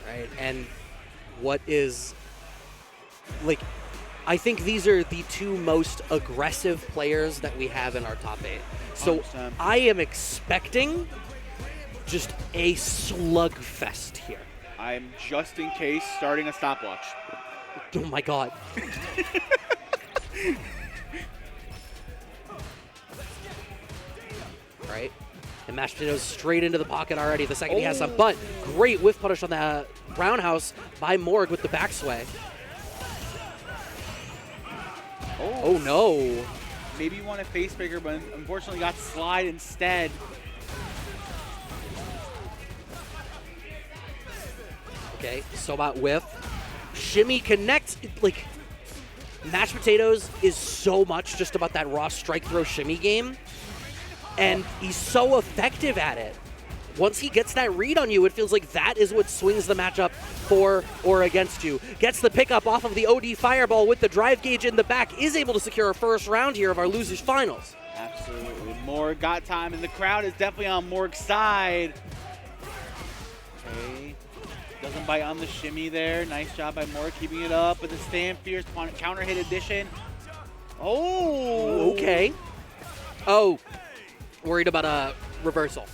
Right, and what is, like, I think these are the 2 most aggressive players that we have in our top 8. So 100%. I am expecting just a slugfest here. I'm just in case starting a stopwatch. Oh my god. Right, and Mashed Potatoes straight into the pocket already the second he has some, but great whiff punish on the roundhouse by Morg with the backsway. Oh no. Maybe you want a face breaker, but unfortunately got slide instead. Okay, Sobat whiff. Shimmy connects. Like, Mashed Potatoes is so much just about that raw strike throw shimmy game. And he's so effective at it. Once he gets that read on you, it feels like that is what swings the matchup for or against you. Gets the pickup off of the OD Fireball with the drive gauge in the back. Is able to secure a first round here of our losers finals. Absolutely. Morg got time, and the crowd is definitely on Morg's side. Okay. Doesn't bite on the shimmy there. Nice job by Morg keeping it up with the stand fierce counter hit addition. Oh! Okay. Oh, worried about a reversal.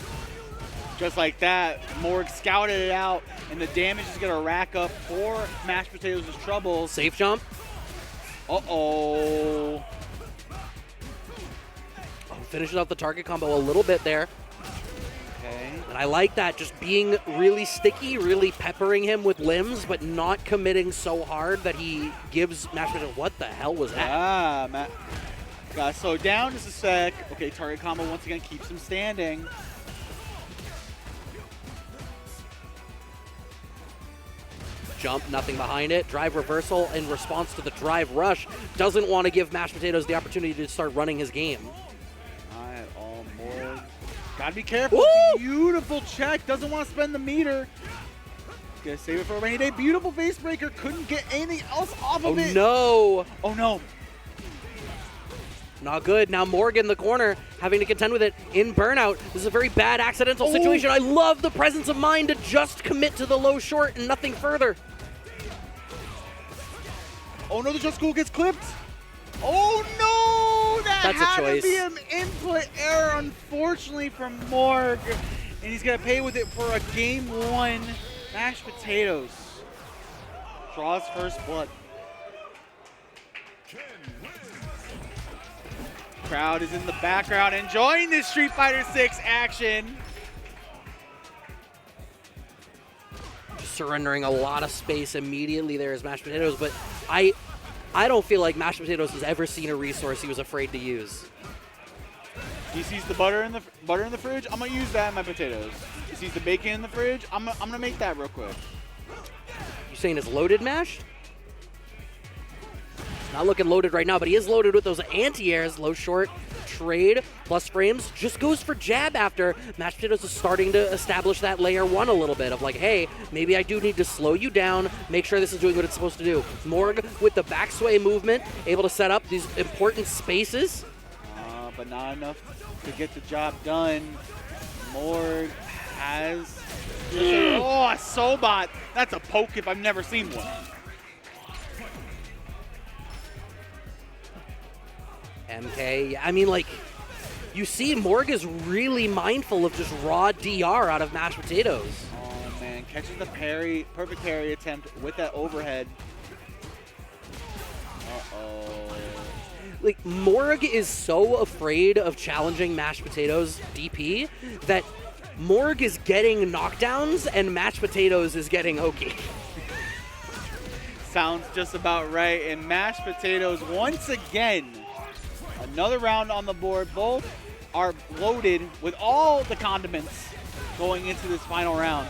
Just like that, Morg scouted it out, and the damage is going to rack up for Mashed Potatoes' troubles. Safe jump. Uh-oh. Oh, finishes off the target combo a little bit there. Okay. And I like that, just being really sticky, really peppering him with limbs, but not committing so hard that he gives Mashed Potatoes. What the hell was that? Ah, Matt. Got to slow down just a sec. Okay, target combo once again keeps him standing. Jump, nothing behind it. Drive reversal in response to the drive rush. Doesn't want to give Mashed Potatoes the opportunity to start running his game. Not at all, Morg. Gotta be careful. Woo! Beautiful check. Doesn't want to spend the meter. Gonna save it for a rainy day. Beautiful face breaker. Couldn't get anything else off of it. No. Oh no. Not good. Now Morg in the corner, having to contend with it in burnout. This is a very bad accidental situation. I love the presence of mind to just commit to the low short and nothing further. Oh no, the just cool gets clipped. Oh no! That That's a had choice. to be an input error, unfortunately, from Morg. And he's gonna pay with it for a game 1. Mashed Potatoes draws first blood. Crowd is in the background enjoying this Street Fighter 6 action. Surrendering a lot of space immediately there as Mashed Potatoes, but I don't feel like Mashed Potatoes has ever seen a resource he was afraid to use. He sees the butter in the fridge. I'm gonna use that in my potatoes. He sees the bacon in the fridge. I'm gonna make that real quick. You saying it's loaded mash? Not looking loaded right now, but he is loaded with those anti-airs. Low short, trade, plus frames. Just goes for jab after. Mashed Potatoes is starting to establish that layer 1 a little bit of like, hey, maybe I do need to slow you down, make sure this is doing what it's supposed to do. Morg with the backsway movement, able to set up these important spaces. But not enough to get the job done. Morg has... Oh, a Sobat. That's a poke if I've never seen one. MK, I mean, like, you see Morg is really mindful of just raw DR out of Mashed Potatoes. Oh, man. Catches the parry, perfect parry attempt with that overhead. Uh-oh. Like, Morg is so afraid of challenging Mashed Potatoes DP that Morg is getting knockdowns and Mashed Potatoes is getting Oki. Sounds just about right. And Mashed Potatoes, once again, another round on the board. Both are loaded with all the condiments going into this final round.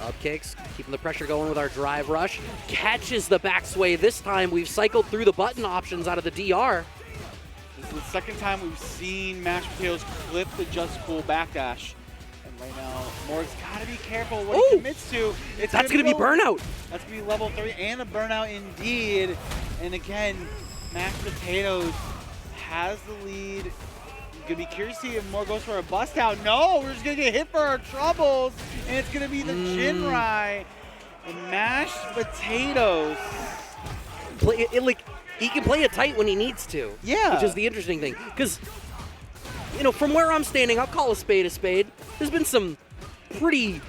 Up kicks, keeping the pressure going with our drive rush. Catches the backsway this time. We've cycled through the button options out of the DR. This is the second time we've seen Mashed Potatoes clip the Just Cool backdash. And Right now, Morg's got to be careful what Ooh. he commits to. That's going to be burnout. That's going to be level 3 and a burnout indeed. And again, MashedPotatoes has the lead. Gonna be curious to see if Morg goes for a bust out. No, we're just gonna get hit for our troubles, and it's gonna be the Jinrai and MashedPotatoes. He can play it tight when he needs to. Yeah. Which is the interesting thing. Because, you know, from where I'm standing, I'll call a spade a spade. There's been some pretty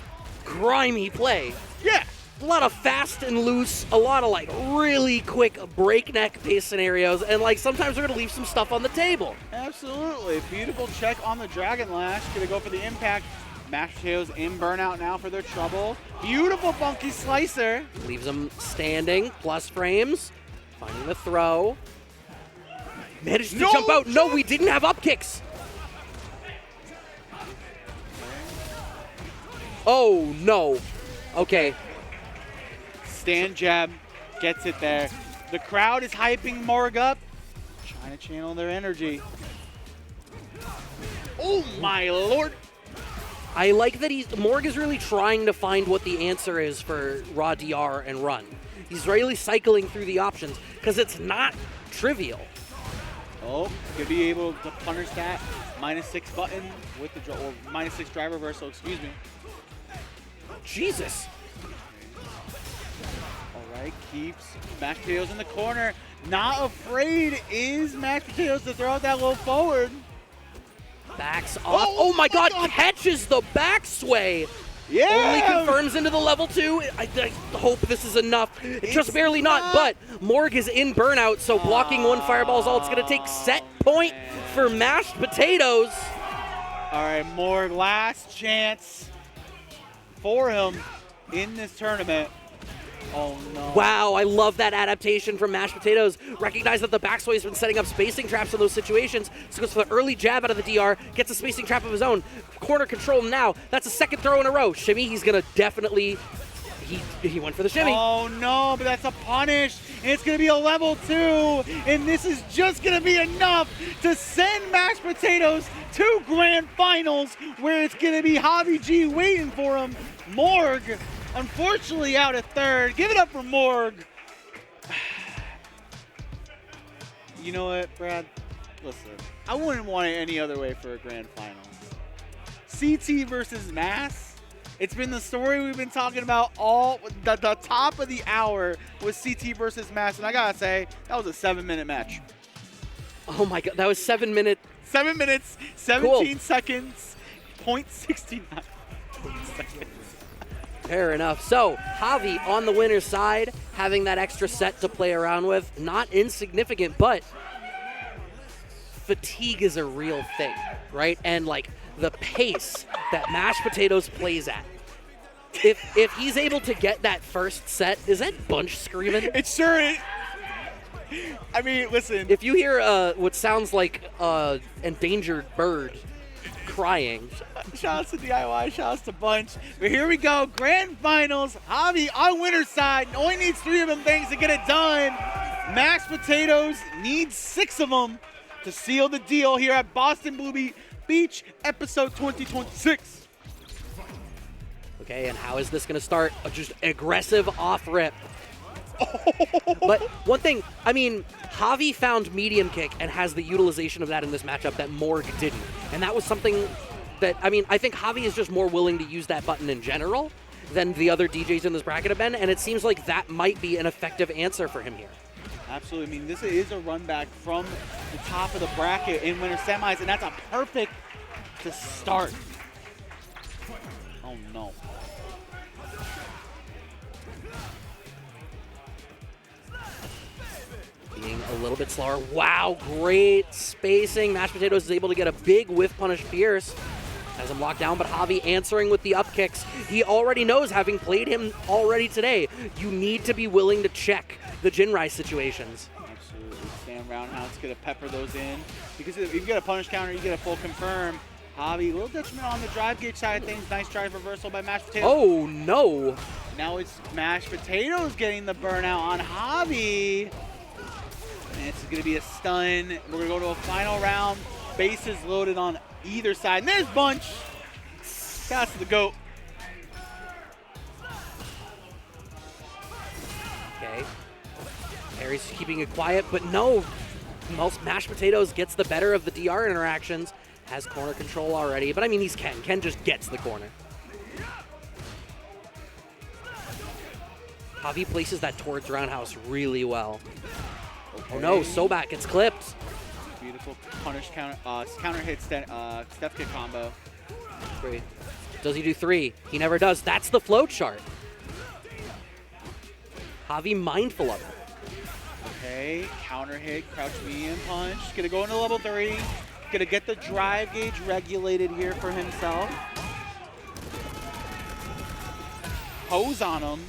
grimy play. Yeah. A lot of fast and loose, a lot of like really quick breakneck pace scenarios, and like sometimes we're gonna leave some stuff on the table. Absolutely. Beautiful check on the Dragon Lash. Gonna go for the impact. MashedPotatoes in burnout now for their trouble. Beautiful funky slicer. Leaves them standing, plus frames, finding the throw. Managed to jump out. No, we didn't have up kicks. Oh no. Okay. Stand jab, gets it there. The crowd is hyping Morg up, trying to channel their energy. Oh my lord! I like that Morg is really trying to find what the answer is for raw DR and run. He's really cycling through the options because it's not trivial. Oh, could be able to punish that -6 button with the or -6 drive reversal. Excuse me. Jesus. Keeps MashedPotatoes in the corner. Not afraid is MashedPotatoes to throw out that low forward. Backs off. Oh my God, catches the back sway. Yeah. Only confirms into the level 2. I hope this is enough. Just barely not, but Morg is in burnout, so blocking one fireball is all it's going to take. Set point for MashedPotatoes. All right, Morg, last chance for him in this tournament. Oh no. Wow, I love that adaptation from MashedPotatoes. Recognize that the backsway has been setting up spacing traps in those situations, so goes for the early jab out of the DR, gets a spacing trap of his own. Corner control now. That's a second throw in a row. Shimmy, he's gonna definitely, he went for the shimmy. Oh no, but that's a punish, and it's gonna be a level 2, and this is just gonna be enough to send MashedPotatoes to grand finals, where it's gonna be Javig G waiting for him. Morg, unfortunately out at third. Give it up for Morg. You know what, Brad? Listen, I wouldn't want it any other way for a grand final. CT versus Mass. It's been the story we've been talking about all the top of the hour was CT versus Mass, and I gotta say, that was a 7-minute match. Oh my God, that was 7 minutes. 7 minutes, 17 Cool. seconds, 0.69 seconds. Fair enough. So, Javi on the winner's side, having that extra set to play around with, not insignificant, but fatigue is a real thing, right? And like the pace that MashedPotatoes plays at. If he's able to get that first set, is that Bunch screaming? It sure is. I mean, listen. If you hear what sounds like endangered bird crying. Shout out to DIY, shout out to Bunch. But here we go, grand finals. Javi on winner's side. Only needs 3 of them things to get it done. MashedPotatoes needs 6 of them to seal the deal here at Boston Blue Beach, episode 2026. Okay, and how is this going to start? Just aggressive off-rip. But one thing, I mean, Javi found medium kick and has the utilization of that in this matchup that Morg didn't. And that was something that, I mean, I think Javi is just more willing to use that button in general than the other DJs in this bracket have been, and it seems like that might be an effective answer for him here. Absolutely. I mean, this is a run back from the top of the bracket in winter semis, and that's a perfect to start. Oh, no. Being a little bit slower. Wow, great spacing. MashedPotatoes is able to get a big whiff punish Fierce. Has him locked down, but Javi answering with the up kicks. He already knows, having played him already today, you need to be willing to check the Jinrai situations. Absolutely. Stand roundhouse, gonna pepper those in. Because if you get a punish counter, you get a full confirm. Javi, a little detriment on the drive gauge side of things. Nice drive reversal by MashedPotatoes. Oh, no. Now it's MashedPotatoes getting the burnout on Javi. And it's going to be a stun. We're going to go to a final round. Bases loaded on either side. And there's Bunch. Pass to the GOAT. Okay. Harry's keeping it quiet, but no. Most Mashed Potatoes gets the better of the DR interactions. Has corner control already, but I mean, he's Ken. Ken just gets the corner. Javi places that towards roundhouse really well. Okay. Oh no, Sagat gets clipped. Beautiful punish counter hit step kick combo. Great. Does he do 3? He never does. That's the flow chart. Javi mindful of it. Okay, counter hit, crouch medium punch. Gonna go into level 3. Gonna get the drive gauge regulated here for himself. Pose on him.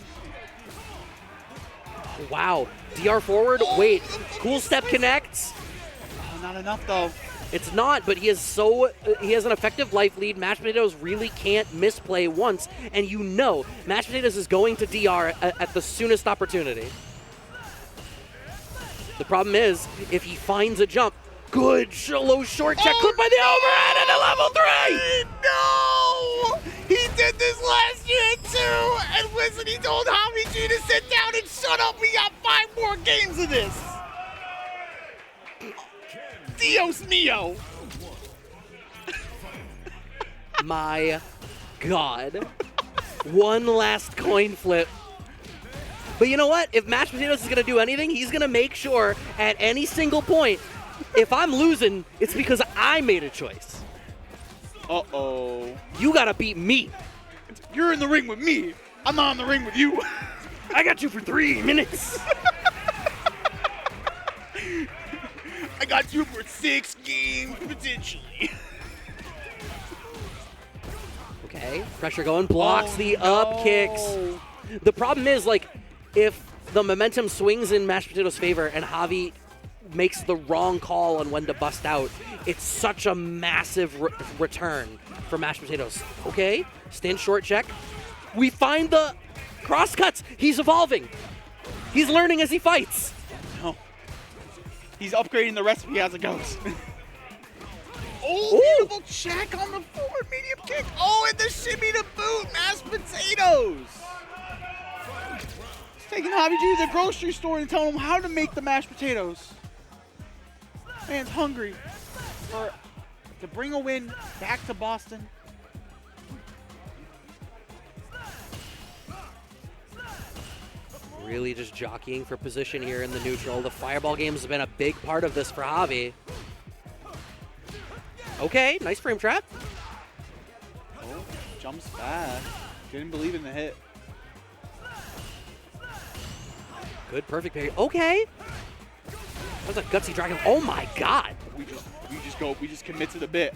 Wow. DR forward. Wait. Cool step connects. Oh, not enough though. It's not, but he has an effective life lead. Mashed Potatoes really can't misplay once, and you know Mashed Potatoes is going to DR at the soonest opportunity. The problem is, if he finds a jump, good low short check clipped by the overhead into level 3! No! He did this last year too, and listen, he told Javi G to sit down and shut up. We got 5 more games of this. Dios mio! My God. One last coin flip. But you know what? If Mashed Potatoes is going to do anything, he's going to make sure at any single point, if I'm losing, it's because I made a choice. Uh-oh. You got to beat me. You're in the ring with me. I'm not in the ring with you. I got you for 3 minutes. I got you for 6 games, potentially. Okay, pressure going, blocks Oh, the no. up kicks. The problem is, like, if the momentum swings in Mashed Potatoes' favor and Javi makes the wrong call on when to bust out, it's such a massive return for Mashed Potatoes. Okay, stand short check. We find the crosscuts. He's evolving. He's learning as he fights. No. He's upgrading the recipe as it goes. Oh, Ooh. beautiful check on the forward medium kick. Oh, and the shimmy to boot. Mashed Potatoes. He's taking Javi G to the grocery store and telling him how to make the mashed potatoes. Man's hungry to bring a win back to Boston. Really just jockeying for position here in the neutral. The fireball game has been a big part of this for Javi. Okay, nice frame trap. Oh, jumps back. Didn't believe in the hit. Good, perfect parry. Okay. That was a gutsy dragon. Oh my God. We just commit to the bit.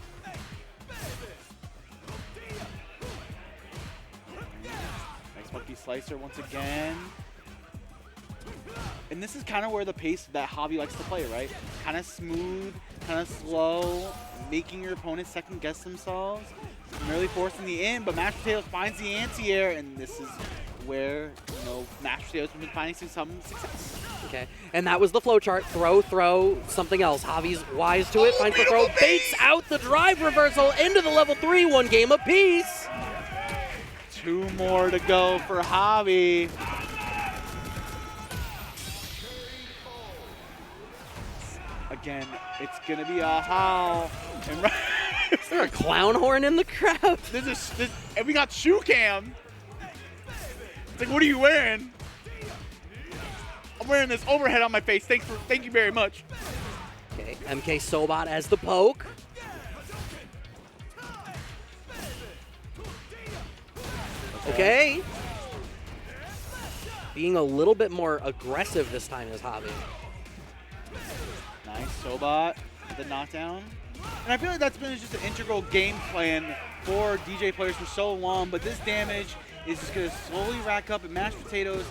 Nice monkey slicer once again. And this is kind of where the pace that Javi likes to play, right? Kind of smooth, kind of slow, making your opponents second guess themselves, really forcing the in, but Mashed Potatoes finds the anti-air, and this is where, you know, Mashed Potatoes have been finding some success. Okay, and that was the flow chart. Throw, something else. Javi's wise to it, finds the throw, baits out the drive reversal into the level 3, 1 game apiece. 2 more to go for Javi. Again, it's gonna be a howl. And Is there a clown horn in the crowd? and we got shoe cam. It's like, what are you wearing? I'm wearing this overhead on my face. Thank you very much. Okay, MK Sobot as the poke. Okay. Being a little bit more aggressive this time is Javi. Nice Sobot, the knockdown. And I feel like that's been just an integral game plan for DJ players for so long, but this damage is just going to slowly rack up, and Mashed Potatoes,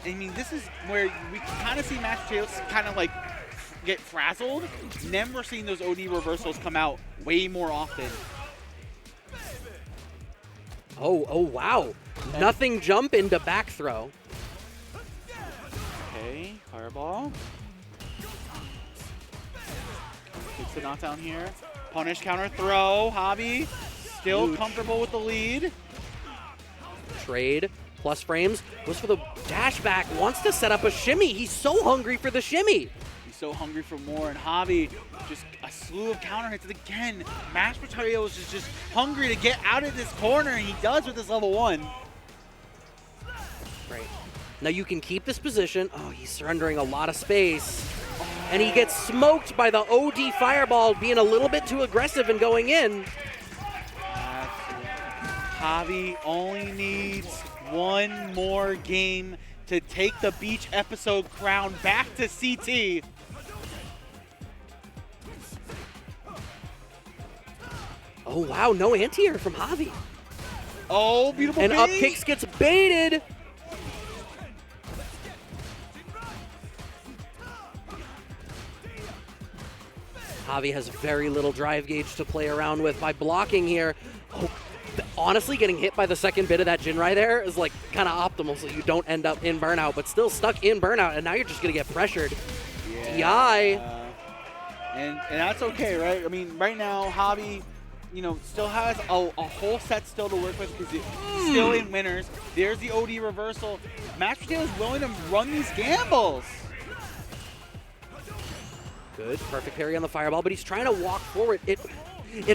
I mean, this is where we can kind of see Mashed Potatoes kind of like get frazzled, and then we're seeing those OD reversals come out way more often. Oh, wow. Nothing jump into back throw. Okay, fireball. Gets the knockdown here. Punish, counter, throw. Javi Still comfortable with the lead. Trade plus frames was for the dash back. Wants to set up a shimmy. He's so hungry for the shimmy. He's so hungry for more, and Javi just a slew of counter hits. And again, MashedPotatoes is just hungry to get out of this corner, and he does with this level 1. Right. Now you can keep this position. Oh, he's surrendering a lot of space. And he gets smoked by the OD Fireball, being a little bit too aggressive and going in. Javi only needs one more game to take the beach episode crown back to CT. Oh, wow, no anti-air from Javi. Oh, beautiful And bait. up kicks gets baited. Javi has very little drive gauge to play around with by blocking here. Oh, honestly, getting hit by the second bit of that Jinrai there is like kind of optimal so you don't end up in burnout, but still stuck in burnout, and now you're just going to get pressured. DI. And that's okay, right? I mean, right now, Javi, you know, still has a whole set still to work with because he's still in winners. There's the OD reversal. MashedPotatoes is willing to run these gambles. Good, perfect parry on the fireball, but he's trying to walk forward. It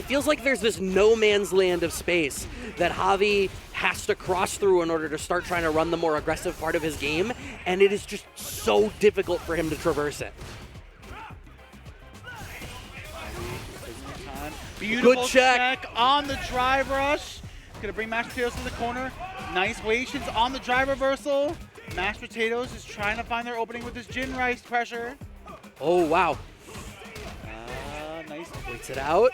feels like there's this no man's land of space that Javi has to cross through in order to start trying to run the more aggressive part of his game, and it is just so difficult for him to traverse it. Beautiful Good check on the drive rush. Gonna bring MashedPotatoes to the corner. Nice wations on the drive reversal. MashedPotatoes is trying to find their opening with this Jinrai pressure. Oh, wow. Nice. Waits it out.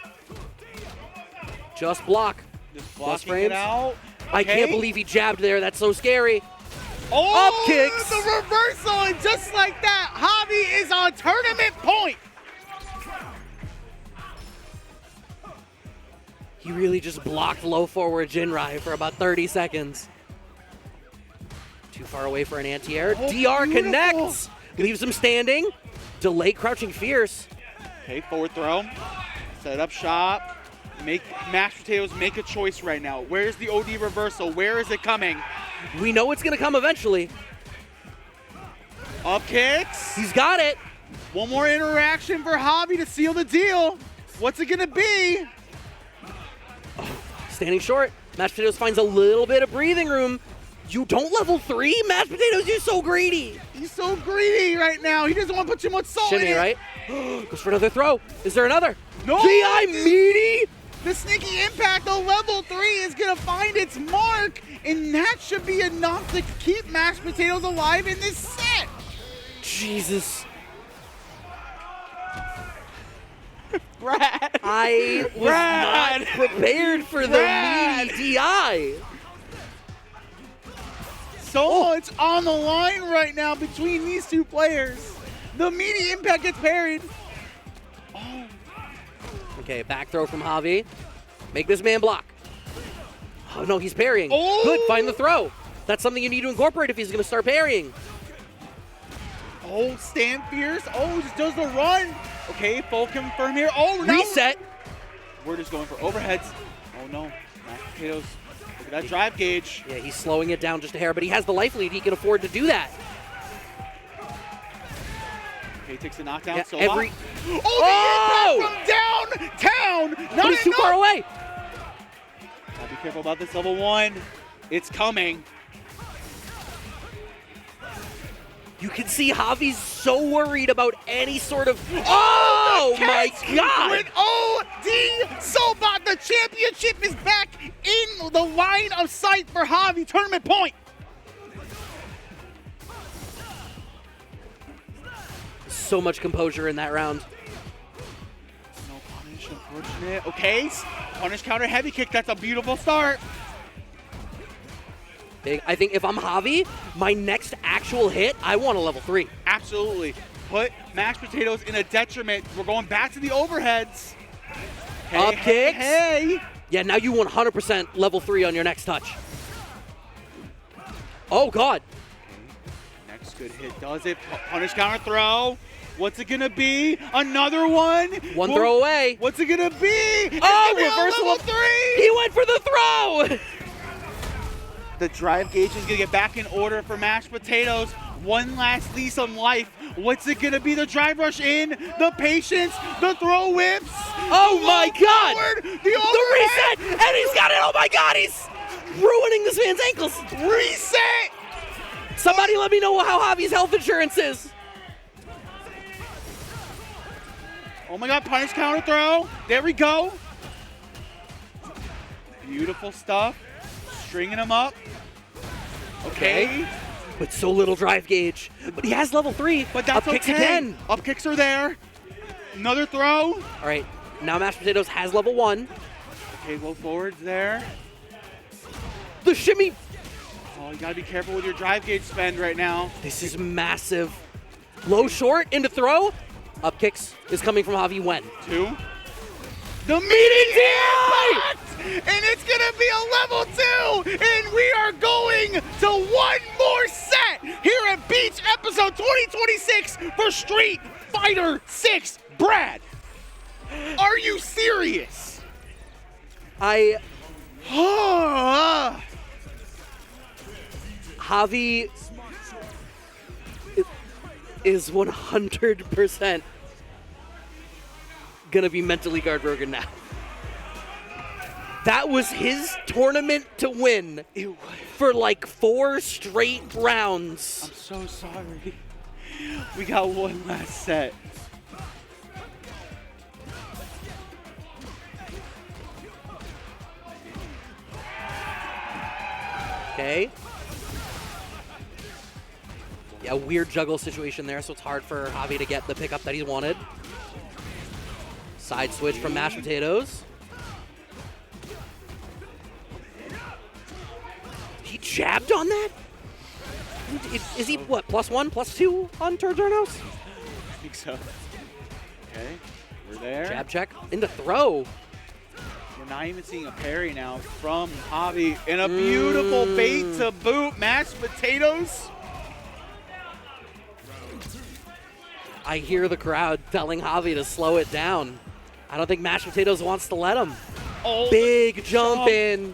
Just block. Just Plus blocking it frames. out. I can't believe he jabbed there. That's so scary. Oh, Up kicks. the reversal, and just like that, Javi is on tournament point. He really just blocked low forward Jinrai for about 30 seconds. Too far away for an anti-air. Oh, DR beautiful. connects. Leaves him standing. Delay crouching fierce. Okay, forward throw. Set up shot. Make MashedPotatoes make a choice right now. Where's the OD reversal? Where is it coming? We know it's going to come eventually. Up kicks. He's got it. One more interaction for Javi to seal the deal. What's it gonna be? Standing short. MashedPotatoes finds a little bit of breathing room. You don't level 3? MashedPotatoes, you're so greedy. He's so greedy right now. He doesn't want to put too much salt in Shimmy, it. right? Goes for another throw. Is there another? No. DI meaty. The sneaky impact, the level 3 is gonna find its mark, and that should be enough to keep MashedPotatoes alive in this set. Jesus. Brad. I was Brad. not prepared for the Brad. meaty DI. So much on the line right now between these two players. The meaty impact gets parried. Oh. Okay, back throw from Javi. Make this man block. Oh no, he's parrying. Oh. Good, find the throw. That's something you need to incorporate if he's going to start parrying. Oh, stand fierce. Oh, just does the run. Okay, full confirm here. Oh, now Reset. we're just going for overheads. Oh no, MashedPotatoes. Look at that drive gauge. Yeah, he's slowing it down just a hair, but he has the life lead. He can afford to do that. Okay, takes the knockdown. Yeah, So every- oh, the impact from downtown. But he's too far away. Gotta be careful about this level 1. It's coming. You can see Javi's so worried about any sort of... Oh, my God! With OD Sobot, the championship is back in the line of sight for Javi. Tournament point. So much composure in that round. No punish, unfortunate. Okay, punish counter heavy kick. That's a beautiful start. Big. I think if I'm Javi, my next actual hit, I want a level 3. Absolutely. Put MashedPotatoes in a detriment. We're going back to the overheads. Hey, Up hey, kicks. hey. Yeah, now you 100% level 3 on your next touch. Oh, God. Next good hit does it. Punish counter throw. What's it gonna be? Another one? One throw away. What's it gonna be? It's Oh, gonna be a reversal level of 3! He went for the throw! The drive gauge is gonna get back in order for Mashed Potatoes. One last lease on life. What's it gonna be? The drive rush in, the patience, the throw whips. Oh my God! Forward, the The overhead. reset! And he's got it! Oh my God! He's ruining this man's ankles! Reset! Somebody let me know how Javi's health insurance is! Oh my God, punish counter throw. There we go. Beautiful stuff. Stringing him up. Okay. With so little drive gauge. But he has level 3. But that's Up kicks okay. again. Up kicks are there. Another throw. All right, now Mashed Potatoes has level 1. Okay, low forwards there. The shimmy. Oh, you gotta be careful with your drive gauge spend right now. This is massive. Low short into throw. Up kicks is coming from Javi when? 2. The meeting impact! And it's gonna be a level 2! And we are going to one more set here at Beach episode 2026 for Street Fighter 6. Brad, are you serious? Javi is 100% gonna be mentally guard broken now. That was his tournament to win for like 4 straight rounds. I'm so sorry. We got one last set. Okay. Yeah, weird juggle situation there, so it's hard for Javi to get the pickup that he wanted. Side switch from Mashed Potatoes. He jabbed on that? Is he, what, +1, +2 on turn house? I think so. Okay, we're there. Jab check into throw. We're not even seeing a parry now from Javi. And a beautiful bait to boot. Mashed Potatoes. I hear the crowd telling Javi to slow it down. I don't think Mashed Potatoes wants to let him. Oh, Big jump in.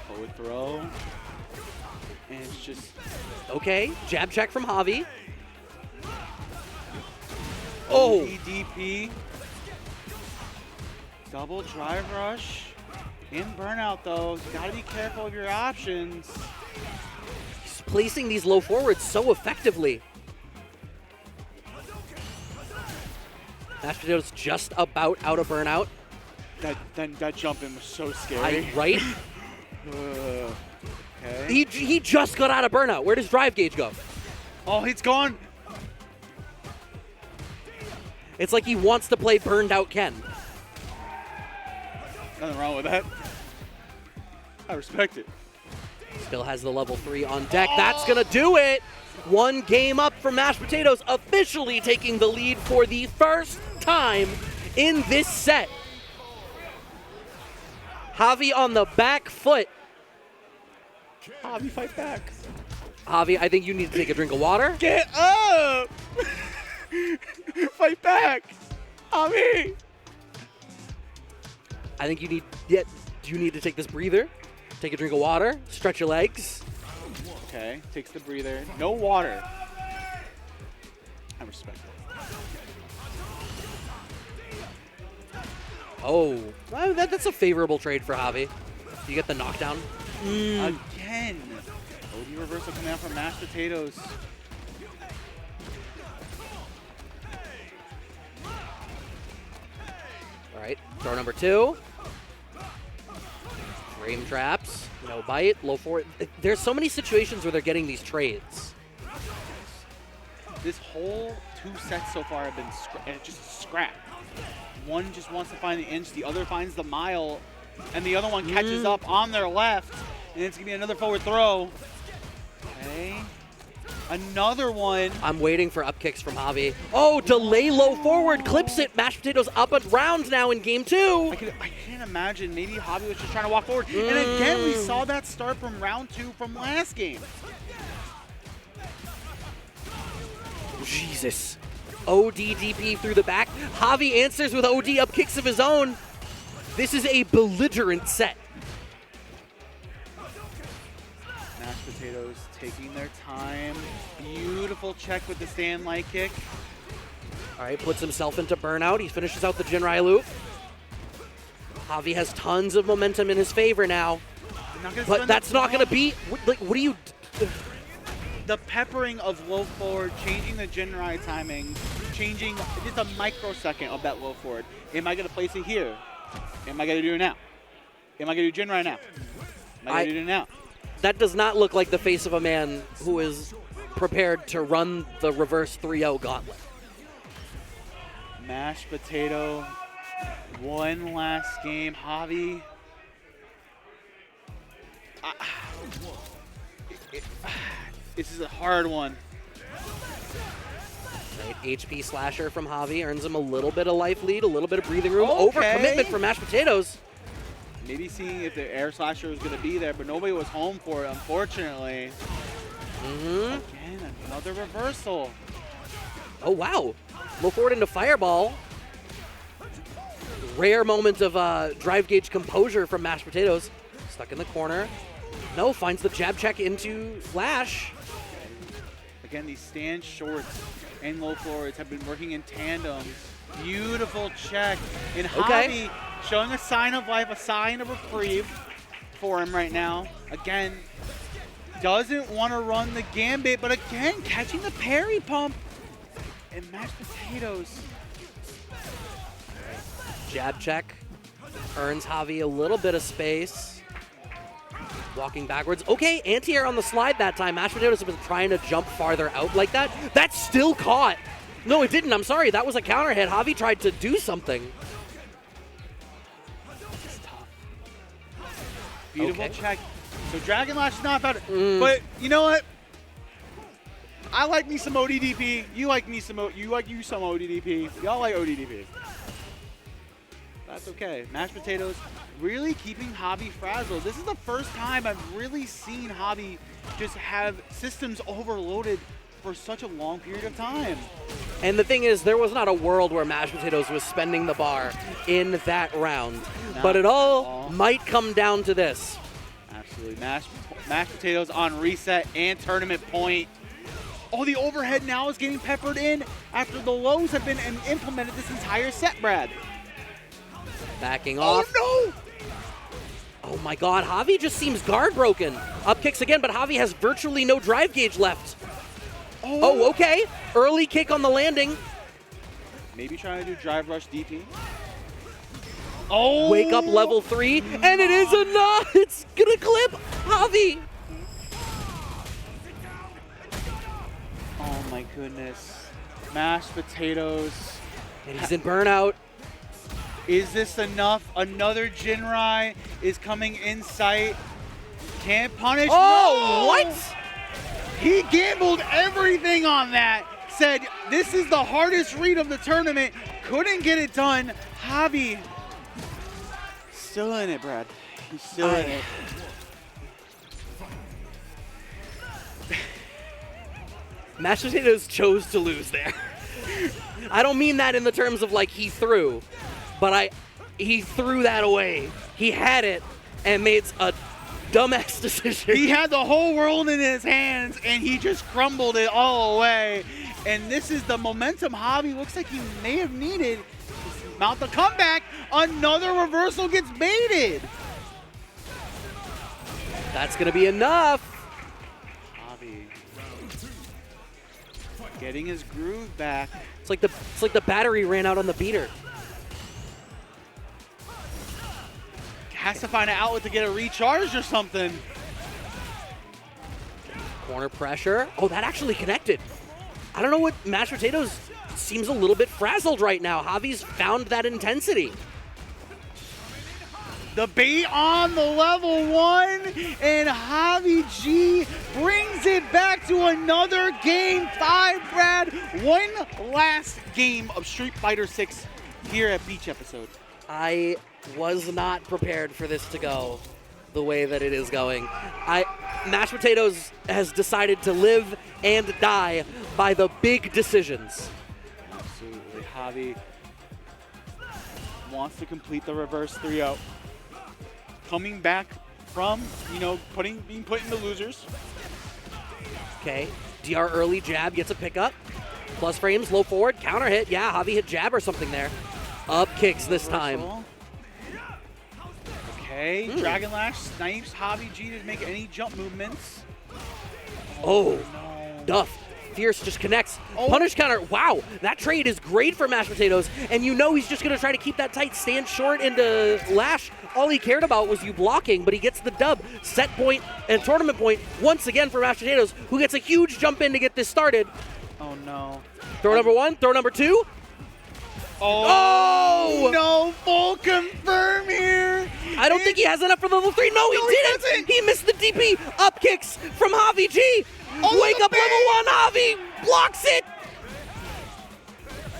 Forward throw. And it's just... Okay, jab check from Javi. Oh! DP. Double drive rush. In burnout though. You gotta be careful of your options. He's placing these low forwards so effectively. Mashed Potatoes just about out of burnout. That jump in was so scary. Right? Okay. He just got out of burnout. Where does drive gauge go? Oh, he's gone. It's like he wants to play burned out Ken. Nothing wrong with that. I respect it. Still has the level 3 on deck. That's gonna do it. One game up for Mashed Potatoes, officially taking the lead for the first time in this set. Javi on the back foot. Javi, fight back. Javi, I think you need to take a drink of water. Get up! Fight back! Javi! I think you need, do you need to take this breather? Take a drink of water, stretch your legs. Okay, takes the breather. No water. I respect it. Oh, well, that's a favorable trade for Javi. You get the knockdown. Again! OD reversal coming out from Mashed Potatoes. All right, throw number 2. Frame traps, no bite, low forward. There's so many situations where they're getting these trades. This whole 2 sets so far have been just a scrap. One just wants to find the inch, the other finds the mile, and the other one catches up on their left, and it's gonna be another forward throw. Okay. Another one. I'm waiting for up kicks from Javi. Oh, delay low forward, clips it. Mashed Potatoes up at rounds now in game 2. I can't imagine. Maybe Javi was just trying to walk forward. And again, we saw that start from round 2 from last game. Jesus. OD DP through the back. Javi answers with OD up kicks of his own. This is a belligerent set. Mashed Potatoes taking their time. Beautiful check with the stand light kick. All right, puts himself into burnout. He finishes out the Jinrai loop. Javi has tons of momentum in his favor now. But that's not going to be... Like, what do you... The peppering of low forward, changing the Jinrai timing, changing just a microsecond of that low forward. Am I going to place it here? Am I going to do it now? Am I going to do Jinrai now? Am I going to do it now? That does not look like the face of a man who is prepared to run the reverse 3-0 gauntlet. Mashed Potato, one last game. Javi. This is a hard one. Right, HP slasher from Javi earns him a little bit of life lead, a little bit of breathing room. Okay. Overcommitment from Mashed Potatoes. Maybe seeing if the air slasher was going to be there, but nobody was home for it, unfortunately. Again, another reversal. Oh, wow. Low forward into Fireball. Rare moment of drive gauge composure from Mashed Potatoes. Stuck in the corner. No, finds the jab check into Flash. Again, these stand shorts and low forwards have been working in tandem. Beautiful check. And Javi showing a sign of life, a sign of reprieve for him right now. Again, doesn't want to run the gambit, but again, catching the parry pump. And Mashed Potatoes. Jab check. Earns Javi a little bit of space. Walking backwards. Okay, anti-air on the slide that time. Mashed Potatoes was trying to jump farther out like that. That's still caught. No, it didn't. I'm sorry. That was a counter hit. Javi tried to do something. It's tough. Beautiful check. So Dragon Lash is not bad. But you know what? I like me some ODDP. You like me some you like you some ODDP. Y'all like ODDP. That's okay. Mashed Potatoes really keeping Javi frazzled. This is the first time I've really seen Javi just have systems overloaded for such a long period of time. And the thing is, there was not a world where Mashed Potatoes was spending the bar in that round. But it all might come down to this. Absolutely. Mashed Potatoes on reset and tournament point. Oh, the overhead now is getting peppered in after the lows have been implemented this entire set, Brad. Backing off. Oh, no! Oh, my God. Javi just seems guard broken. Up kicks again, but Javi has virtually no drive gauge left. Oh, okay. Early kick on the landing. Maybe trying to do drive rush DP. Oh! Wake up level 3, and it is enough. It's going to clip Javi. Oh, my goodness. Mashed Potatoes. And he's in burnout. Is this enough? Another Jinrai is coming in sight. Can't punish. Oh, no! what? He gambled everything on that. Said, this is the hardest read of the tournament. Couldn't get it done. Javi. Still in it, Brad. He's still in it. Mashed Potatoes chose to lose there. I don't mean that in the terms of like he threw, but he threw that away. He had it and made a dumbass decision. He had the whole world in his hands and he just crumbled it all away. And this is the momentum Javi looks like he may have needed to mount the comeback. Another reversal gets baited. That's gonna be enough. Javi getting his groove back. It's like the battery ran out on the beater. Has to find an outlet to get a recharge or something. Corner pressure. Oh, that actually connected. I don't know what Mashed Potatoes seems a little bit frazzled right now. Javi's found that intensity. The bait on the level 1, and Javi G brings it back to another game 5, Brad. One last game of Street Fighter 6 here at Beach Episode. I was not prepared for this to go the way that it is going. Mashed Potatoes has decided to live and die by the big decisions. Absolutely. Javi wants to complete the reverse 3-0. Coming back from, being put in the losers. Okay, DR early jab gets a pickup. Plus frames, low forward, counter hit. Yeah, Javi hit jab or something there. Up kicks this time. Okay, Dragon Lash snipes Javi G to make any jump movements. Oh, No. Duff. Fierce just connects. Oh. Punish counter. Wow, that trade is great for Mashed Potatoes. And you know he's just going to try to keep that tight, stand short into Lash. All he cared about was you blocking, but he gets the dub. Set point and tournament point once again for Mashed Potatoes, who gets a huge jump in to get this started. Oh, no. Throw number one, throw number two. Oh! No, full confirm here. I don't think he has enough for level 3. No, he didn't. doesn't. He missed the DP. Up kicks from Javi G. Oh, Wake the up level 1. Javi blocks it.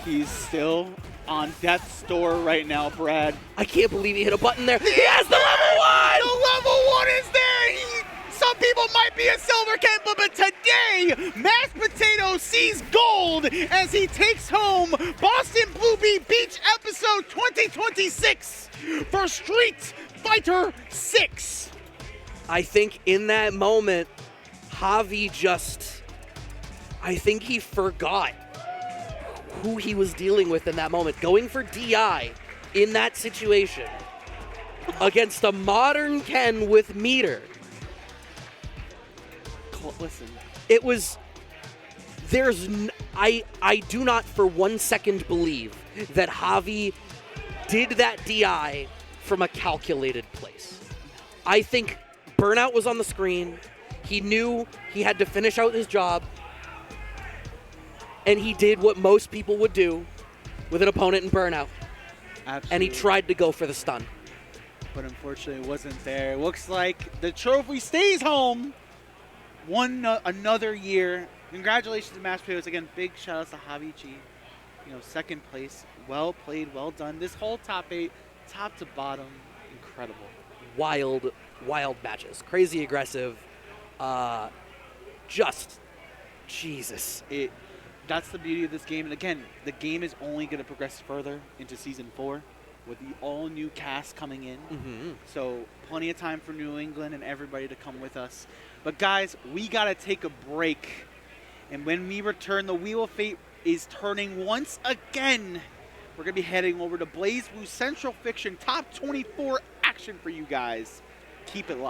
He's still on death's door right now, Brad. I can't believe he hit a button there. He has the level 1. The level 1 is there. Some people might be a silver Kemba, but today, Mashed Potato sees gold as he takes home Boston Blue Beach episode 2026 for Street Fighter 6. I think in that moment, Javi I think he forgot who he was dealing with in that moment. Going for DI in that situation against a modern Ken with meter. Listen, It was, I do not for 1 second believe that Javi did that DI from a calculated place. I think burnout was on the screen. He knew he had to finish out his job. And he did what most people would do with an opponent in burnout. absolutely. And he tried to go for the stun. But unfortunately, it wasn't there. Looks like the trophy stays home. Another year. Congratulations to Mashed Potatoes. Again, big shout outs to Javi G. Second place. Well played, well done. This whole top 8, top to bottom, incredible. Wild matches. Crazy aggressive. Just, Jesus. That's the beauty of this game. And again, the game is only going to progress further into Season 4 with the all-new cast coming in. Mm-hmm. So plenty of time for New England and everybody to come with us. But guys, we got to take a break. And when we return, the Wheel of Fate is turning once again. We're going to be heading over to BlazBlue Central Fiction Top 24 action for you guys. Keep it locked.